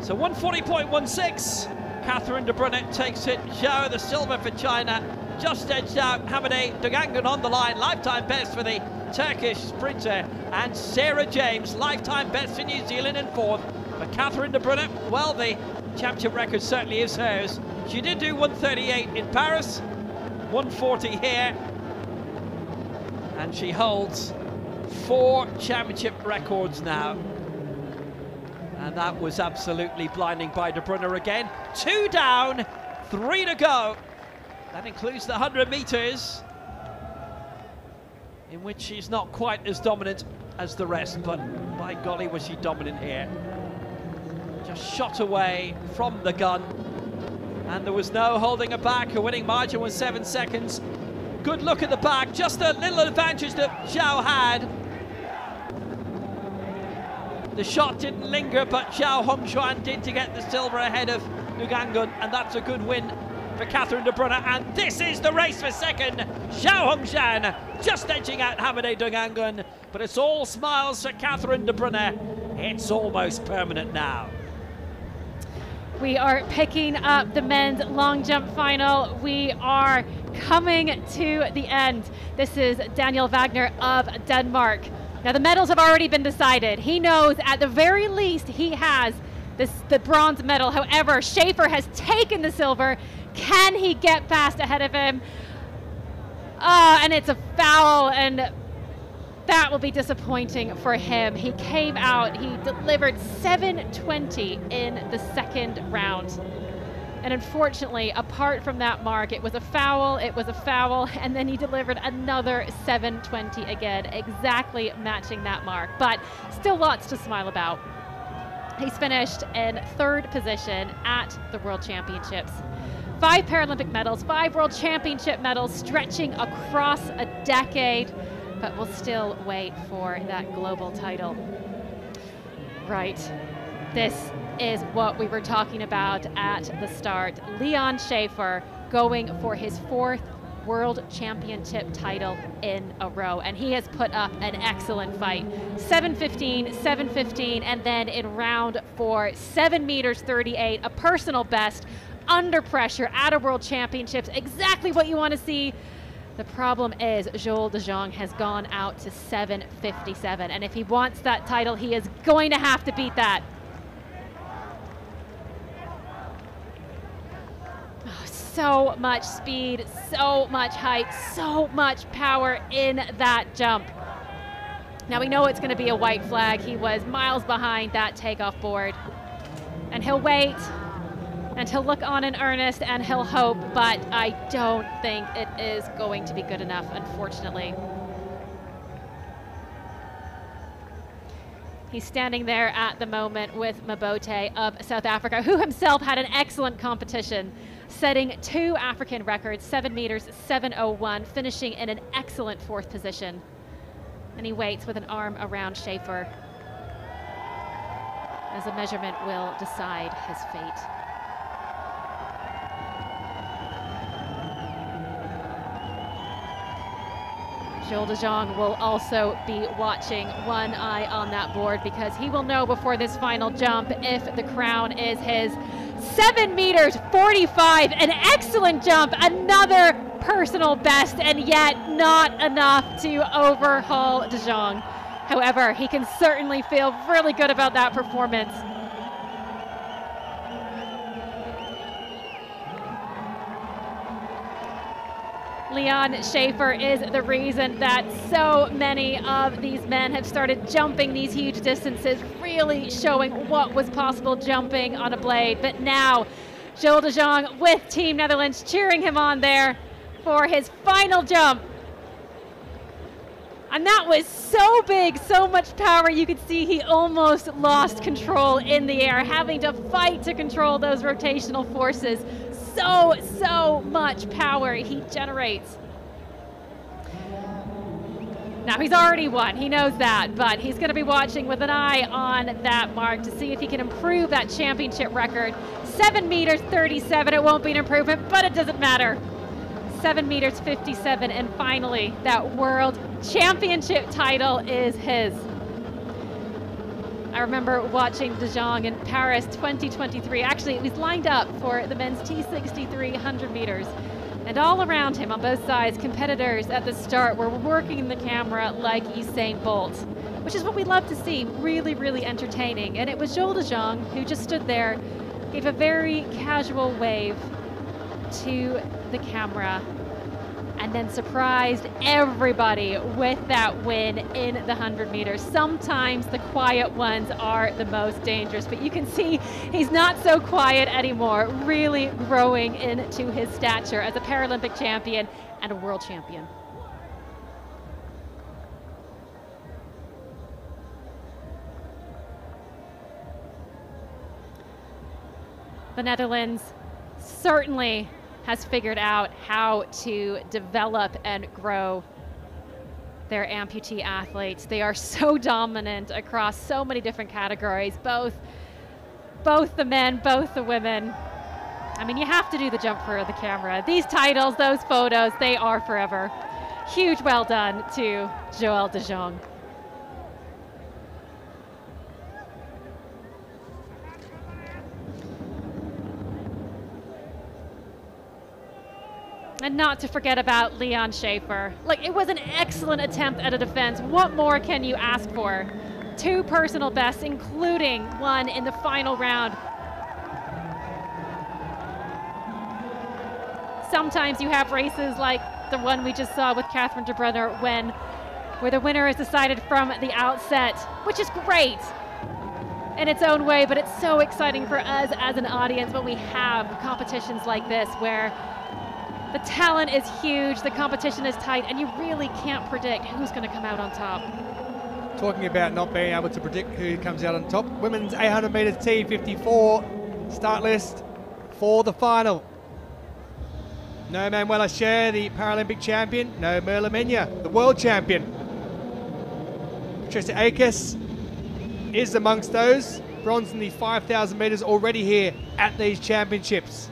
So 140.16 Catherine de Brunner takes it. Zhao the silver for China. Just edged out. Hamide Dugangan on the line. Lifetime best for the Turkish sprinter. And Sarah James, lifetime best for New Zealand in fourth. But Catherine de Brunner, well, the championship record certainly is hers. She did do 138 in Paris, 140 here. And she holds 4 championship records now. And that was absolutely blinding by de Brunner again. 2 down, 3 to go. That includes the 100 meters, in which she's not quite as dominant as the rest, but by golly was she dominant here. Just shot away from the gun, and there was no holding her back. Her winning margin was 7 seconds. Good look at the back, just a little advantage that Zhao had. The shot didn't linger, but Zhao Hongxuan did to get the silver ahead of Dugangan, and that's a good win for Catherine de Brunner. And this is the race for second. Zhao Hongxuan just edging out Hamide Dugangan, but it's all smiles for Catherine de Brunner. It's almost permanent now. We are picking up the men's long jump final. We are coming to the end. This is Daniel Wagner of Denmark. Now the medals have already been decided. He knows at the very least he has the bronze medal. However, Schaefer has taken the silver. Can he get past ahead of him? And it's a foul, and that will be disappointing for him. He came out, he delivered 7:20 in the second round. And unfortunately, apart from that mark, it was a foul, and then he delivered another 7:20 again, exactly matching that mark. But still lots to smile about. He's finished in 3rd position at the World Championships. 5 Paralympic medals, 5 World Championship medals, stretching across a decade, but we'll still wait for that global title. Right, this is what we were talking about at the start. Leon Schaefer going for his 4th World Championship title in a row, and he has put up an excellent fight. 7:15, 7:15, and then in round 4, 7 meters 38, a personal best under pressure at a World Championships, exactly what you want to see. The problem is Joel de Jong has gone out to 7:57, and if he wants that title, he is going to have to beat that. Oh, so much speed, so much height, so much power in that jump. Now we know it's going to be a white flag. He was miles behind that takeoff board, and he'll wait. And he'll look on in earnest and he'll hope, but I don't think it is going to be good enough, unfortunately. He's standing there at the moment with Mabote of South Africa, who himself had an excellent competition, setting 2 African records, 7 meters, 7:01, finishing in an excellent 4th position. And he waits with an arm around Schaefer, as a measurement will decide his fate. Joel de Jong will also be watching, one eye on that board, because he will know before this final jump if the crown is his. 7 meters 45, an excellent jump, another personal best, and yet not enough to overhaul de Jong. However, he can certainly feel really good about that performance. Leon Schaefer is the reason that so many of these men have started jumping these huge distances, really showing what was possible jumping on a blade. But now, Joel de Jong with Team Netherlands cheering him on there for his final jump. And that was so big, so much power, you could see he almost lost control in the air, having to fight to control those rotational forces. So much power he generates. Now he's already won, he knows that, but he's going to be watching with an eye on that mark to see if he can improve that championship record. 7 meters 37, it won't be an improvement, but it doesn't matter. 7 meters 57, and finally that world championship title is his. I remember watching De Jong in Paris 2023. Actually, it was lined up for the men's T63 100 meters. And all around him on both sides, competitors at the start were working the camera like Usain Bolt, which is what we love to see. Really, really entertaining. And it was Jules De Jong who just stood there, gave a very casual wave to the camera, and then surprised everybody with that win in the 100 meters. Sometimes the quiet ones are the most dangerous, but you can see he's not so quiet anymore, really growing into his stature as a Paralympic champion and a world champion. The Netherlands certainly has figured out how to develop and grow their amputee athletes. They are so dominant across so many different categories, both the men, both the women. I mean, you have to do the jump for the camera. These titles, those photos, they are forever. Huge well done to Jules De Jong. And not to forget about Leon Schaefer. Like, it was an excellent attempt at a defense. What more can you ask for? 2 personal bests, including one in the final round. Sometimes you have races like the one we just saw with Catherine de Bruyne where the winner is decided from the outset, which is great in its own way, but it's so exciting for us as an audience when we have competitions like this where the talent is huge, the competition is tight, and you really can't predict who's going to come out on top. Talking about not being able to predict who comes out on top, women's 800 metres T54 start list for the final. No Manuela Scher, the Paralympic champion. No Merla Menya, the world champion. Patricia Akers is amongst those. Bronze in the 5,000 metres already here at these championships.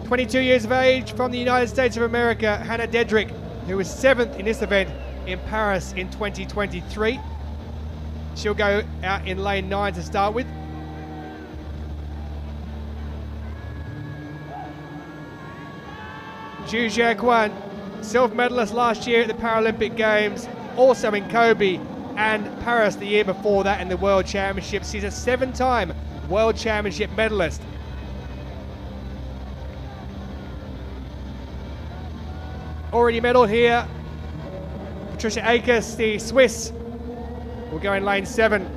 22 years of age from the United States of America, Hannah Dedrick, who was 7th in this event in Paris in 2023. She'll go out in lane 9 to start with. Zhu Jiaquan, silver medalist last year at the Paralympic Games, also in Kobe and Paris the year before that in the World Championships. She's a 7-time World Championship medalist. Already medal here. Patricia Akers, the Swiss, will go in lane 7.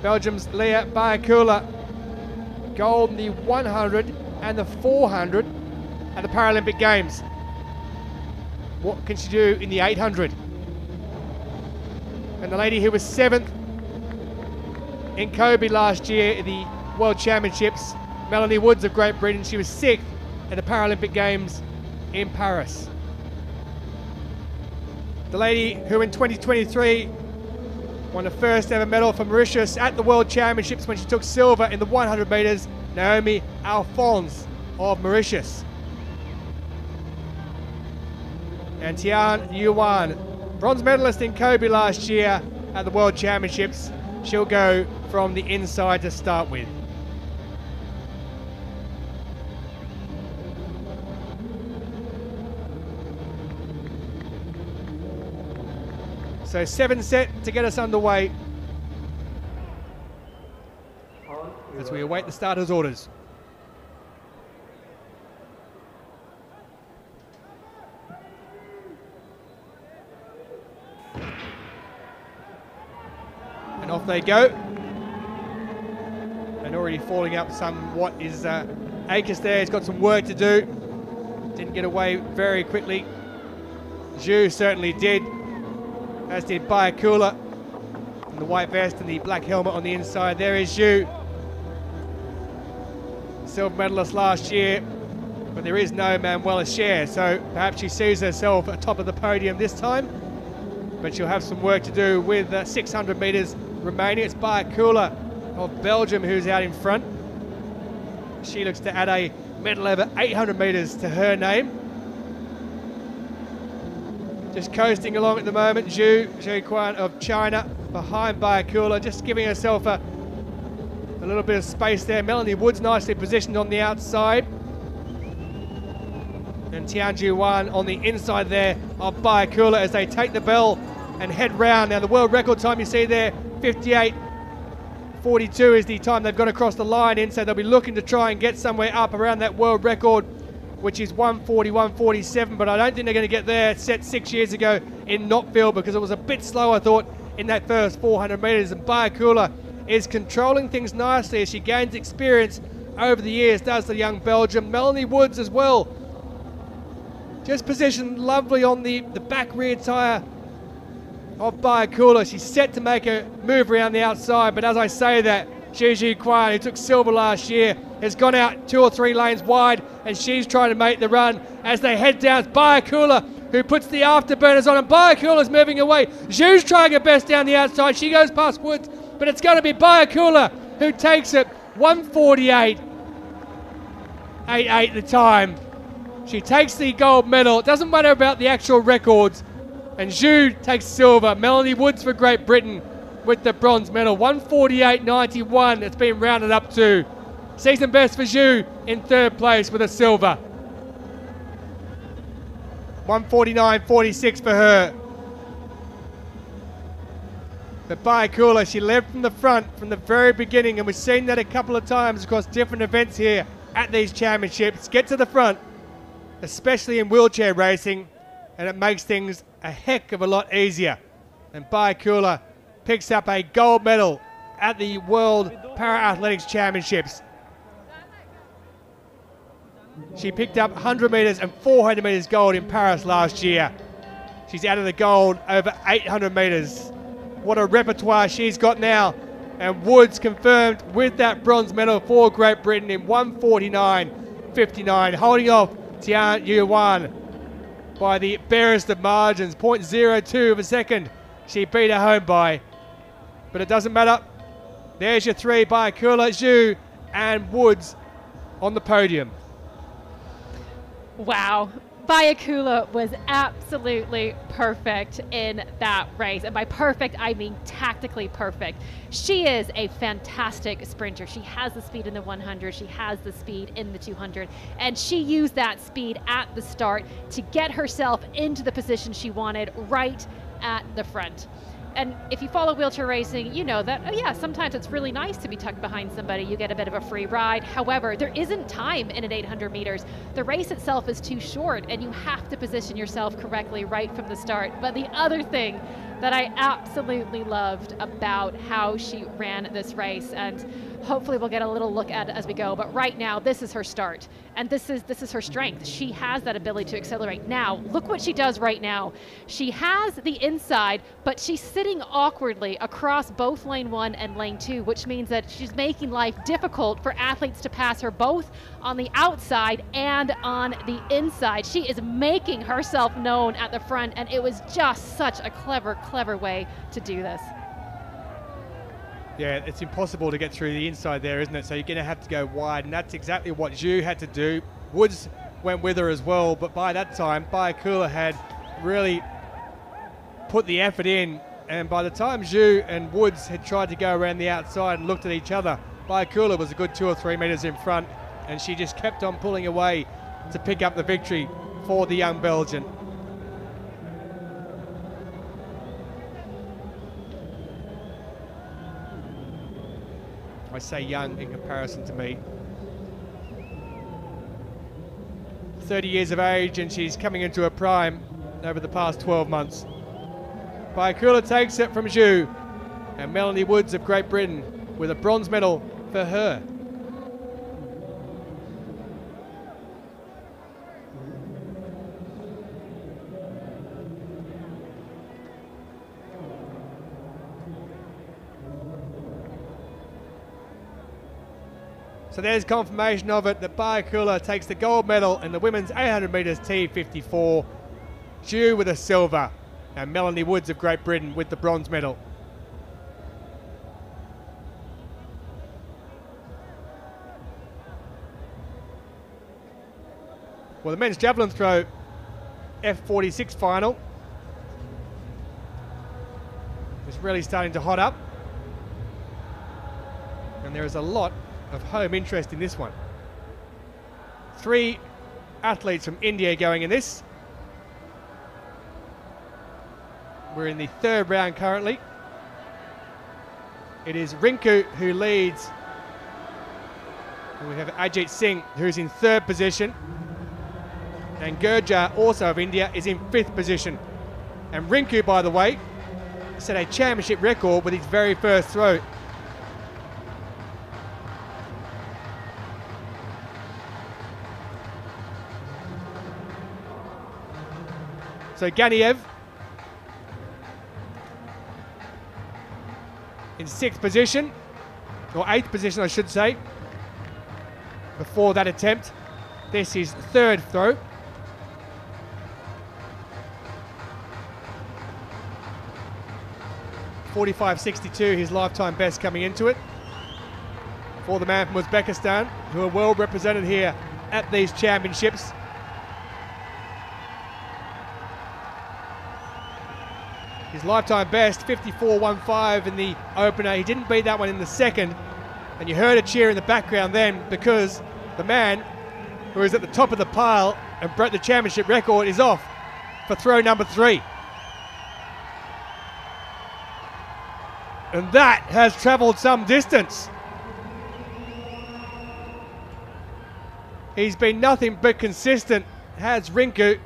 Belgium's Leah Bayakula, gold in the 100 and the 400 at the Paralympic Games. What can she do in the 800? And the lady who was 7th in Kobe last year at the World Championships, Melanie Woods of Great Britain, she was 6th at the Paralympic Games in Paris. The lady who in 2023 won the first ever medal for Mauritius at the World Championships when she took silver in the 100 metres, Naomi Alphonse of Mauritius. And Tian Yuan, bronze medalist in Kobe last year at the World Championships. She'll go from the inside to start with. So 7 set to get us underway as we await the starters' orders. And off they go. And already falling up somewhat is Akers there. He's got some work to do. Didn't get away very quickly. Zhu certainly did. As did Bayakula in the white vest and the black helmet on the inside. There is Zhu, silver medalist last year, but there is no Manuela Scher, so perhaps she sees herself at top of the podium this time, but she'll have some work to do with 600 metres remaining. It's Bayakula of Belgium who's out in front. She looks to add a medal over 800 metres to her name. just coasting along at the moment. Zhu Quan of China behind Bayakula, just giving herself a little bit of space there. Melanie Woods nicely positioned on the outside. And Tian Juwan on the inside there of Bayakula as they take the bell and head round. Now the world record time you see there, 58.42 is the time they've got across the line in, so they'll be looking to try and get somewhere up around that world record, which is 1:41.47, but I don't think they're going to get there. Set 6 years ago in Knoxville because it was a bit slow, I thought, in that first 400 metres, and Bayakula is controlling things nicely as she gains experience over the years, does the young Belgian. Melanie Woods as well, just positioned lovely on the back rear tyre of Bayakula. She's set to make a move around the outside, but as I say that, Zhu Quan, who took silver last year, has gone out 2 or 3 lanes wide, and she's trying to make the run as they head down. It's Bayakula who puts the afterburners on, and Bayakula's moving away. Zhu's trying her best down the outside. She goes past Woods, but it's going to be Bayakula who takes it. 1:48.88 the time. She takes the gold medal. It doesn't matter about the actual records. And Zhu takes silver. Melanie Woods for Great Britain with the bronze medal. 1:48.91 it's been rounded up to. Season best for Zhu in 3rd place with a silver. 1:49.46 for her. But Bayakula, she led from the front from the very beginning, and we've seen that a couple of times across different events here at these championships. Get to the front, especially in wheelchair racing, and it makes things a heck of a lot easier. And Bayakula picks up a gold medal at the World Para-Athletics Championships. She picked up 100 metres and 400 metres gold in Paris last year. She's added the gold over 800 metres. What a repertoire she's got now. And Woods confirmed with that bronze medal for Great Britain in 1:49.59, holding off Tian Yuan by the barest of margins, 0.02 of a second. She beat her home by, but it doesn't matter. There's your 3, Bayakula, Zhu and Woods on the podium. Wow. Bayakula was absolutely perfect in that race. And by perfect, I mean tactically perfect. She is a fantastic sprinter. She has the speed in the 100. She has the speed in the 200. And she used that speed at the start to get herself into the position she wanted right at the front. And if you follow wheelchair racing, you know that, oh yeah, sometimes it's really nice to be tucked behind somebody. You get a bit of a free ride. However, there isn't time in an 800 meters. The race itself is too short, and you have to position yourself correctly right from the start. But the other thing that I absolutely loved about how she ran this race, and hopefully we'll get a little look at it as we go, but right now this is her start, and this is her strength. She has that ability to accelerate. Now look what she does right now. She has the inside, but she's sitting awkwardly across both lane 1 and lane 2, which means that she's making life difficult for athletes to pass her both on the outside and on the inside. She is making herself known at the front, and it was just such a clever way to do this. Yeah, it's impossible to get through the inside there, isn't it? So you're going to have to go wide, and that's exactly what Zhu had to do. Woods went with her as well, but by that time, Bayakula had really put the effort in, and by the time Zhu and Woods had tried to go around the outside and looked at each other, Bayakula was a good 2 or 3 metres in front, and she just kept on pulling away to pick up the victory for the young Belgian. I say young in comparison to me. 30 years of age, and she's coming into her prime over the past 12 months. Bayakula takes it from Zhu, and Melanie Woods of Great Britain with a bronze medal for her. So there's confirmation of it, that Bayakula takes the gold medal in the women's 800 metres T54. Zhu with a silver, and Melanie Woods of Great Britain with the bronze medal. Well, the men's javelin throw F46 final really starting to hot up. And there is a lot of home interest in this one. 3 athletes from India going in this. We're in the 3rd round currently. It is Rinku who leads. And we have Ajit Singh who's in 3rd position. And Gurjar, also of India, is in 5th position. And Rinku, by the way, set a championship record with his very first throw. So Ganiev in 6th position, or 8th position I should say, before that attempt. This is 3rd throw. .45.62, his lifetime best coming into it. For the man from Uzbekistan, who are well represented here at these championships. His lifetime best, 54.15 in the opener. He didn't beat that one in the second. And you heard a cheer in the background then, because the man who is at the top of the pile and broke the championship record is off for throw number 3. And that has travelled some distance. He's been nothing but consistent, has Rinku.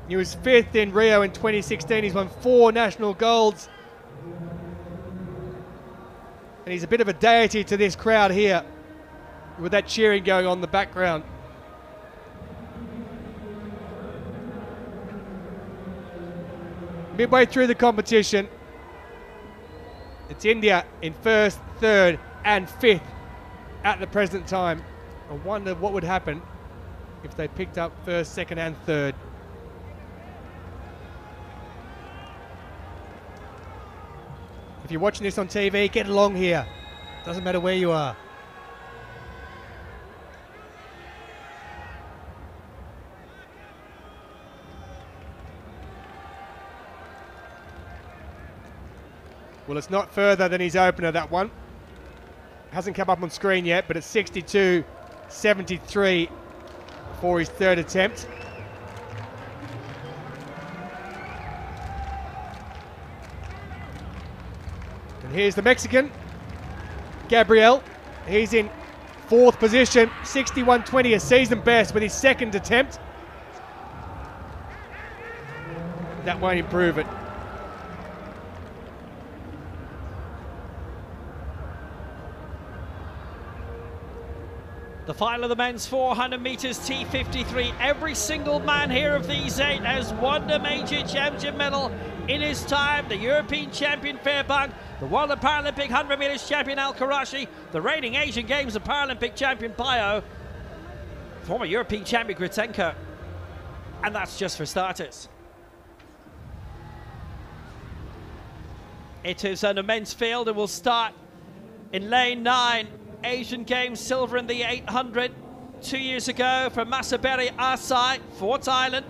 He was 5th in Rio in 2016. He's won 4 national golds. And he's a bit of a deity to this crowd here, with that cheering going on in the background. Midway through the competition, it's India in 1st, 3rd and 5th at the present time. I wonder what would happen if they picked up 1st, 2nd and 3rd. If you're watching this on TV, get along here. Doesn't matter where you are. Well, it's not further than his opener, that one. Hasn't come up on screen yet, but it's 62.73 for his 3rd attempt. And here's the Mexican, Gabriel. He's in 4th position, 61.20, a season best with his 2nd attempt. That won't improve it. The final of the men's 400 metres T53. Every single man here of these 8 has won a major championship medal in his time. The European champion Fairbank, the World and Paralympic 100 metres champion Al Karashi, the reigning Asian Games and Paralympic champion Pio, former European champion Gritsenko. And that's just for starters. It is an immense field and we'll start in lane 9. Asian Games silver in the 800 2 years ago for Masaberi Asai for Thailand.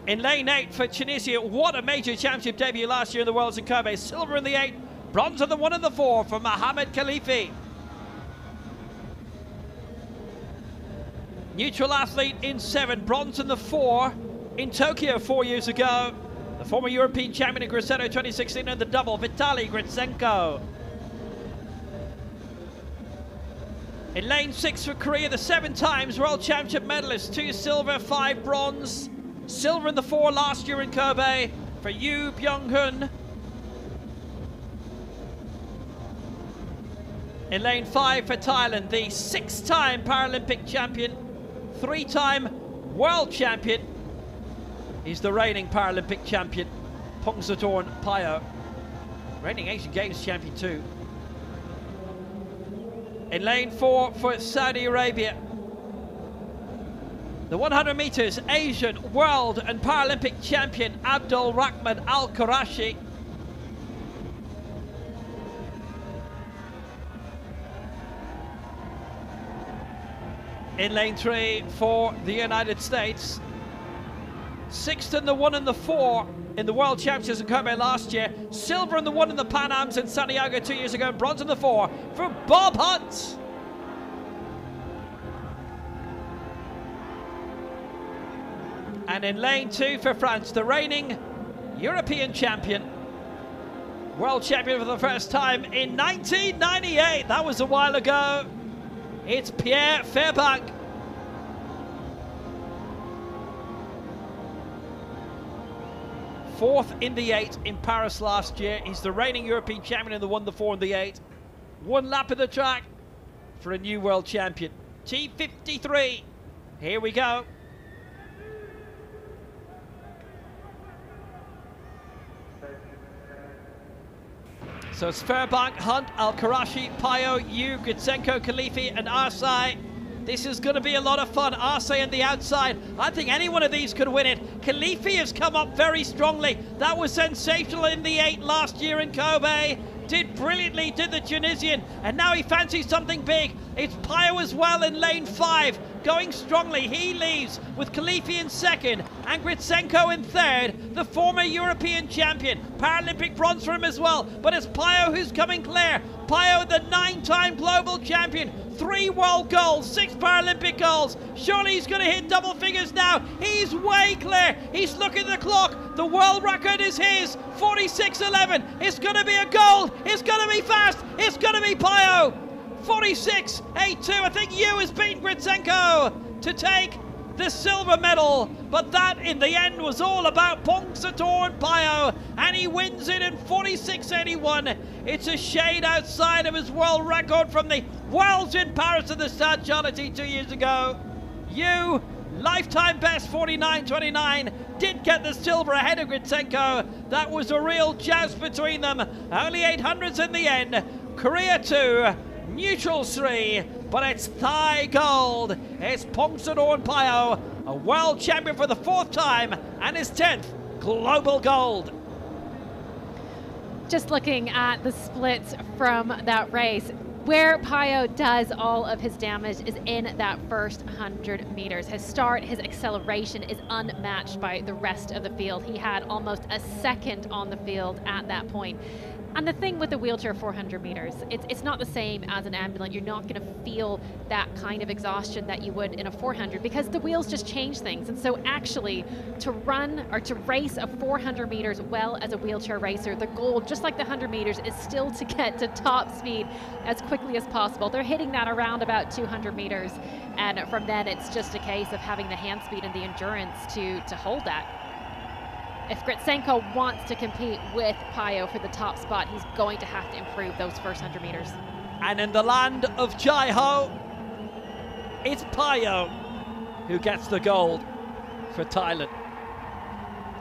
In lane 8 for Tunisia, what a major championship debut last year in the Worlds in Kobe. Silver in the 8, bronze in the 1 and the 4 for Mohamed Khalifi. Neutral athlete in 7, bronze in the 4 in Tokyo 4 years ago. The former European champion in Grosseto 2016 and the double, Vitaly Gritsenko. In lane 6 for Korea, the 7 times world championship medalist, 2 silver, 5 bronze. Silver in the 4 last year in Kobe for Yoo Byung-hun. In lane 5 for Thailand, the 6-time Paralympic champion, 3-time world champion. He's the reigning Paralympic champion, Pongsatorn Pio. Reigning Asian Games champion too. In lane 4 for Saudi Arabia, the 100 meters Asian, world and Paralympic champion Abdul Rahman Al Qurashi. In lane 3 for the United States, sixth in the 1 and the 4 in the World Championships in Kobe last year, silver in the 1 in the Pan Ams in Santiago 2 years ago, and bronze in the 4 for Bob Hunt. And in lane 2 for France, the reigning European champion, world champion for the first time in 1998. That was a while ago. It's Pierre Fairbank. Fourth in the 8 in Paris last year. He's the reigning European champion in the 1, the 4 and the 8. One lap of the track for a new world champion. T53. Here we go. So it's Fairbank, Hunt, Al-Karashi, Payo, Yu, Gritsenko, Khalifi and Arsai. This is going to be a lot of fun. Arsai on the outside. I think any one of these could win it. Khalifi has come up very strongly. That was sensational in the 8 last year in Kobe. Did brilliantly, did the Tunisian, and now he fancies something big. It's Payo as well in lane 5, going strongly. He leaves with Khalifi in 2nd and Gritsenko in 3rd, the former European champion. Paralympic bronze for him as well, but it's Payo who's coming clear. Payo, the 9-time global champion, 3 world golds, 6 Paralympic golds. Surely he's going to hit double figures now. He's way clear. He's looking at the clock. The world record is his, 46.11. It's going to be a gold. It's going to be fast. It's going to be Payo. 46.82. I think Yu has beaten Gritsenko to take the silver medal, but that in the end was all about Pongsator and Payo, and he wins it in 46.81. It's a shade outside of his world record from the Worlds in Paris at the Stade Charity 2 years ago. Yu, lifetime best 49.29, did get the silver ahead of Gritsenko. That was a real jazz between them. Only 800s in the end. Korea 2, neutral 3, but it's Thai gold. It's Pongsator and Payo, a world champion for the 4th time and his 10th global gold. Just looking at the splits from that race, where Payo does all of his damage is in that first 100 meters. His start, his acceleration is unmatched by the rest of the field. He had almost a second on the field at that point. And the thing with the wheelchair 400 meters, it's not the same as an ambulant. You're not going to feel that kind of exhaustion that you would in a 400 because the wheels just change things. And so actually to run or to race a 400 meters well as a wheelchair racer, the goal, just like the 100 meters, is still to get to top speed as quickly as possible. They're hitting that around about 200 meters. And from then it's just a case of having the hand speed and the endurance to hold that. If Gritsenko wants to compete with Payo for the top spot, he's going to have to improve those first 100 meters. And in the land of Jai Ho, it's Payo who gets the gold for Thailand.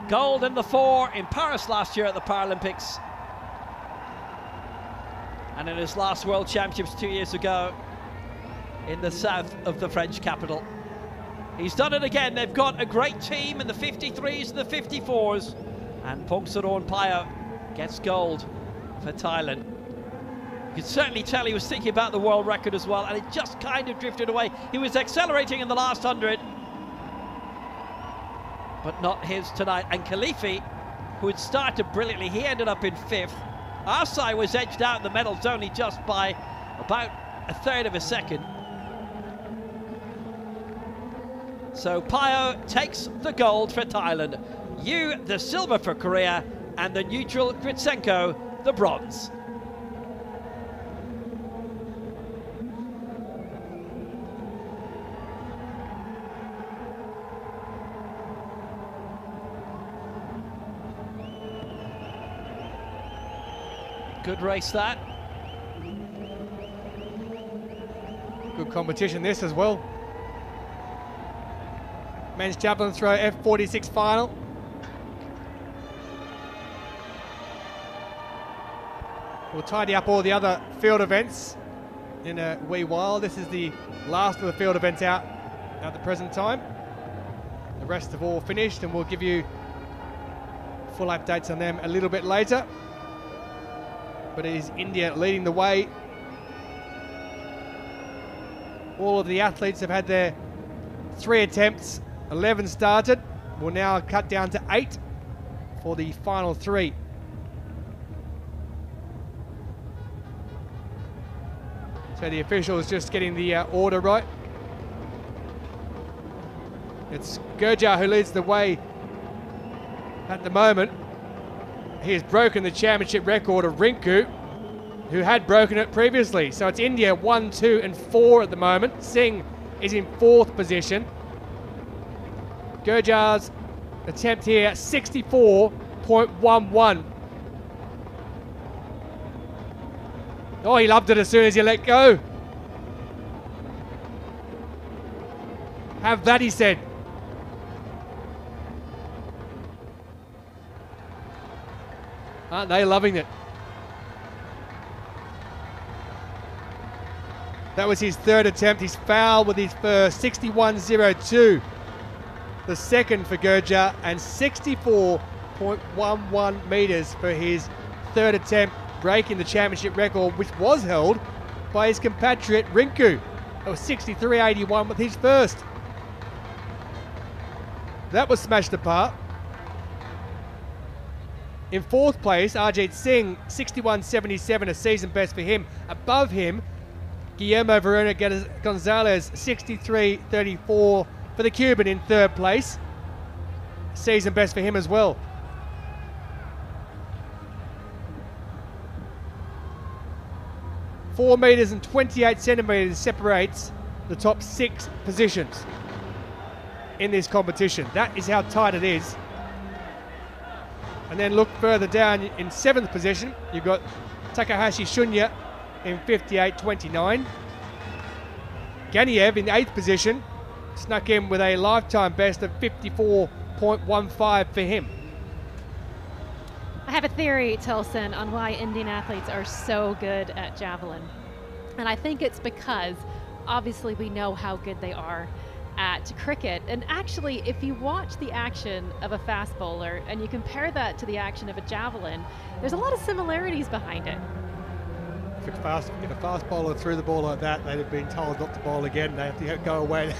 Gold in the 4 in Paris last year at the Paralympics. And in his last World Championships 2 years ago in the south of the French capital. He's done it again. They've got a great team in the 53s and the 54s. And Pongsator and Payo gets gold for Thailand. You can certainly tell he was thinking about the world record as well, and it just kind of drifted away. He was accelerating in the last 100, but not his tonight. And Khalifi, who had started brilliantly, he ended up in 5th. Arsai was edged out in the medals only just by about a third of a second. So Payo takes the gold for Thailand, Yu the silver for Korea, and the neutral Gritsenko the bronze. Good race that. Good competition this as well. Men's javelin throw F46 final. We'll tidy up all the other field events in a wee while. This is the last of the field events out at the present time. The rest have all finished, and we'll give you full updates on them a little bit later. But it is India leading the way. All of the athletes have had their 3 attempts. 11 started. will now cut down to 8 for the final 3. So the officials just getting the order right. It's Gurjar who leads the way at the moment. He has broken the championship record of Rinku, who had broken it previously. So it's India 1, 2 and 4 at the moment. Singh is in 4th position. Gurjar's attempt here, 64.11. Oh, he loved it as soon as he let go. Have that, he said. Aren't they loving it? That was his 3rd attempt. He's fouled with his first, 61.02. The second for Gurjar, and 64.11 metres for his 3rd attempt, breaking the championship record, which was held by his compatriot Rinku. It was 63.81 with his first. That was smashed apart. In 4th place, Arjit Singh, 61.77, a season best for him. Above him, Guillermo Verona Gonzalez, 63.34 for the Cuban in 3rd place. Season best for him as well. Four metres and 28 centimetres separates the top 6 positions in this competition. That is how tight it is. And then look further down in 7th position, you've got Takahashi Shunya in 58.29. Ganiev in 8th position, snuck in with a lifetime best of 54.15 for him. I have a theory, Tilson, on why Indian athletes are so good at javelin. And I think it's because, obviously, we know how good they are at cricket. And actually, if you watch the action of a fast bowler and you compare that to the action of a javelin, there's a lot of similarities behind it. If a fast bowler threw the ball like that, they'd have been told not to bowl again. They have to go away and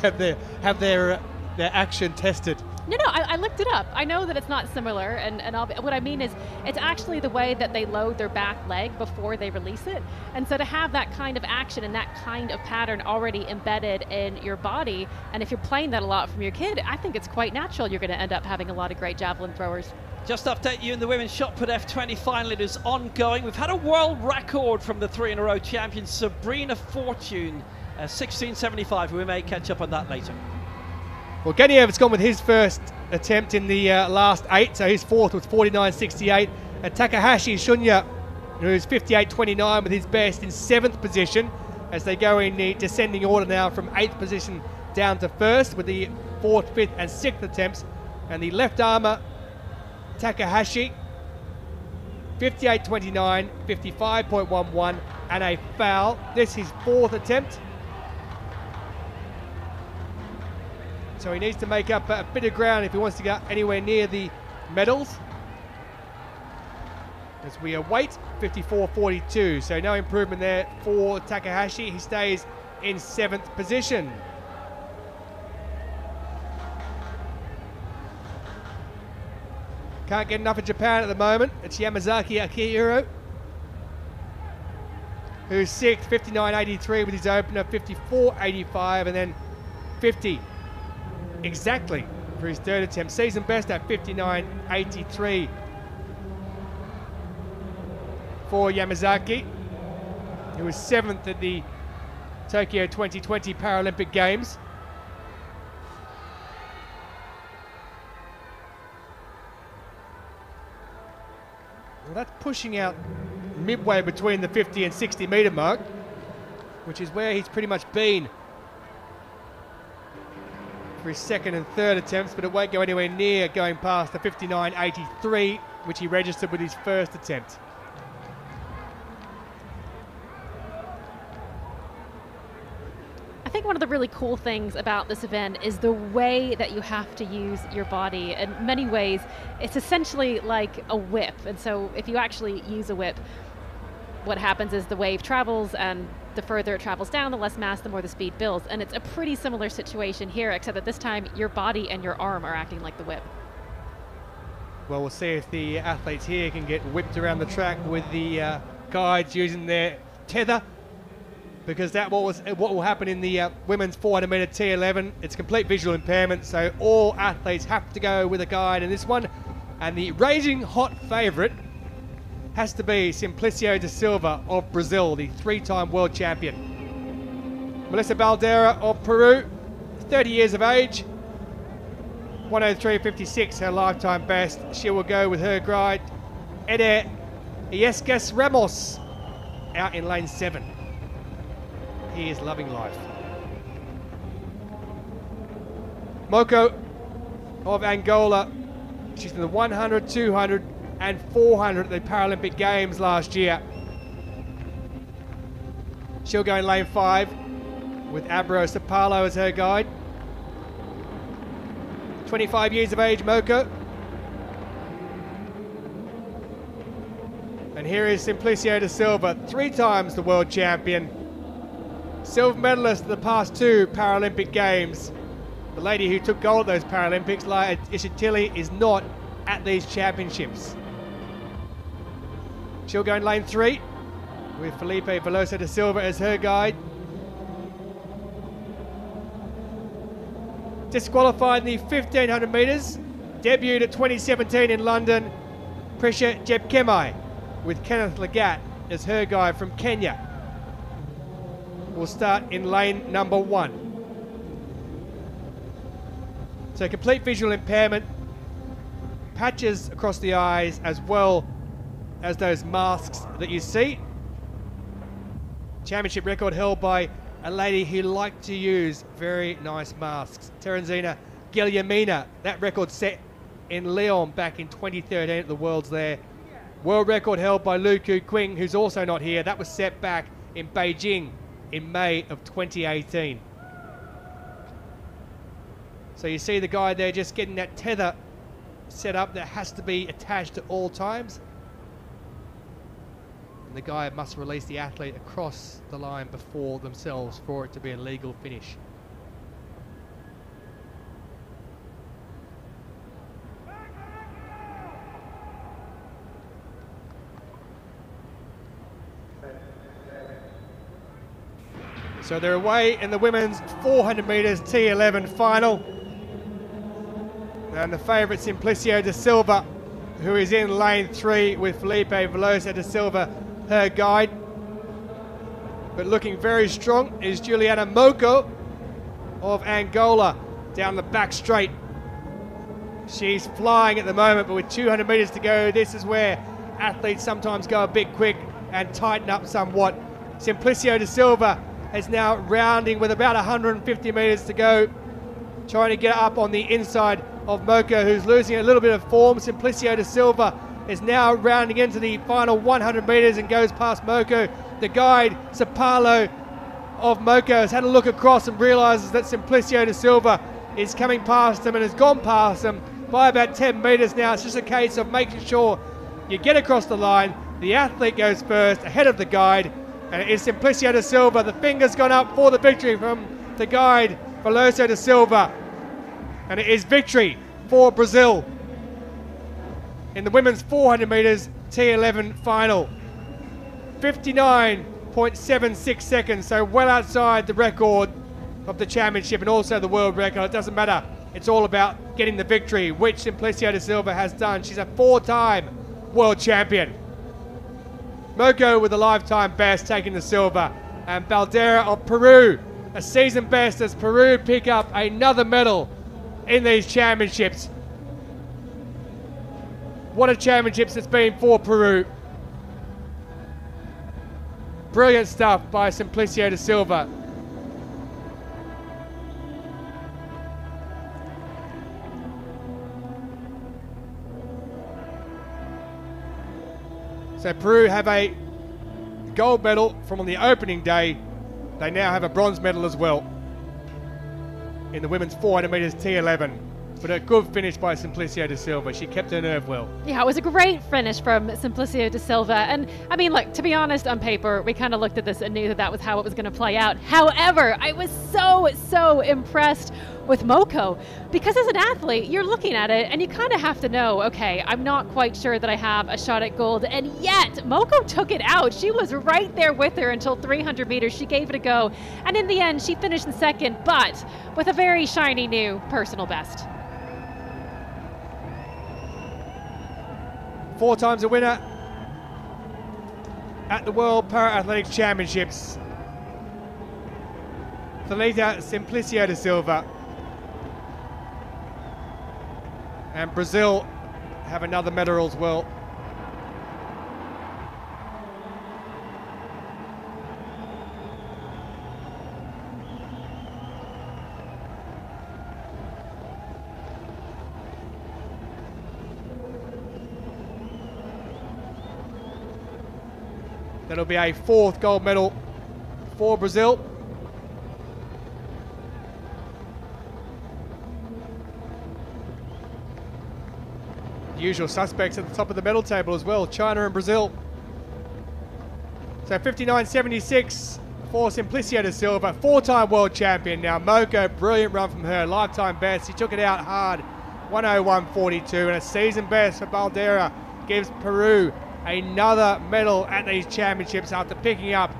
have their action tested. No, I looked it up. I know that it's not similar, and what I mean is it's actually the way that they load their back leg before they release it. And so to have that kind of action and that kind of pattern already embedded in your body, and if you're playing that a lot from your kid, I think it's quite natural you're going to end up having a lot of great javelin throwers. Just to update you in the women's shot put F20 final, it is ongoing. We've had a world record from the 3-in-a-row champion, Sabrina Fortune, 16.75. We may catch up on that later. Well, Geniev's gone with his first attempt in the last 8, so his 4th was 49.68. And Takahashi Shunya, who's 58.29 with his best, in 7th position, as they go in the descending order now from 8th position down to 1st with the 4th, 5th and 6th attempts. And the left armour, Takahashi, 58.29, 55.11 and a foul. This is his 4th attempt. So he needs to make up a bit of ground if he wants to get anywhere near the medals. As we await 54.42, so no improvement there for Takahashi. He stays in 7th position. Can't get enough of Japan at the moment. It's Yamazaki Akihiro, who's 6th, 59.83 with his opener, 54.85, and then 50 exactly for his 3rd attempt. Season best at 59.83 for Yamazaki, who was 7th at the Tokyo 2020 Paralympic Games. Well, that's pushing out midway between the 50 and 60 metre mark, which is where he's pretty much been for his 2nd and 3rd attempts, but it won't go anywhere near going past the 59.83, which he registered with his 1st attempt. I think one of the really cool things about this event is the way that you have to use your body. In many ways, it's essentially like a whip. And so if you actually use a whip, what happens is the wave travels, and the further it travels down, the less mass, the more the speed builds. And it's a pretty similar situation here, except that this time your body and your arm are acting like the whip. Well, we'll see if the athletes here can get whipped around the track with the guides using their tether, because that what will happen in the women's 400 meter T11. It's complete visual impairment, so all athletes have to go with a guide in this one. And the raging hot favourite has to be Simplicio da Silva of Brazil, the 3-time world champion. Melissa Baldera of Peru, 30 years of age, 1:03.56 her lifetime best. She will go with her guide, Eder Iescas Ramos, out in lane 7. He is loving life. Moko of Angola, she's in the 100, 200 and 400 at the Paralympic Games last year. She'll go in lane 5 with Abro Sapalo as her guide. 25 years of age, Moko. And here is Simplicio da Silva, 3 times the world champion. Silver medalist at the past 2 Paralympic Games. The lady who took gold at those Paralympics, Laia Ishitili, is not at these championships. She'll go in lane 3 with Felipe Veloso da Silva as her guide. Disqualified in the 1500 metres, debuted at 2017 in London, Prisha Jepkemai with Kenneth Lagat as her guide from Kenya. Will start in lane number 1. So complete visual impairment, patches across the eyes as well as those masks that you see. Championship record held by a lady who liked to use very nice masks, Terenzina Guglielmina. That record set in Lyon back in 2013 at the Worlds there. World record held by Lu Ku Qing, who's also not here. That was set back in Beijing in May of 2018. So you see the guy there just getting that tether set up that has to be attached at all times. And the guy must release the athlete across the line before themselves for it to be a legal finish. So they're away in the women's 400 metres T11 final. And the favourite Simplicio da Silva, who is in lane 3 with Felipe Veloso da Silva, her guide. But looking very strong is Juliana Moko of Angola down the back straight. She's flying at the moment, but with 200 metres to go, this is where athletes sometimes go a bit quick and tighten up somewhat. Simplicio da Silva is now rounding with about 150 metres to go, trying to get up on the inside of Moko, who's losing a little bit of form. Simplicio da Silva is now rounding into the final 100 metres and goes past Moko. The guide, Sapalo of Moko, has had a look across and realises that Simplicio da Silva is coming past him and has gone past him by about 10 metres now. It's just a case of making sure you get across the line. The athlete goes first, ahead of the guide, and it is Simplicio da Silva. The finger's gone up for the victory from the guide, Veloso da Silva. And it is victory for Brazil in the women's 400 metres T11 final. 59.76 seconds, so well outside the record of the championship and also the world record. It doesn't matter. It's all about getting the victory, which Simplicio da Silva has done. She's a 4-time world champion. Moko with a lifetime best, taking the silver. And Baldera of Peru, a season best as Peru pick up another medal in these championships. What a championships it's been for Peru. Brilliant stuff by Simplicio da Silva. So Peru have a gold medal from on the opening day. They now have a bronze medal as well in the women's 400 metres T11. But a good finish by Simplicio de Silva. She kept her nerve well. Yeah, it was a great finish from Simplicio de Silva. And I mean, look, to be honest, on paper, we kind of looked at this and knew that that was how it was going to play out. However, I was so impressed with Moko, because as an athlete, you're looking at it and you kind of have to know, okay, I'm not quite sure that I have a shot at gold. And yet, Moko took it out. She was right there with her until 300 meters. She gave it a go. And in the end, she finished in second, but with a very shiny new personal best. 4 times a winner at the World Para-Athletics Championships. Thalita Simplicio de Silva. And Brazil have another medal as well. That'll be a 4th gold medal for Brazil. The usual suspects at the top of the medal table as well, China and Brazil. So 59.76 for Simplicio de Silva, 4-time world champion now. Moko, brilliant run from her, lifetime best. She took it out hard, 101.42, and a season best for Baldera gives Peru another medal at these championships after picking up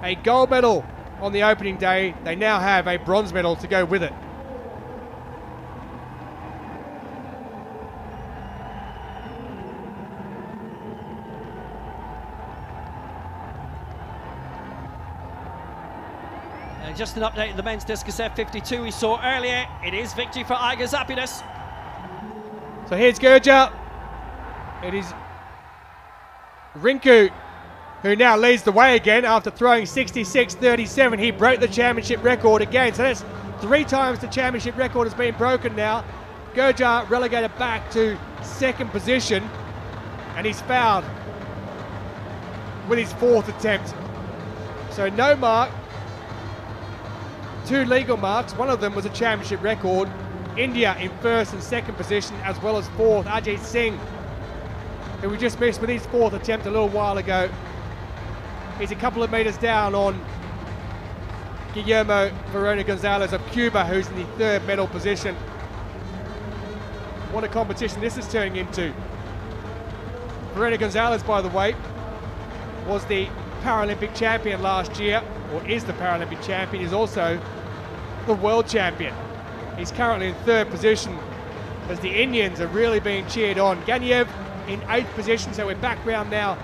a gold medal on the opening day. They now have a bronze medal to go with it. And just an update of the men's discus F52 we saw earlier. It is victory for Iga Zapinas. So here's Gerja. It is Rinku who now leads the way again after throwing 66.37. He broke the championship record again. So that's 3 times the championship record has been broken now. Gerja relegated back to 2nd position, and he's fouled with his 4th attempt. So no mark, 2 legal marks. One of them was a championship record. India in 1st and 2nd position, as well as 4th. Ajit Singh, who we just missed with his 4th attempt a little while ago. He's a couple of meters down on Guillermo Verona Gonzalez of Cuba, who's in the 3rd medal position. What a competition this is turning into. Verona Gonzalez, by the way, was the Paralympic champion last year, or is the Paralympic champion. He's also the world champion. He's currently in 3rd position as the Indians are really being cheered on. Ganiev in 8th position, so we're back round now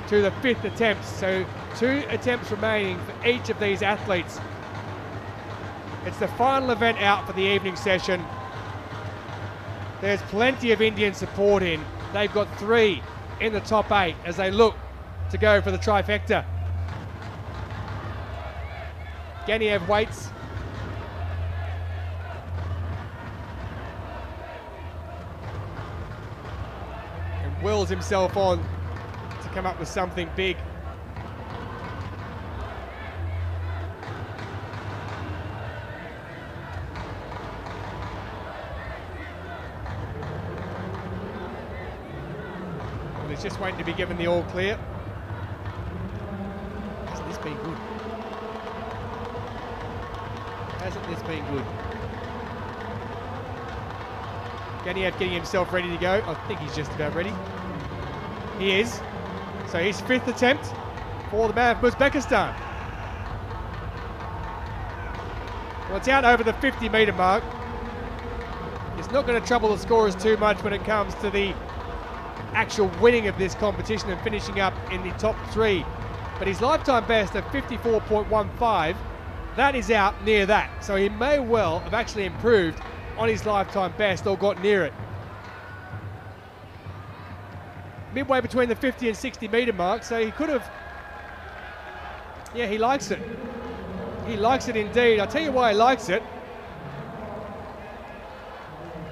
to the 5th attempt. So 2 attempts remaining for each of these athletes. It's the final event out for the evening session. There's plenty of Indian support in. They've got 3 in the top 8 as they look to go for the trifecta. Ganiev waits. And wills himself on to come up with something big. Well, he's just waiting to be given the all clear. Hasn't this been good? Hasn't this been good? Ganiev getting himself ready to go. I think he's just about ready. He is. So his 5th attempt for the man of Uzbekistan. Well, it's out over the 50-metre mark. It's not going to trouble the scorers too much when it comes to the actual winning of this competition and finishing up in the top 3. But his lifetime best of 54.15, that is out near that. So he may well have actually improved on his lifetime best or got near it. Midway between the 50 and 60-metre mark, so he could have... Yeah, he likes it. He likes it indeed. I'll tell you why he likes it.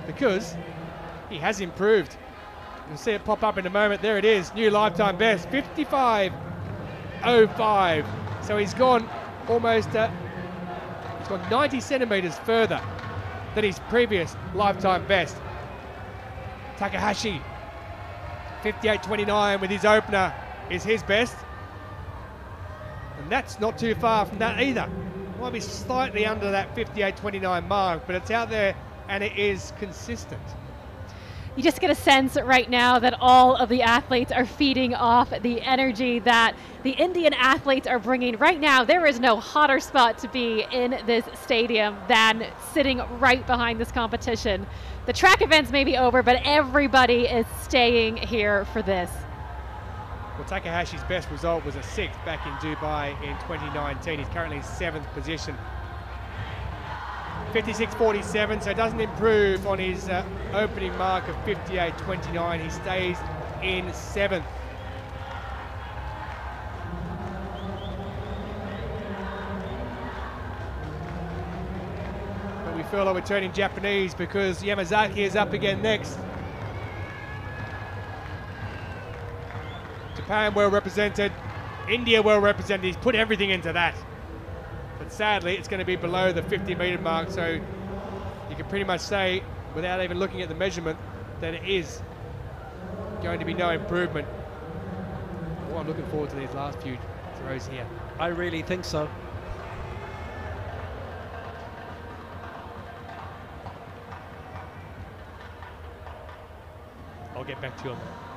Because he has improved. You'll see it pop up in a moment. There it is, new lifetime best, 55.05. So he's gone almost, he's gone 90 centimetres further than his previous lifetime best. Takahashi, 58.29 with his opener is his best. And that's not too far from that either. Might be slightly under that 58.29 mark, but it's out there and it is consistent. You just get a sense right now that all of the athletes are feeding off the energy that the Indian athletes are bringing. Right now, there is no hotter spot to be in this stadium than sitting right behind this competition. The track events may be over, but everybody is staying here for this. Well, Takahashi's best result was a 6th back in Dubai in 2019. He's currently in 7th position. 56.47, so it doesn't improve on his opening mark of 58.29. He stays in 7th. But we feel like we're turning Japanese because Yamazaki is up again next. Japan well represented, India well represented. He's put everything into that. But sadly, it's going to be below the 50-metre mark, so you can pretty much say, without even looking at the measurement, that it is going to be no improvement. Oh, I'm looking forward to these last few throws here. I really think so. I'll get back to you on that.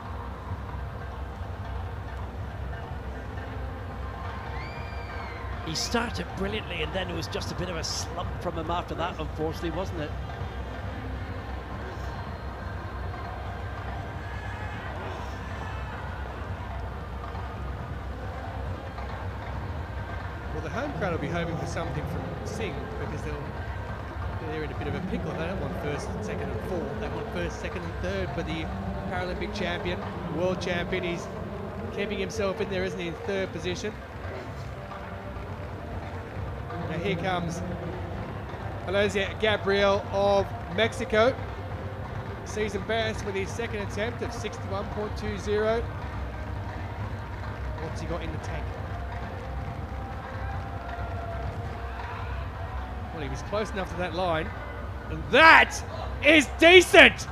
He started brilliantly, and then it was just a bit of a slump from him after that, unfortunately, wasn't it? Well, the home crowd will be hoping for something from Singh because they're in a bit of a pickle. They don't want first, second and fourth. They want first, second and third for the Paralympic champion, world champion. He's keeping himself in there, isn't he, in 3rd position. Now here comes Jose Gabriel of Mexico. Season best with his 2nd attempt of 61.20. What's he got in the tank? Well, he was close enough to that line. And that is decent!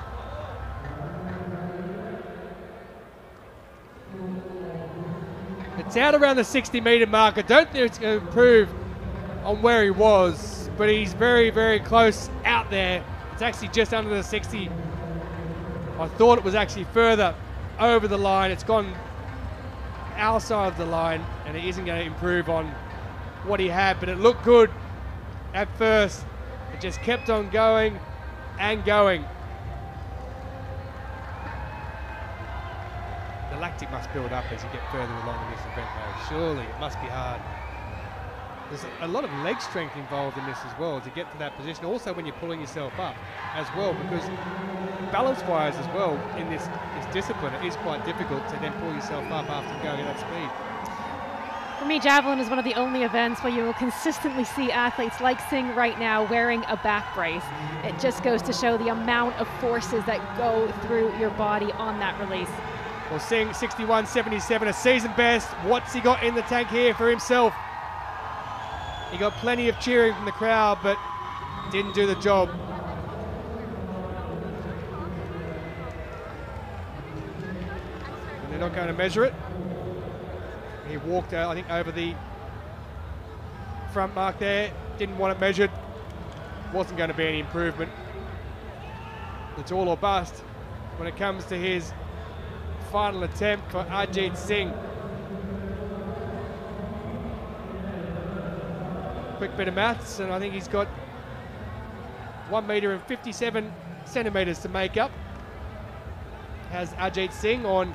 It's out around the 60-metre mark. I don't think it's going to improve on where he was, but he's very, very close out there. It's actually just under the 60. I thought it was actually further over the line. It's gone outside of the line, and it isn't going to improve on what he had, but it looked good at first. It just kept on going and going. The lactic must build up as you get further along in this event, though. Surely it must be hard. There's a lot of leg strength involved in this as well to get to that position. Also when you're pulling yourself up as well, because balance-wise as well in this discipline, it is quite difficult to then pull yourself up after going at that speed. For me, javelin is one of the only events where you will consistently see athletes like Singh right now wearing a back brace. It just goes to show the amount of forces that go through your body on that release. Well, Singh 61.77, a season best. What's he got in the tank here for himself? He got plenty of cheering from the crowd, but didn't do the job. And they're not going to measure it. He walked out, I think, over the front mark there. Didn't want it measured. Wasn't going to be any improvement. It's all or bust when it comes to his final attempt for Ajit Singh. Quick bit of maths, and I think he's got 1 metre and 57 centimetres to make up. Has Ajit Singh on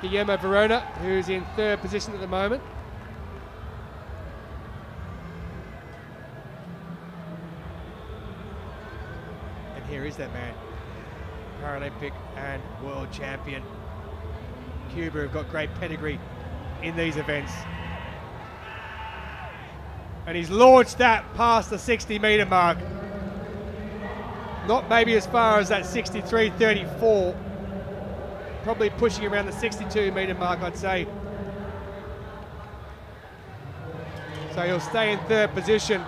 Guillermo Verona, who's in 3rd position at the moment. And here is that man, Paralympic and world champion. Cuba have got great pedigree in these events. And he's launched that past the 60-metre mark. Not maybe as far as that 63.34. Probably pushing around the 62-metre mark, I'd say. So he'll stay in 3rd position.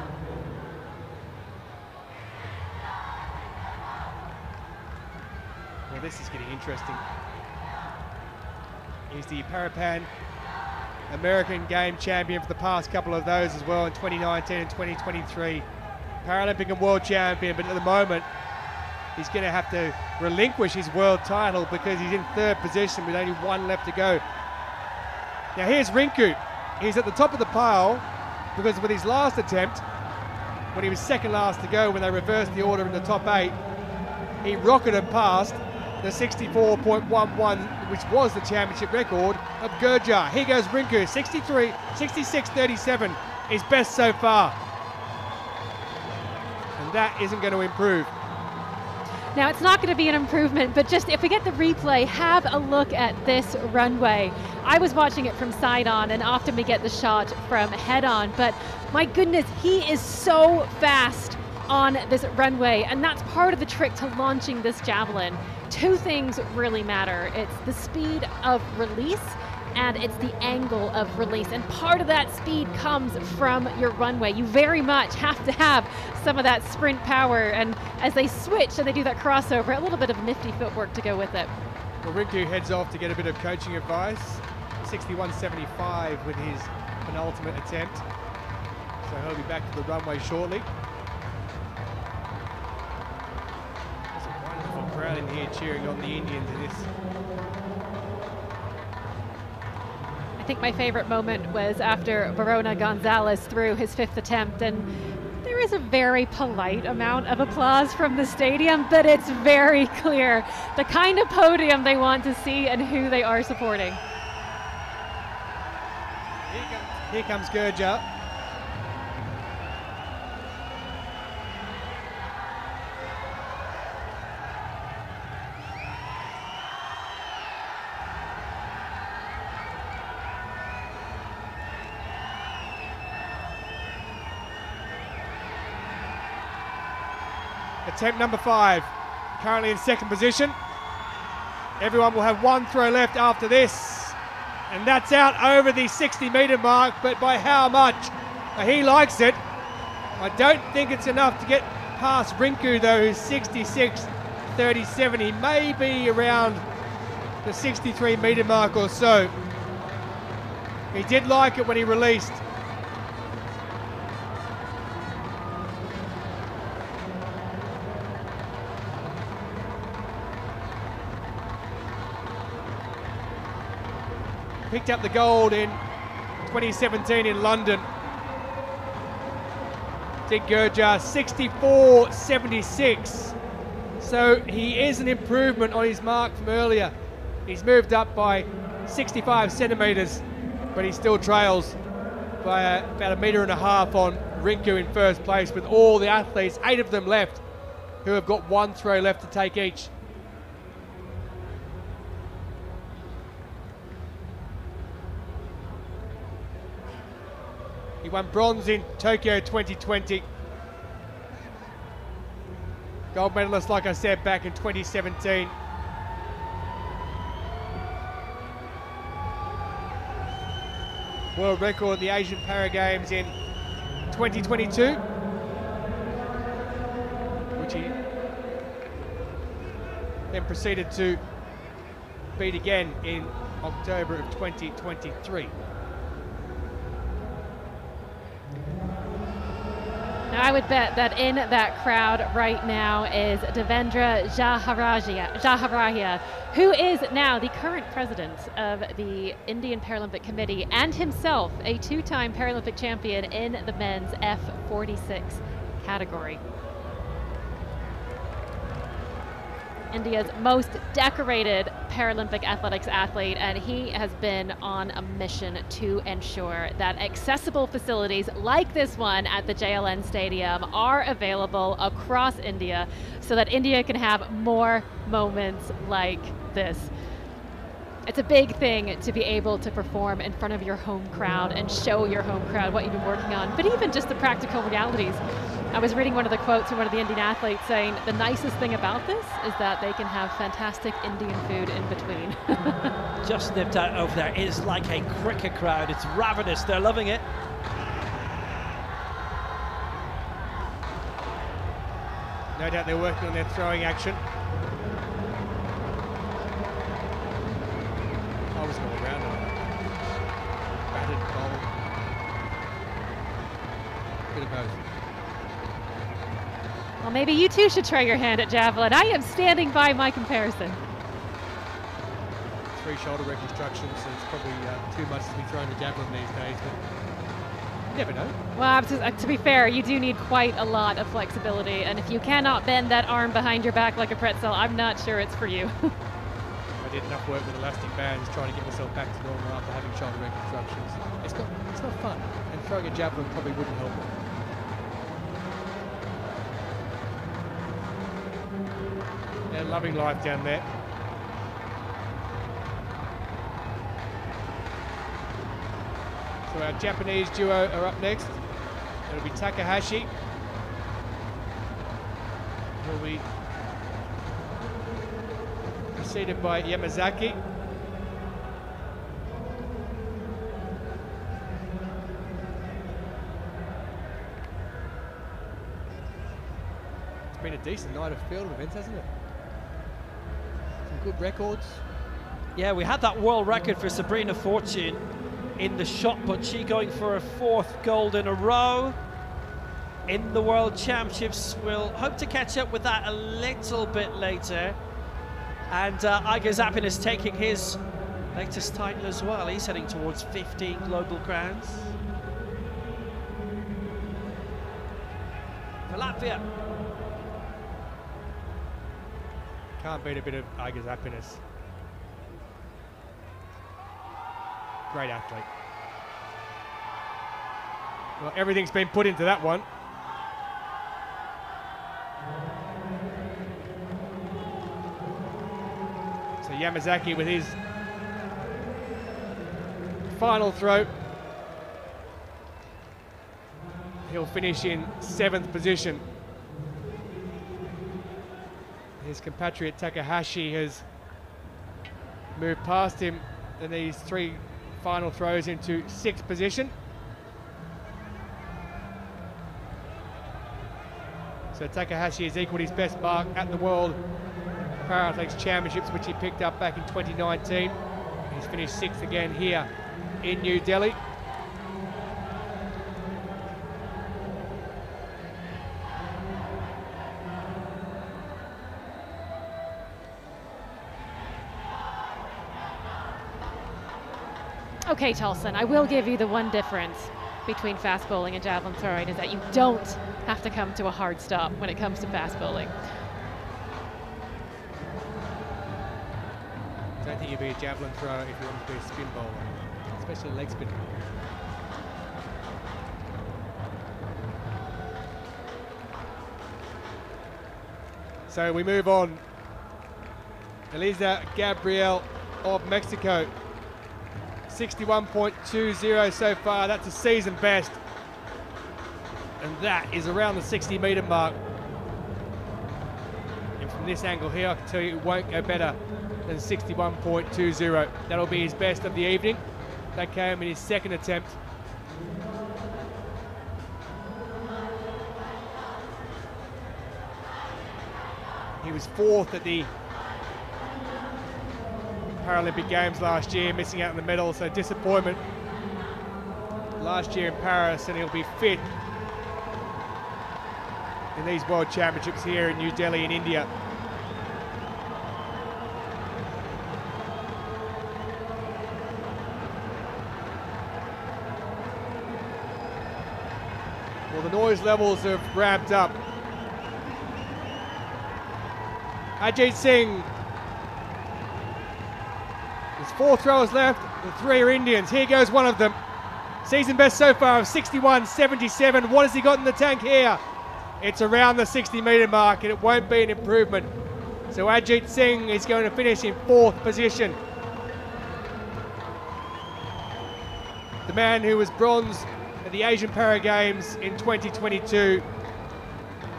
this is getting interesting. He's the Parapan American Game champion for the past couple of those as well in 2019 and 2023. Paralympic and world champion, but at the moment he's going to have to relinquish his world title because he's in third position with only one left to go. Now here's Rinku. He's at the top of the pile because with his last attempt, when he was second last to go, when they reversed the order in the top 8, he rocketed past the 64.11, which was the championship record of Gurjar. Here goes Rinku, 63, 66.37, his best so far. And that isn't going to improve. Now, it's not going to be an improvement, but just if we get the replay, have a look at this runway. I was watching it from side on, and often we get the shot from head on, but my goodness, he is so fast on this runway, and that's part of the trick to launching this javelin. Two things really matter. It's the speed of release, and it's the angle of release. And part of that speed comes from your runway. You very much have to have some of that sprint power. And as they switch and they do that crossover, a little bit of nifty footwork to go with it. Well, Rinku heads off to get a bit of coaching advice. 61.75 with his penultimate attempt. So he'll be back to the runway shortly. There's a wonderful crowd in here cheering on the Indians in this. I think my favorite moment was after Verona Gonzalez threw his 5th attempt, and there is a very polite amount of applause from the stadium, but it's very clear the kind of podium they want to see and who they are supporting. Here comes Gurjar. Attempt number 5, currently in second position. Everyone will have one throw left after this. And that's out over the 60-meter mark, but by how much? He likes it. I don't think it's enough to get past Rinku though, who's 66.37. He may be around the 63-meter mark or so. He did like it when he released. Picked up the gold in 2017 in London. Did Gurjar 64.76. So he is an improvement on his mark from earlier. He's moved up by 65 centimetres, but he still trails by about 1.5 meters on Rinku in first place, with all the athletes, 8 of them left, who have got one throw left to take each. He won bronze in Tokyo 2020. Gold medalist, like I said, back in 2017. World record at the Asian Para Games in 2022, which he then proceeded to beat again in October of 2023. I would bet that in that crowd right now is Devendra Jaharahia, who is now the current president of the Indian Paralympic Committee and himself a 2-time Paralympic champion in the men's F46 category. India's most decorated Paralympic athletics athlete, and he has been on a mission to ensure that accessible facilities like this one at the JLN Stadium are available across India so that India can have more moments like this. It's a big thing to be able to perform in front of your home crowd and show your home crowd what you've been working on, but even just the practical realities. I was reading one of the quotes from one of the Indian athletes saying the nicest thing about this is that they can have fantastic Indian food in between. Just nipped out over there. It is like a cricket crowd. It's ravenous. They're loving it. No doubt they're working on their throwing action. Bit of both. Well, maybe you too should try your hand at javelin. I am standing by my comparison. 3 shoulder reconstructions, so it's probably too much to be thrown to javelin these days, but you never know. Well, to be fair, you do need quite a lot of flexibility, and if you cannot bend that arm behind your back like a pretzel, I'm not sure it's for you. I did enough work with elastic bands trying to get myself back to normal after having shoulder reconstructions. It's not fun, and throwing a javelin probably wouldn't help. Yeah, loving life down there. So our Japanese duo are up next. It'll be Takahashi. He'll be preceded by Yamazaki. It's been a decent night of field events, hasn't it? Some good records. Yeah, we had that world record for Sabrina Fortune in the shot put. She going for a 4th gold in a row in the World Championships. We'll hope to catch up with that a little bit later. And Iga Zappin is taking his latest title as well. He's heading towards 15 global crowns. For Latvia. Can't beat a bit of Iga's happiness. Great athlete. Well, everything's been put into that one. So Yamazaki with his final throw. He'll finish in 7th position. His compatriot Takahashi has moved past him in these 3 final throws into 6th position. So Takahashi has equalled his best mark at the World Paralympics Championships, which he picked up back in 2019. He's finished 6th again here in New Delhi. Okay, Tolson, I will give you the one difference between fast bowling and javelin throwing is that you don't have to come to a hard stop when it comes to fast bowling. I don't think you'd be a javelin thrower if you wanted to be a spin bowler, especially a leg spin. So we move on. Elisa Gabriel of Mexico. 61.20 so far. That's a season best. And that is around the 60-metre mark. And from this angle here, I can tell you it won't go better than 61.20. That'll be his best of the evening. That came in his 2nd attempt. He was 4th at the Paralympic Games last year, missing out on the medal, so disappointment last year in Paris, and he'll be 5th in these World Championships here in New Delhi in India. Well, the noise levels have ramped up. Ajit Singh. There's 4 throwers left, the 3 are Indians. Here goes one of them. Season best so far of 61.77. What has he got in the tank here? It's around the 60-metre mark, and it won't be an improvement. So Ajit Singh is going to finish in 4th position. The man who was bronze at the Asian Para Games in 2022.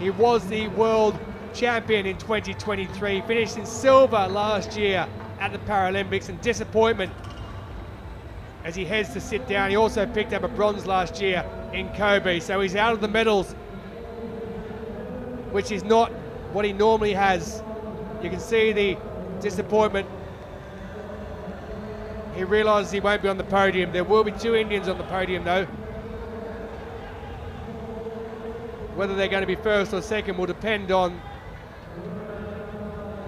He was the world champion in 2023, finished in silver last year at the Paralympics, and disappointment as he heads to sit down. He also picked up a bronze last year in Kobe, so he's out of the medals, which is not what he normally has. You can see the disappointment. He realises he won't be on the podium. There will be 2 Indians on the podium though. Whether they're going to be first or second will depend on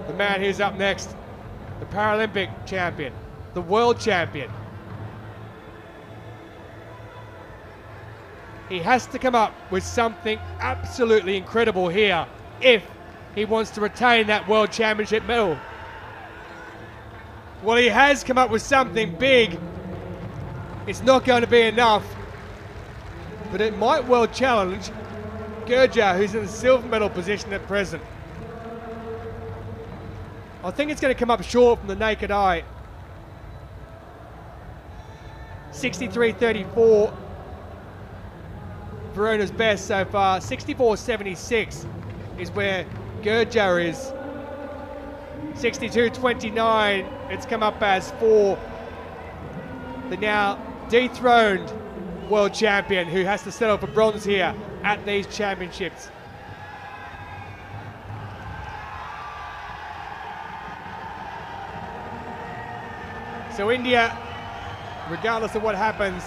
the man who's up next, the Paralympic champion, the world champion. He has to come up with something absolutely incredible here if he wants to retain that world championship medal. Well, he has come up with something big. It's not going to be enough, but it might well challenge Gurja, who's in the silver medal position at present. I think it's going to come up short from the naked eye. 63.34. Verona's best so far. 64.76 is where Gurja is. 62.29 it's come up as for the now dethroned world champion, who has to settle for bronze here at these championships. So India, regardless of what happens,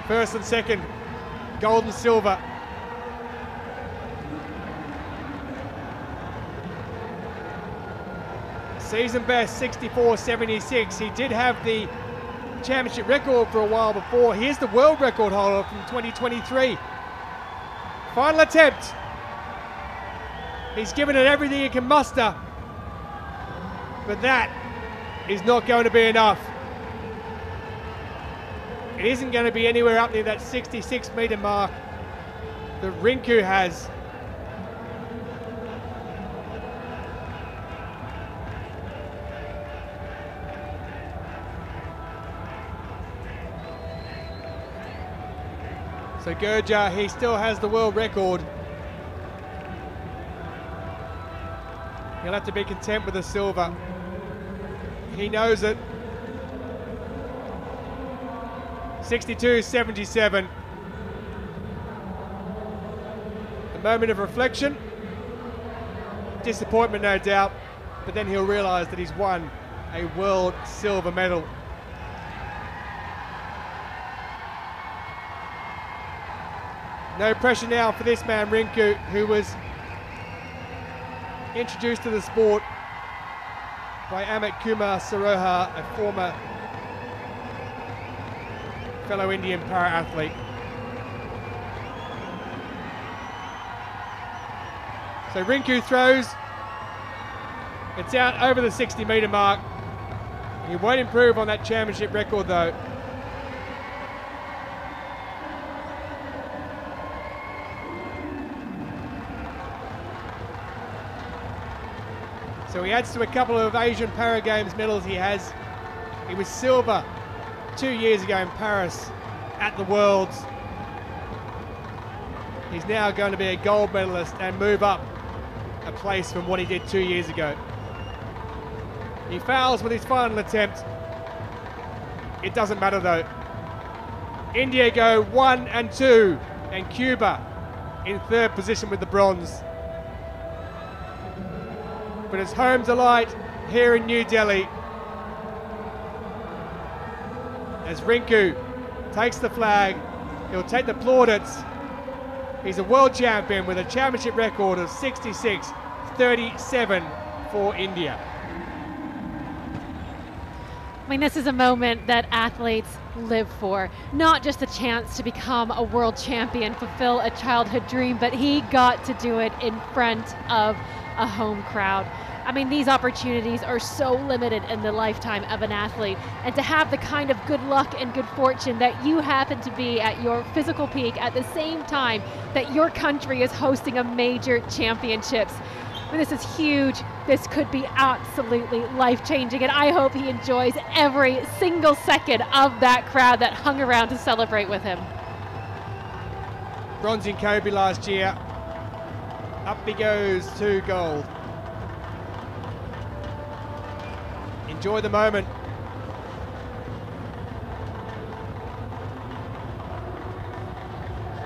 first and second, gold and silver. Season best 64.76. He did have the championship record for a while before. Here's the world record holder from 2023. Final attempt. He's given it everything he can muster, but that is not going to be enough. It isn't going to be anywhere up near that 66 metre mark that Rinku has. So Gurja, he still has the world record. He'll have to be content with the silver. He knows it. 62.77. A moment of reflection. Disappointment, no doubt, but then he'll realise that he's won a world silver medal. No pressure now for this man, Rinku, who was introduced to the sport by Amit Kumar Saroha, a former fellow Indian para-athlete. So Rinku throws. It's out over the 60 metre mark. He won't improve on that championship record though. So he adds to a couple of Asian Para Games medals he has. He was silver 2 years ago in Paris at the Worlds. He's now going to be a gold medalist and move up a place from what he did 2 years ago. He fouls with his final attempt. It doesn't matter though. India go 1 and 2, and Cuba in third position with the bronze. But it's home delight here in New Delhi as Rinku takes the flag. He'll take the plaudits. He's a world champion with a championship record of 66.37 for India. I mean, this is a moment that athletes live for. Not just a chance to become a world champion, fulfill a childhood dream, but he got to do it in front of a home crowd. I mean, these opportunities are so limited in the lifetime of an athlete, and to have the kind of good luck and good fortune that you happen to be at your physical peak at the same time that your country is hosting a major championships. I mean, this is huge. This could be absolutely life-changing, and I hope he enjoys every single second of that crowd that hung around to celebrate with him. Bronze in Kobe last year. Up he goes to gold. Enjoy the moment.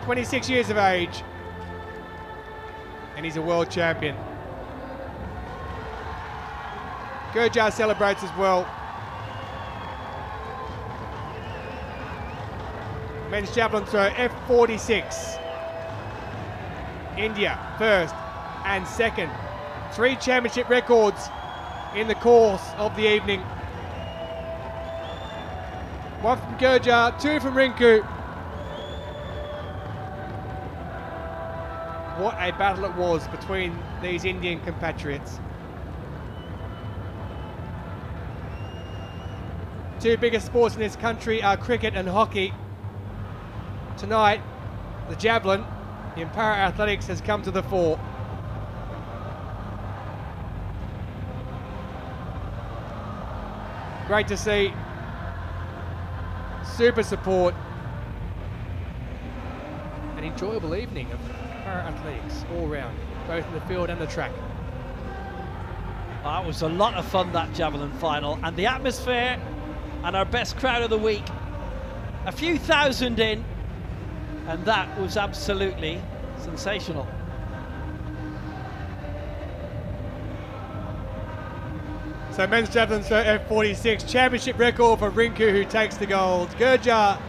"26 years of age, and he's a world champion." Gurjar celebrates as well. Men's javelin throw, F46. India first and second. 3 championship records in the course of the evening. 1 from Gurjar, 2 from Rinku. What a battle it was between these Indian compatriots. 2 biggest sports in this country are cricket and hockey. Tonight, the javelin in para-athletics has come to the fore. Great to see. Super support. An enjoyable evening of para-athletics all round, both in the field and the track. That was a lot of fun, that javelin final, and the atmosphere and our best crowd of the week. A few thousand in, and that was absolutely sensational. So men's javelin throw F46, championship record for Rinku, who takes the gold. Gurjar,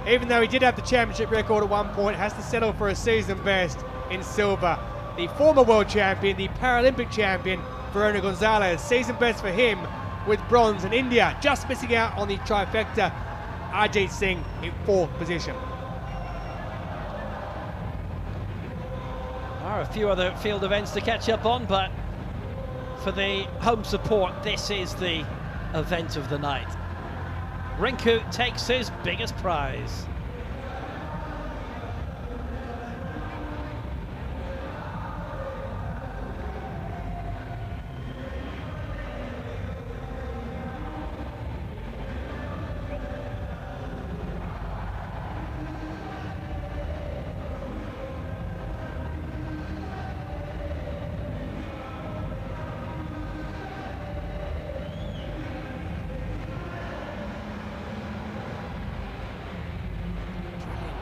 even though he did have the championship record at one point, has to settle for a season best in silver. The former world champion, the Paralympic champion, Verona Gonzalez, season best for him with bronze. And India just missing out on the trifecta. Ajit Singh in 4th position. There are a few other field events to catch up on, but for the home support, this is the event of the night. Rinku takes his biggest prize.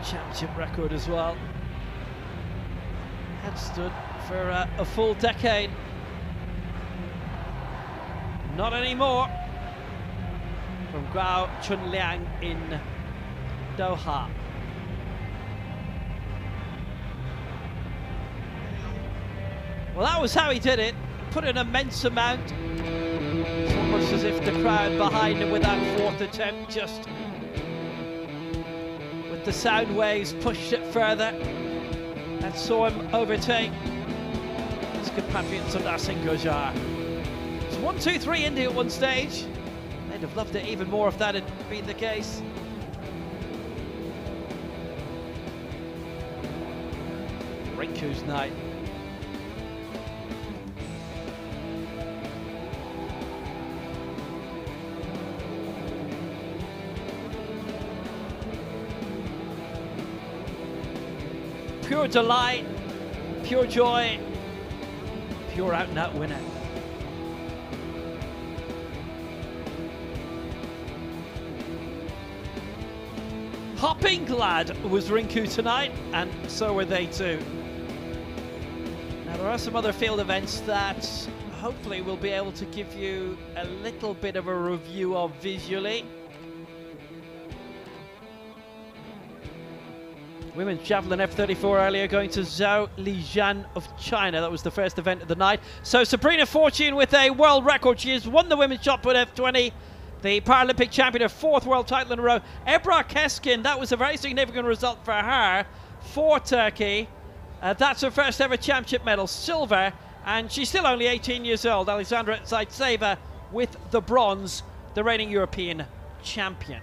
Championship record as well. Had stood for a full decade. Not anymore. From Guo Chunliang in Doha. Well, that was how he did it. Put an immense amount. It's almost as if the crowd behind him with that 4th attempt just the sound waves pushed it further and saw him overtake his compatriot Sundar Singh Gurjar. It's 1-2-3 India at one stage. They'd have loved it even more if that had been the case. Rinku's night. Pure delight, pure joy, pure out and out winner. Hopping glad was Rinku tonight, and so were they too. Now there are some other field events that hopefully we'll be able to give you a little bit of a review of visually. Women's javelin F34 earlier going to Zhao Lijian of China. That was the first event of the night. So Sabrina Fortune with a world record. She has won the women's shot put F20. The Paralympic champion, her 4th world title in a row. Ebrar Keskin, that was a very significant result for her. For Turkey. That's her first ever championship medal, silver. And she's still only 18 years old. Alexandra Zaitseva with the bronze, the reigning European champion.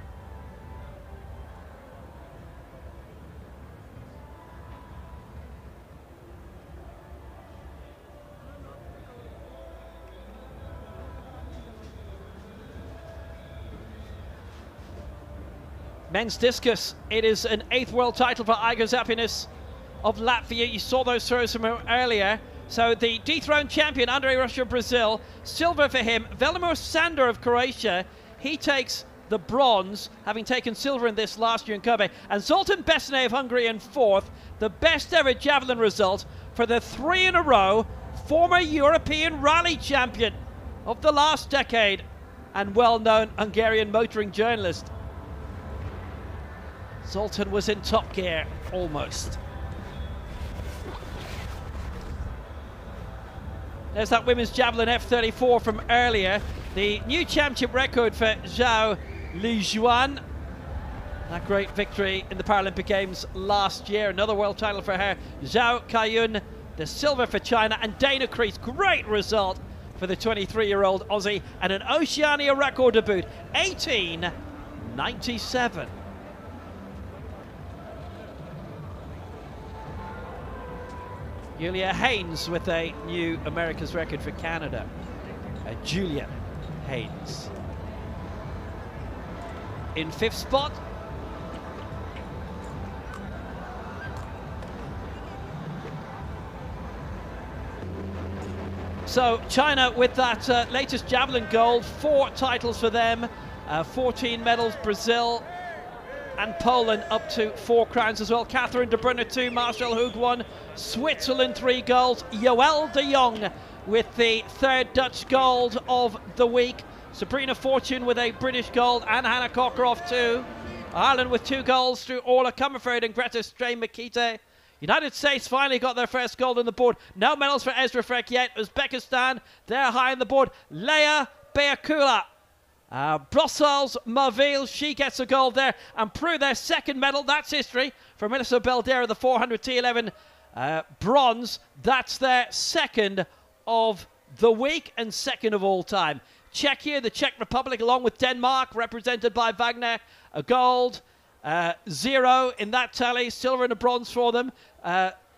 Men's discus, it is an 8th world title for Igor Zapinis of Latvia. You saw those throws from him earlier. So the dethroned champion, Andrei Russia of Brazil, silver for him. Velimir Sandor of Croatia, he takes the bronze, having taken silver in this last year in Kobe. And Zoltan Besne of Hungary in 4th, the best ever javelin result for the 3 in a row former European rally champion of the last decade and well-known Hungarian motoring journalist. Zoltan was in top gear, almost. There's that women's javelin F34 from earlier. The new championship record for Zhao Lijuan. That great victory in the Paralympic Games last year. Another world title for her. Zhao Kaiyun, the silver for China. And Dana Crease, great result for the 23-year-old Aussie. And an Oceania record debut, 18.97. Julia Haynes with a new America's record for Canada. Julia Haynes. In 5th spot. So China with that latest javelin gold, 4 titles for them, 14 medals. Brazil and Poland up to 4 crowns as well. Catherine de Bruyne 2, Marcel Hoog 1, Switzerland 3 golds. Joël de Jong with the 3rd Dutch gold of the week. Sabrina Fortune with a British gold, and Hannah Cockcroft 2. Ireland with 2 golds through Orla Comerford and Greta Strain-Makite. United States finally got their first gold on the board. No medals for Ezra Freck yet. Uzbekistan, they're high on the board. Leia Bayakula. Brussels Marville, she gets a gold there. And Prue, their 2nd medal. That's history. For Melissa Beldera, the 400 T11 bronze. That's their 2nd of the week and 2nd of all time. Czechia, the Czech Republic, along with Denmark, represented by Wagner, a gold. 0 in that tally, silver and a bronze for them.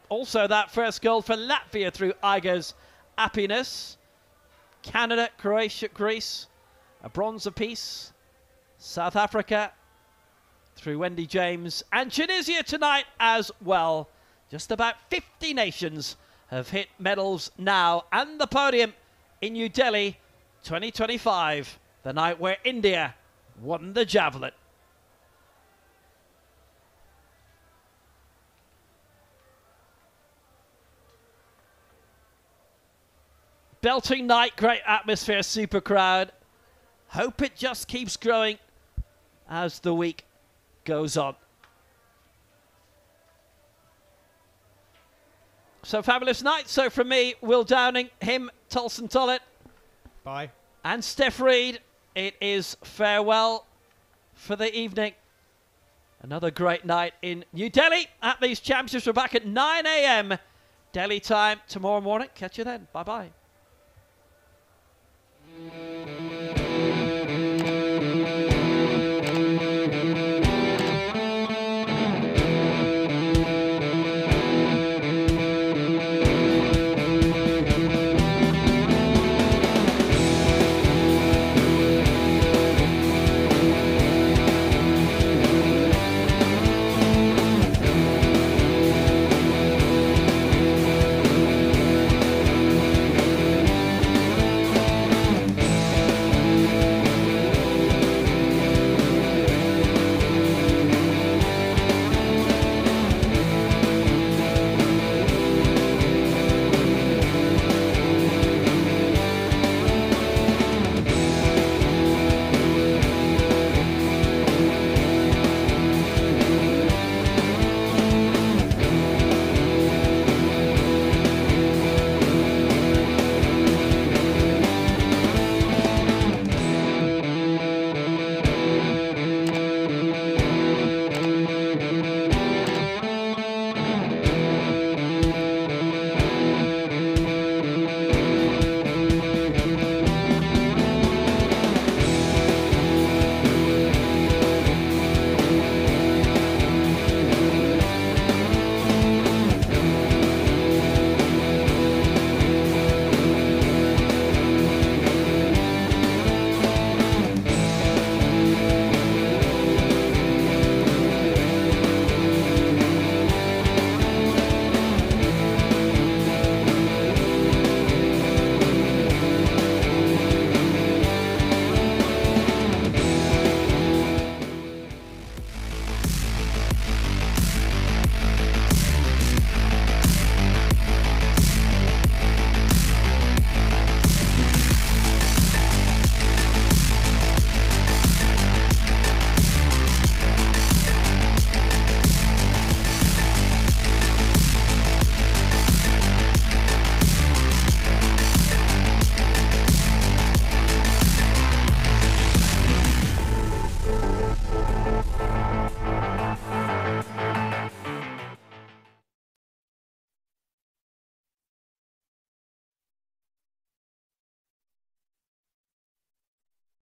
Also that first gold for Latvia through Igor's Apinas. Canada, Croatia, Greece, a bronze apiece. South Africa through Wendy James, and Tunisia tonight as well. Just about 50 nations have hit medals now, and the podium in New Delhi 2025, the night where India won the javelin. Belting night, great atmosphere, super crowd. Hope it just keeps growing as the week goes on. So fabulous night. So from me, Will Downing, him, Tulson Tullett. Bye. And Steph Reed, it is farewell for the evening. Another great night in New Delhi at these championships. We're back at 9 a.m. Delhi time tomorrow morning. Catch you then. Bye-bye.